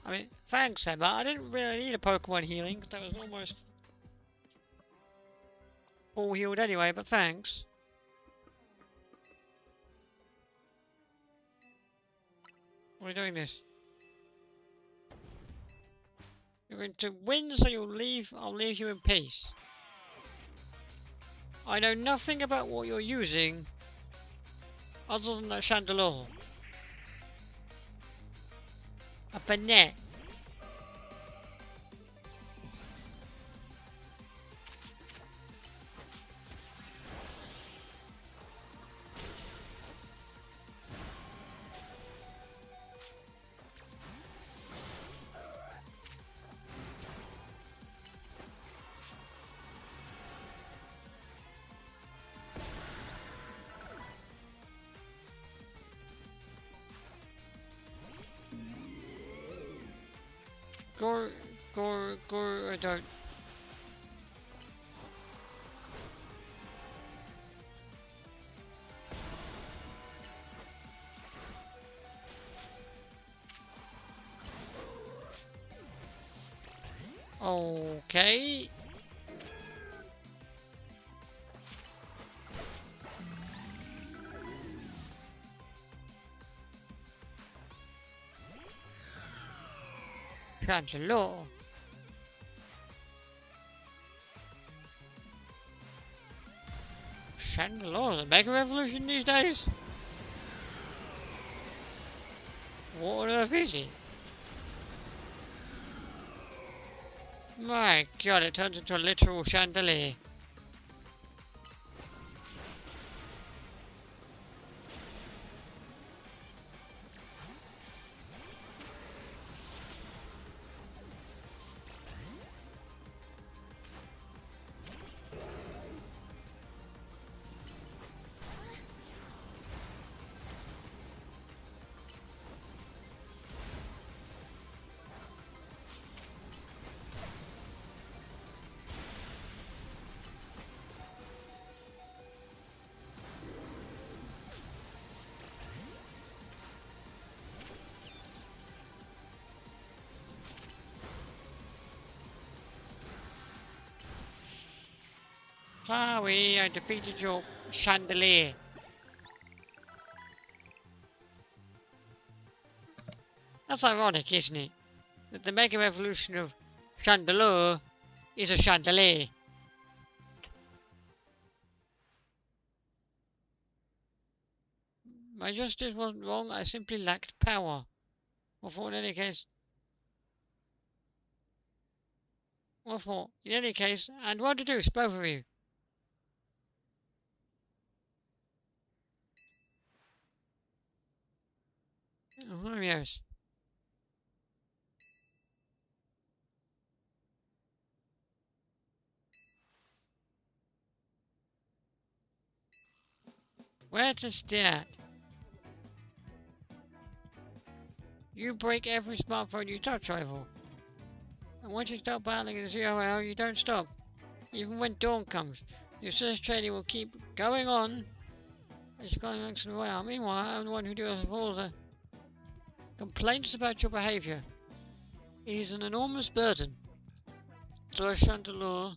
I mean, thanks, Emma. I didn't really need a Pokemon healing, 'cause I was almost full healed anyway, but thanks. Why are you doing this? You're going to win, so you'll leave. I'll leave you in peace. I know nothing about what you're using, other than that chandelier. A bonnet. I don't. Okay. Chandelier. Chandelier, the mega revolution these days? What on earth is it? My god, it turns into a literal chandelier. Sorry, I defeated your chandelier. That's ironic, isn't it? That the mega evolution of chandelier is a chandelier. My justice wasn't wrong, I simply lacked power. What for in any case? What for? In any case, and what to do, both of you? Oh, yes. Where to start? You break every smartphone you touch, rival. And once you start battling in the 0 hour, you don't stop. Even when dawn comes, your search training will keep going on as you climax the way out. Meanwhile, I'm the one who deals with all the complaints about your behaviour. It is an enormous burden. So I chandelier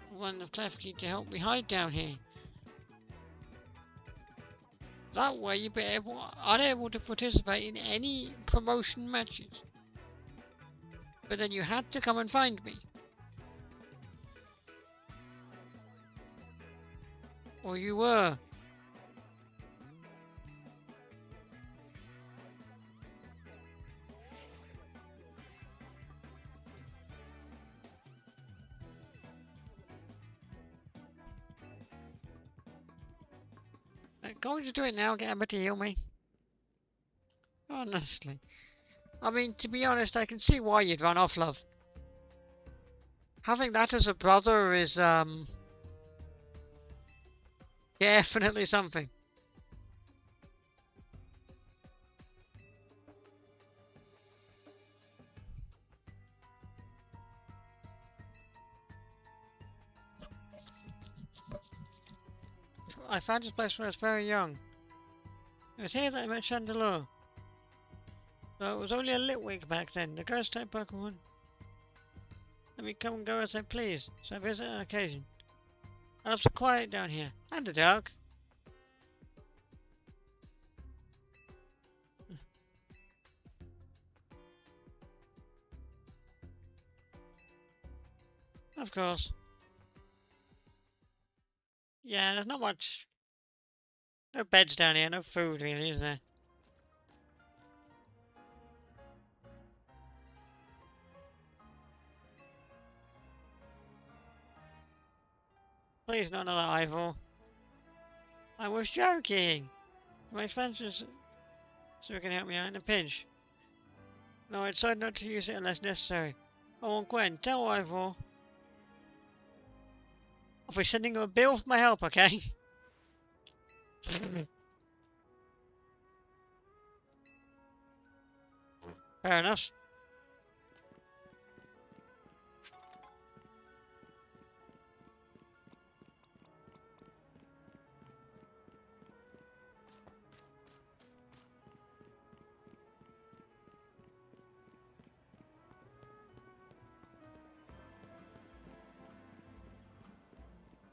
one of Klefki to help me hide down here. That way you'll be unable to participate in any promotion matches. But then you had to come and find me. Or you were. Going to do it now, get Emma to heal me. Honestly. I mean, to be honest, I can see why you'd run off, love. Having that as a brother is, definitely something. I found this place when I was very young. It was here that I met Chandelure. So it was only a little week back then. The ghost type Pokemon. Let me come and go as I please, so I visit on occasion. I love the quiet down here, and the dark. Of course. Yeah, there's not much. No beds down here, no food really, is there? Please, not another Ivor. I was joking. My expenses, so it can help me out in a pinch. No, I decided not to use it unless necessary. Oh, and Gwen, tell Ivor. I'll be sending him a bill for my help, okay? Fair enough.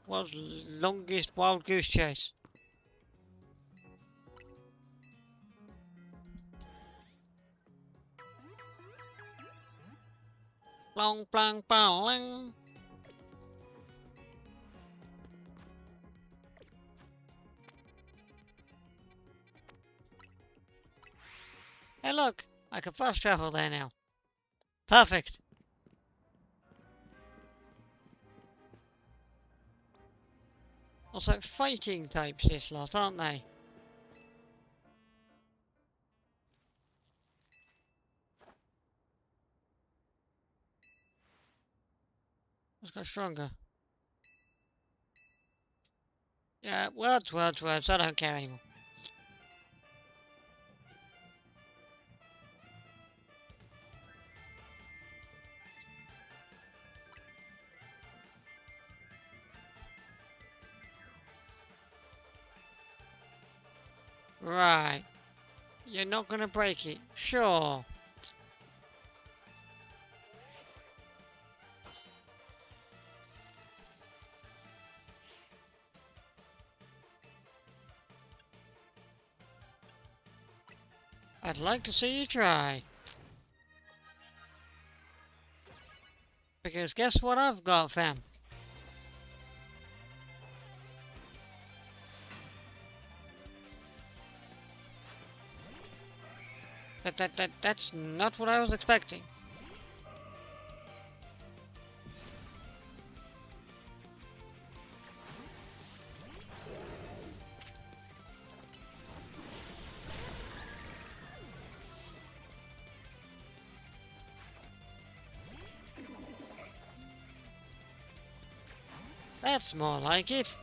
World's longest wild goose chase. Long, blang, blang. Hey look, I can fast travel there now. Perfect. Also fighting types this lot, aren't they? Let's go stronger. Yeah, words, words, words, I don't care anymore. Right. You're not gonna break it. Sure. I'd like to see you try. Because guess what I've got, fam? That's not what I was expecting. That's more like it.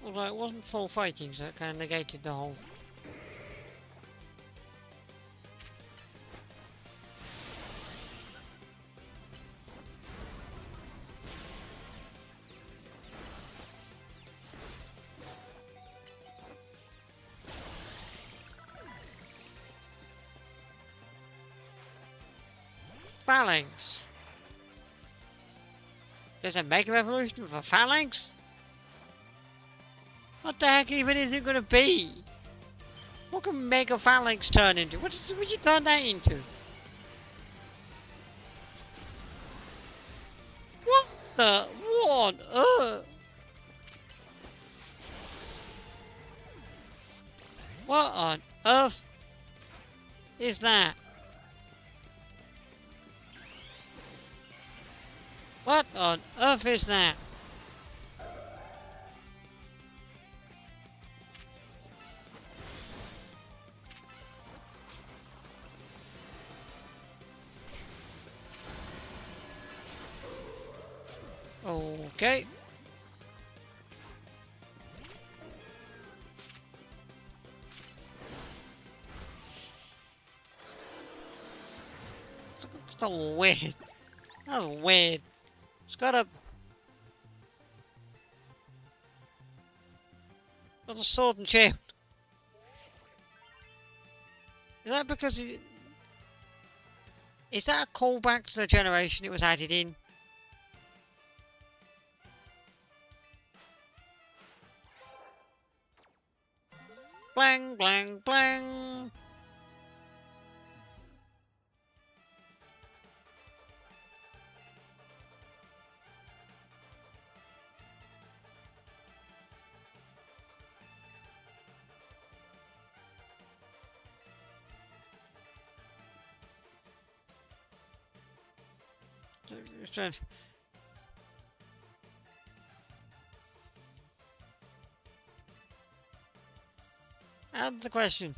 Although it wasn't full fighting, so it kind of negated the whole. Phalanx. There's a Mega Evolution for Phalanx? What the heck even is it gonna be? What can Mega Phalanx turn into? What would you turn that into? What the? What on earth? What on earth is that? What on earth is that? Okay. all weird. That's weird. It's got a sword and shield. Is that because he... Is that a callback to the generation it was added in? Blang, blang, blang! Add the question.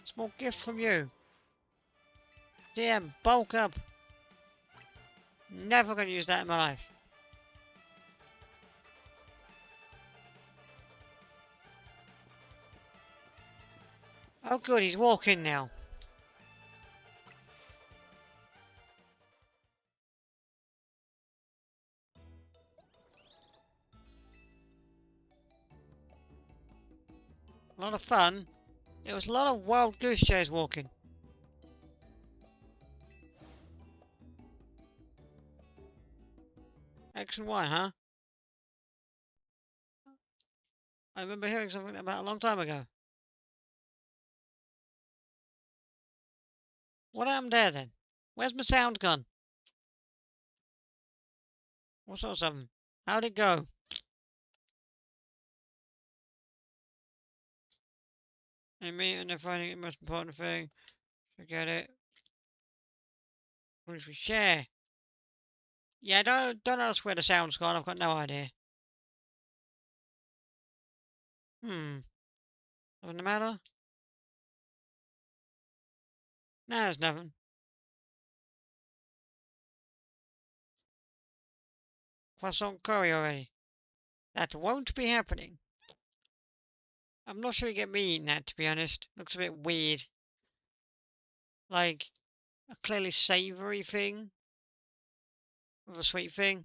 Small gift from you. DM, bulk up. Never gonna use that in my life. Oh good, he's walking now. A lot of fun. It was a lot of wild goose chase walking. X and Y, huh? I remember hearing something about a long time ago. What happened there then? Where's my sound gun? What sort of something? How'd it go? They meet and they're finding it the most important thing. Forget it. What if we share? Yeah, don't ask where the sound's gone. I've got no idea. Nothing the matter? No, there's nothing. Croissant curry already. That won't be happening. I'm not sure you get me eating that, to be honest. Looks a bit weird. Like, a clearly savoury thing. With a sweet thing.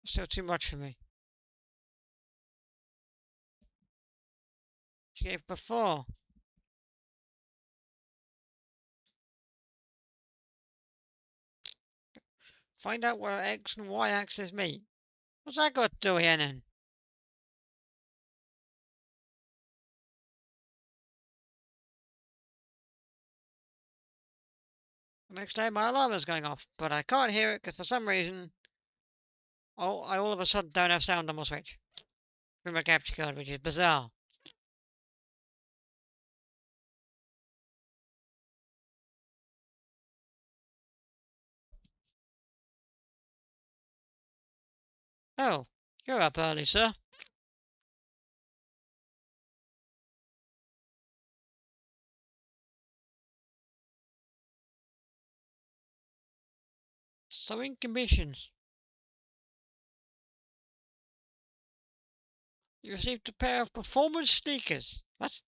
Still too much for me. She gave before. Find out where X and Y axis meet. What's that got to do here then? The next day my alarm is going off, but I can't hear it because for some reason I all of a sudden don't have sound on my Switch. Through my capture card, which is bizarre. Oh, you're up early, sir. Sewing commissions. You received a pair of performance sneakers. What?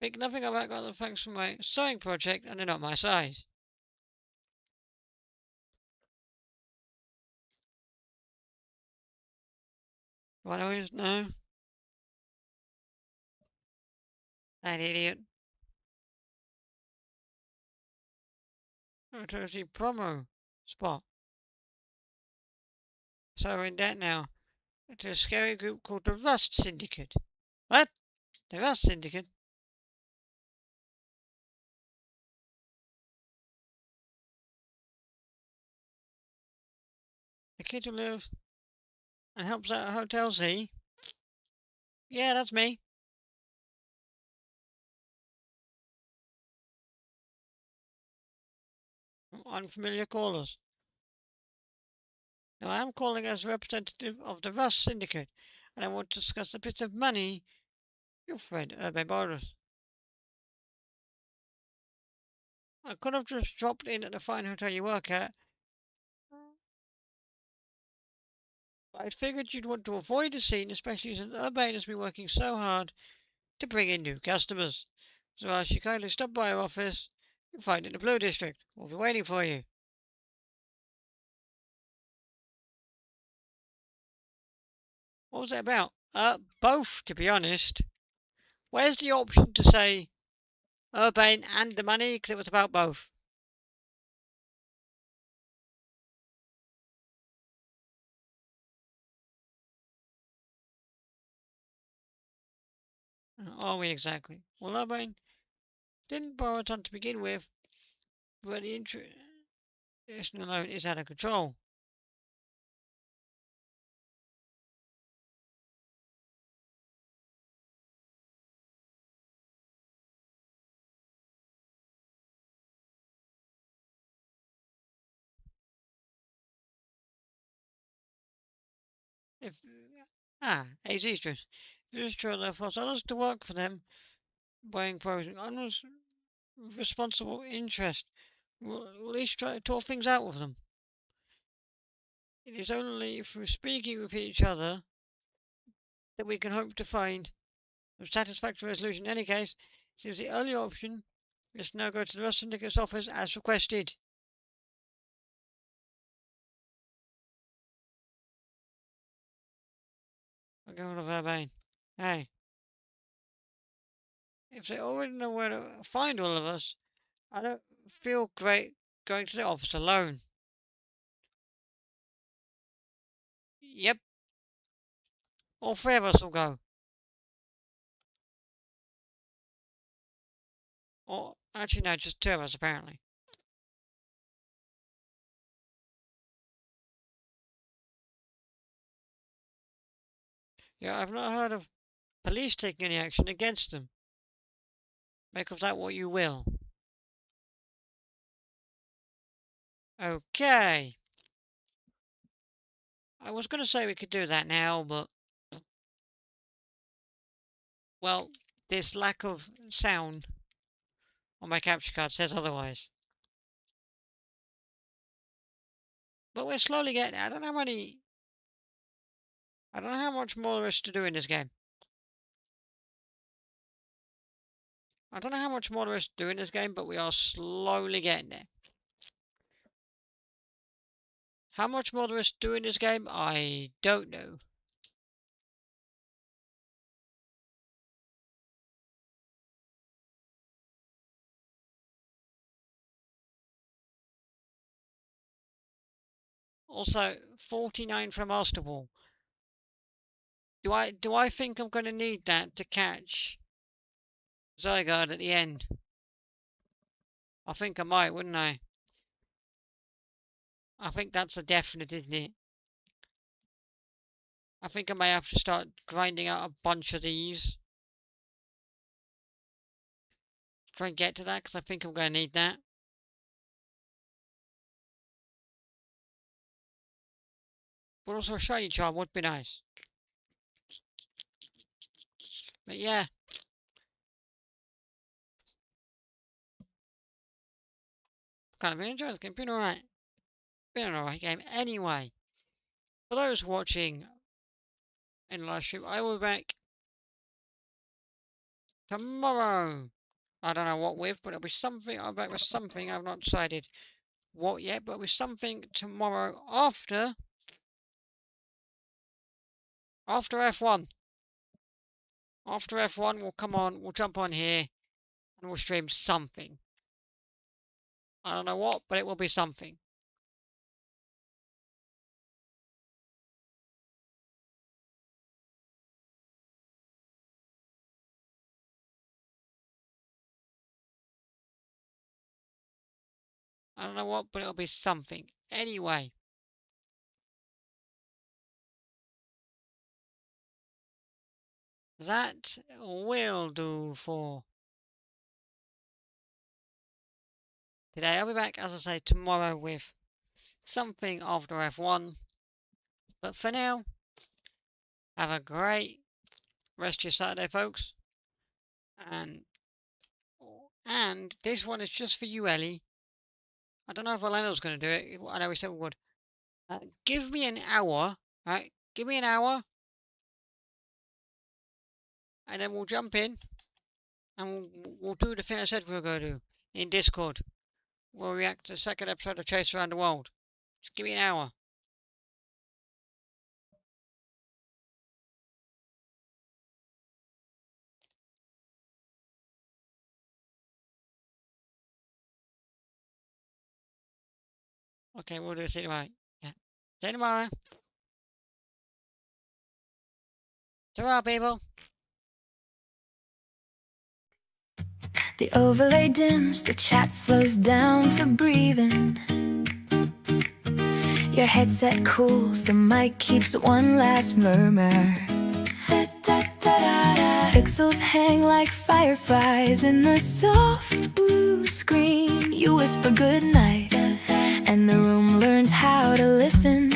Think nothing of that got the thanks for my sewing project, and they're not my size. What always no? That idiot. Oh, to the promo spot. So we're in debt now. To a scary group called the Rust Syndicate. What? The Rust Syndicate? The kid who lives and helps out at Hotel Z? Yeah, that's me. Unfamiliar callers. Now I am calling as a representative of the Rust Syndicate, and I want to discuss the bits of money your friend Urban borrowed us. I could have just dropped in at the fine hotel you work at. But I figured you'd want to avoid the scene, especially since Urbane has been working so hard to bring in new customers. So I asked you kindly stop by our office. You'll find it in the Blue District. We'll be waiting for you. What was it about? Both, to be honest. Where's the option to say Urbane and the money? Because it was about both. Are we exactly? Well, Urbane didn't borrow a ton to begin with, but the interest alone is out of control. If AZ stress. If it's true enough for others to work for them, buying proposing honest, responsible interest, we'll at least try to talk things out with them. It is only through speaking with each other that we can hope to find a satisfactory resolution. In any case, seems the only option is to now go to the Rust Syndicate's office as requested. I'll go on to Verbane. Hey, if they already know where to find all of us, I don't feel great going to the office alone. Yep, all three of us will go. Or, actually, no, just two of us, apparently. Yeah, I've not heard of police taking any action against them. Make of that what you will. Okay. I was going to say we could do that now, but... Well, this lack of sound on my capture card says otherwise. But we're slowly getting... I don't know how much more there is to do in this game. I don't know how much more there is to do in this game, but we are slowly getting there. How much more there is to do in this game, I don't know. Also, 49 for Master Ball. Do I think I'm going to need that to catch Zygarde at the end? I think I might, wouldn't I? I think that's a definite, isn't it? I think I may have to start grinding out a bunch of these. Try and get to that, because I think I'm going to need that. But also a shiny charm would be nice. But yeah. Kind of been enjoying this game. Been alright. Been an alright game anyway. For those watching in the live stream, I will be back tomorrow. I don't know what with, but it'll be something. I'll be back with something. I've not decided what yet, but it'll be something tomorrow after F1. After F1, we'll come on, we'll jump on here, and we'll stream something. I don't know what, but it will be something. I don't know what, but it'll be something. Anyway. That will do for today. I'll be back, as I say, tomorrow with something after F1. But for now, have a great rest of your Saturday, folks. And And this one is just for you, Ellie. I don't know if Orlando's going to do it. I know he said we would. Give me an hour, right? Give me an hour. And then we'll jump in. And we'll do the thing I said we were going to do. In Discord. We'll react to the second episode of Chase Around the World. Just give me an hour. Okay, we'll do it. See you tomorrow. Yeah. See you tomorrow. Ta-ra, people. The overlay dims, the chat slows down to breathing. Your headset cools, the mic keeps one last murmur. Pixels hang like fireflies in the soft blue screen. You whisper goodnight, and the room learns how to listen.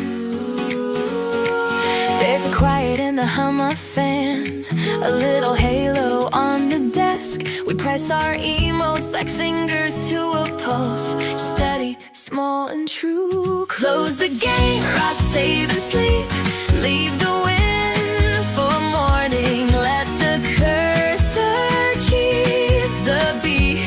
Barefoot quiet in the hum of fans, a little halo on the desk. We press our emotes like fingers to a pulse, steady, small and true. Close the game, Ross, save and sleep. Leave the wind for morning. Let the cursor keep the beat.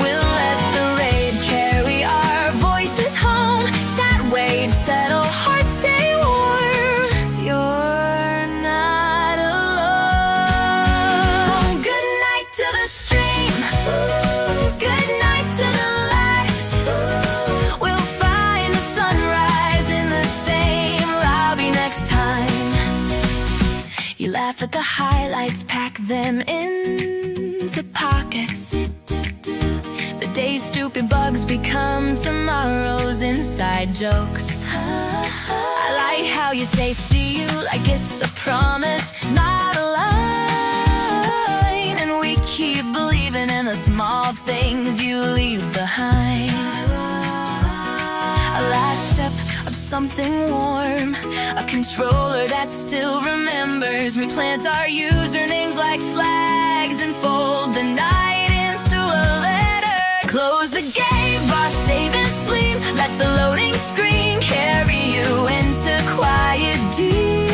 We'll let the raid carry our voices home. Chat waves settle, hearts stay warm. You're not alone. Good night to the stream. Good night to the lights. We'll find the sunrise in the same lobby next time. You laugh at the highlights, pack them into pockets. The day's stupid bugs become tomorrow's inside jokes. I like how you say see you like it's a promise, not a line. And we keep believing in the small things you leave behind. A last sip of something warm, a controller that still remembers. We plant our usernames like flags and fold the night into a letter. Close the game, boss, save and sleep. Let the loading screen carry you into quiet deep.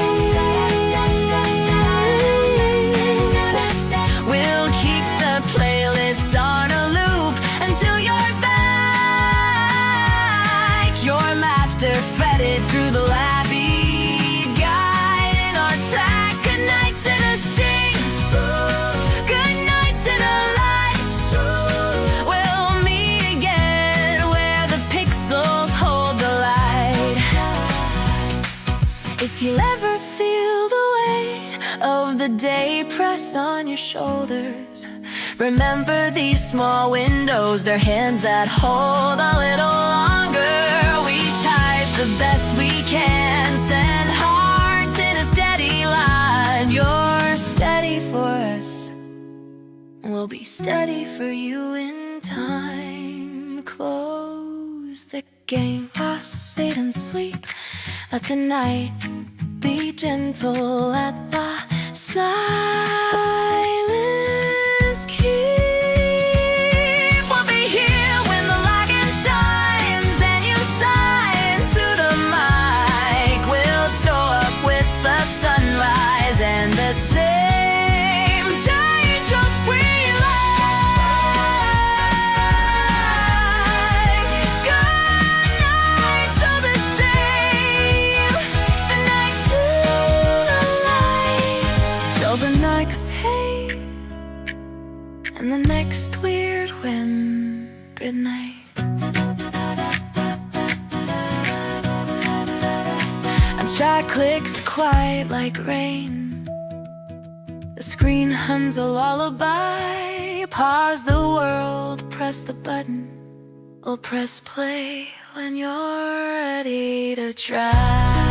We'll keep the playlist on a loop until you're back. Your laughter fretted through the labby guide in our track. Good night to the sing. Good night to the lights. We'll meet again where the pixels hold the light. If you'll ever feel the weight of the day press on your shoulders, remember these small windows, they're hands that hold a little longer. We type the best we can, send hearts in a steady line. You're steady for us, we'll be steady for you in time. Close the game, boss, sit and sleep. Let the night be gentle, let the silence keep. We'll be here when the login shines and you sign to the mic. We'll show up with the sunrise and the same giant jump we like. Good night to this day, the night to the lights, till the next hey and the next weird whim. Good night. A chat clicks quiet like rain. The screen hums a lullaby. Pause the world, press the button, or press play when you're ready to try.